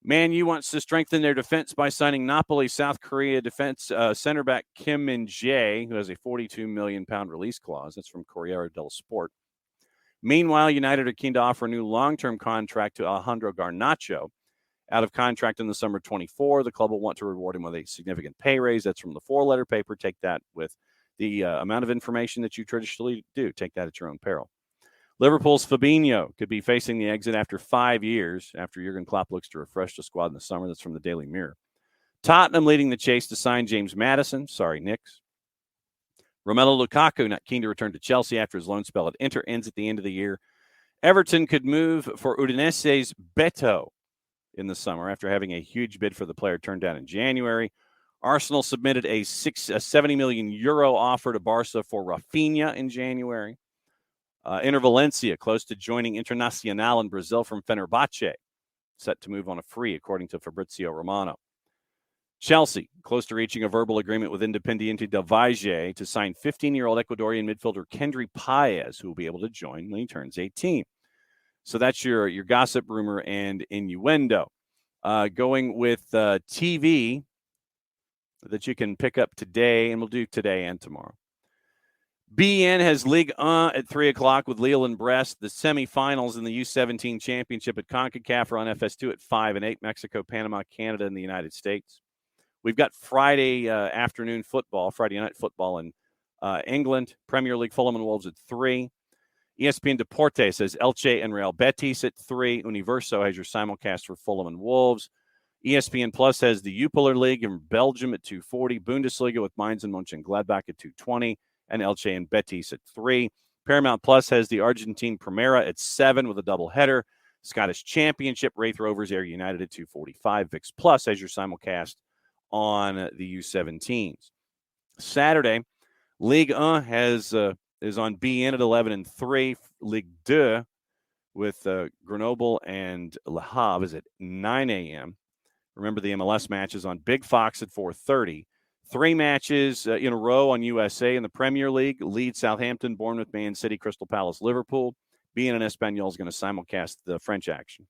Man U wants to strengthen their defense by signing Napoli South Korea defense center back Kim Min-jae, who has a £42 million release clause. That's from Corriere dello Sport. Meanwhile, United are keen to offer a new long-term contract to Alejandro Garnacho. Out of contract in the summer 24, the club will want to reward him with a significant pay raise. That's from the 4-letter paper. Take that with the amount of information that you traditionally do. Take that at your own peril. Liverpool's Fabinho could be facing the exit after 5 years after Jurgen Klopp looks to refresh the squad in the summer. That's from the Daily Mirror. Tottenham leading the chase to sign James Maddison. Sorry, Knicks. Romelu Lukaku not keen to return to Chelsea after his loan spell at Inter ends at the end of the year. Everton could move for Udinese's Beto in the summer after having a huge bid for the player turned down in January. Arsenal submitted a 70 million euro offer to Barca for Rafinha in January. Inter Valencia close to joining Internacional in Brazil from Fenerbahce, set to move on a free, according to Fabrizio Romano. Chelsea, close to reaching a verbal agreement with Independiente del Valle to sign 15-year-old Ecuadorian midfielder Kendry Paez, who will be able to join when he turns 18. So that's your gossip, rumor, and innuendo. Going with TV that you can pick up today, and we'll do today and tomorrow. BN has Ligue 1 at 3 o'clock with Lille and Brest. The semifinals in the U17 championship at CONCACAF are on FS2 at 5 and 8. Mexico, Panama, Canada, and the United States. We've got Friday afternoon football, Friday night football in England. Premier League, Fulham and Wolves at 3. ESPN Deportes says Elche and Real Betis at 3. Universo has your simulcast for Fulham and Wolves. ESPN Plus has the Jupiler League in Belgium at 2:40. Bundesliga with Mainz and Mönchengladbach at 2:20. And Elche and Betis at 3. Paramount Plus has the Argentine Primera at 7 with a doubleheader. Scottish Championship, Wraith Rovers, Ayr United at 2:45. VIX Plus has your simulcast on the U17s. Saturday, Ligue 1 is on BN at 11 and 3. Ligue 2 with Grenoble and Le Havre is at 9 a.m. Remember, the MLS match is on Big Fox at 4:30. 3 matches in a row on USA in the Premier League. Leeds, Southampton, Bournemouth, Man City, Crystal Palace, Liverpool. BN and Espanyol is going to simulcast the French action.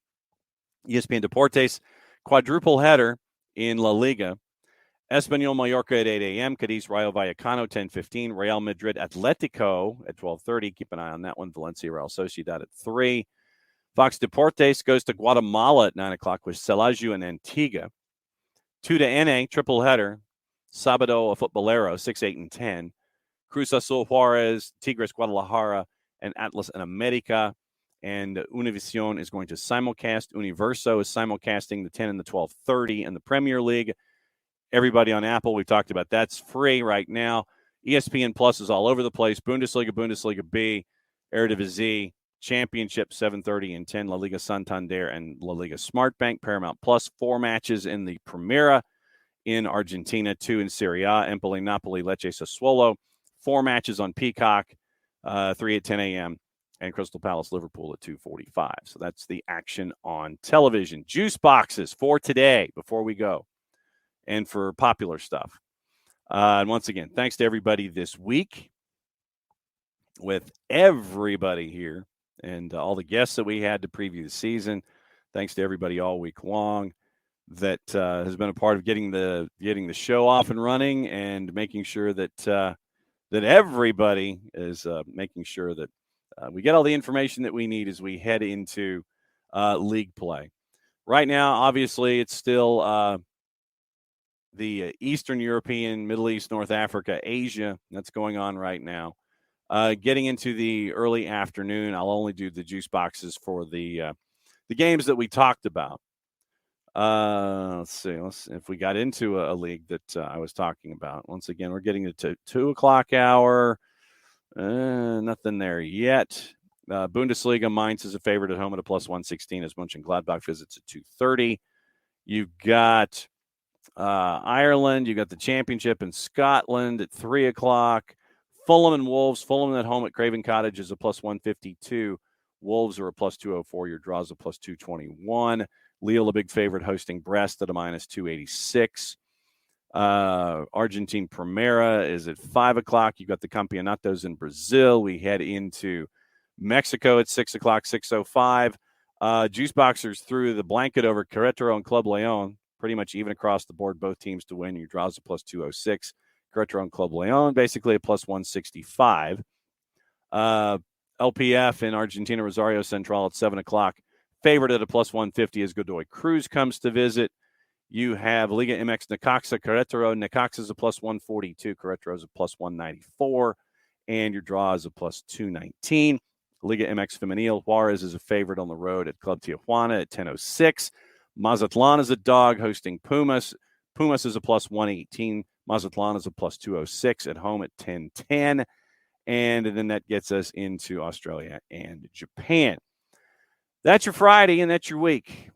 ESPN Deportes, quadruple header in La Liga. Espanyol, Mallorca at 8 a.m. Cadiz, Rayo Vallecano, 10:15. Real Madrid, Atletico at 12:30. Keep an eye on that one. Valencia, Real Sociedad at 3. Fox Deportes goes to Guatemala at 9 o'clock with Celaju and Antigua. 2 to NA, triple header. Sabado Futbolero, 6, 8, and 10. Cruz Azul Juarez, Tigres Guadalajara, and Atlas and America. And Univision is going to simulcast. Universo is simulcasting the 10 and the 12:30 in the Premier League. Everybody on Apple, we've talked about that's free right now. ESPN Plus is all over the place. Bundesliga, Bundesliga B, Eredivisie, Championship 7:30 and 10, La Liga Santander and La Liga Smartbank, Paramount Plus, 4 matches in the Primera in Argentina, 2 in Serie A, Empoli, Napoli, Lecce, Sassuolo, 4 matches on Peacock, 3 at 10 a.m., and Crystal Palace, Liverpool at 2:45. So that's the action on television. Juice boxes for today before we go and for popular stuff. And once again, thanks to everybody this week with everybody here and all the guests that we had to preview the season. Thanks to everybody all week long that has been a part of getting the show off and running and making sure that that everybody is making sure that we get all the information that we need as we head into league play. Right now, obviously, it's still the Eastern European, Middle East, North Africa, Asia that's going on right now. Getting into the early afternoon, I'll only do the juice boxes for the games that we talked about. Let's see. If we got into a league that I was talking about. Once again, we're getting to 2 o'clock hour. Nothing there yet. Bundesliga, Mainz is a favorite at home at a plus 116 as Mönchengladbach visits at 2:30. You've got Ireland. You've got the championship in Scotland at 3 o'clock. Fulham and Wolves. Fulham at home at Craven Cottage is a plus 152. Wolves are a plus 204. Your draws a plus 221. Lille, a big favorite, hosting Brest at a minus 286. Argentine Primera is at 5 o'clock. You've got the Campeonatos in Brazil. We head into Mexico at 6 o'clock, 6:05. Juice Boxers threw the blanket over Querétaro and Club León, pretty much even across the board, both teams to win. Your draws a plus 206. Querétaro and Club León, basically a plus 165. LPF in Argentina, Rosario Central at 7 o'clock. Favorite at a plus 150 as Godoy Cruz comes to visit. You have Liga MX Necaxa, Querétaro. Necaxa is a plus 142. Querétaro is a plus 194. And your draw is a plus 219. Liga MX Femenil, Juarez is a favorite on the road at Club Tijuana at 10:06. Mazatlan is a dog hosting Pumas. Pumas is a plus 118. Mazatlan is a plus 206 at home at 10:10. And then that gets us into Australia and Japan. That's your Friday, and that's your week.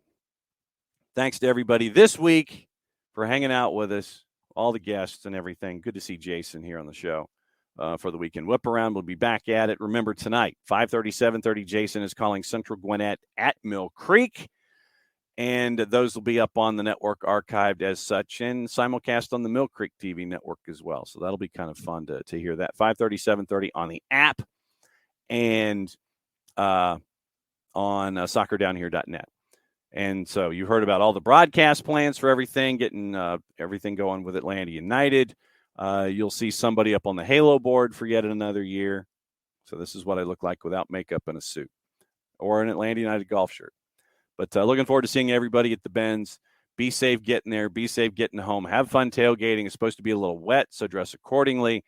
Thanks to everybody this week for hanging out with us, all the guests and everything. Good to see Jason here on the show for the Weekend Whiparound. We'll be back at it. Remember, tonight, 5:30, 7:30, Jason is calling Central Gwinnett at Mill Creek. And those will be up on the network archived as such and simulcast on the Mill Creek TV network as well. So that'll be kind of fun to hear that. 5:30, 7:30 on the app and on soccerdownhere.net. And so you heard about all the broadcast plans for everything, getting everything going with Atlanta United. You'll see somebody up on the Halo board for yet another year. So this is what I look like without makeup and a suit or an Atlanta United golf shirt. But looking forward to seeing everybody at the Benz. Be safe getting there. Be safe getting home. Have fun tailgating. It's supposed to be a little wet, so dress accordingly.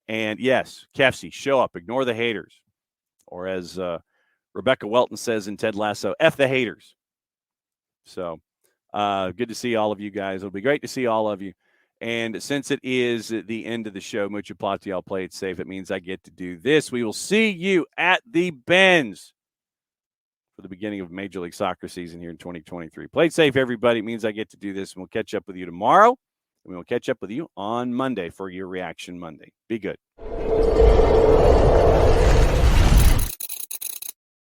And, yes, Kefsey, show up. Ignore the haters. Or as Rebecca Welton says in Ted Lasso, F the haters. So good to see all of you guys. It'll be great to see all of you. And since it is the end of the show, Mucho Plati, I'll play it safe. It means I get to do this. We will see you at the Benz for the beginning of Major League Soccer season here in 2023. Play it safe, everybody. It means I get to do this. And we'll catch up with you tomorrow. And we'll catch up with you on Monday for your Reaction Monday. Be good.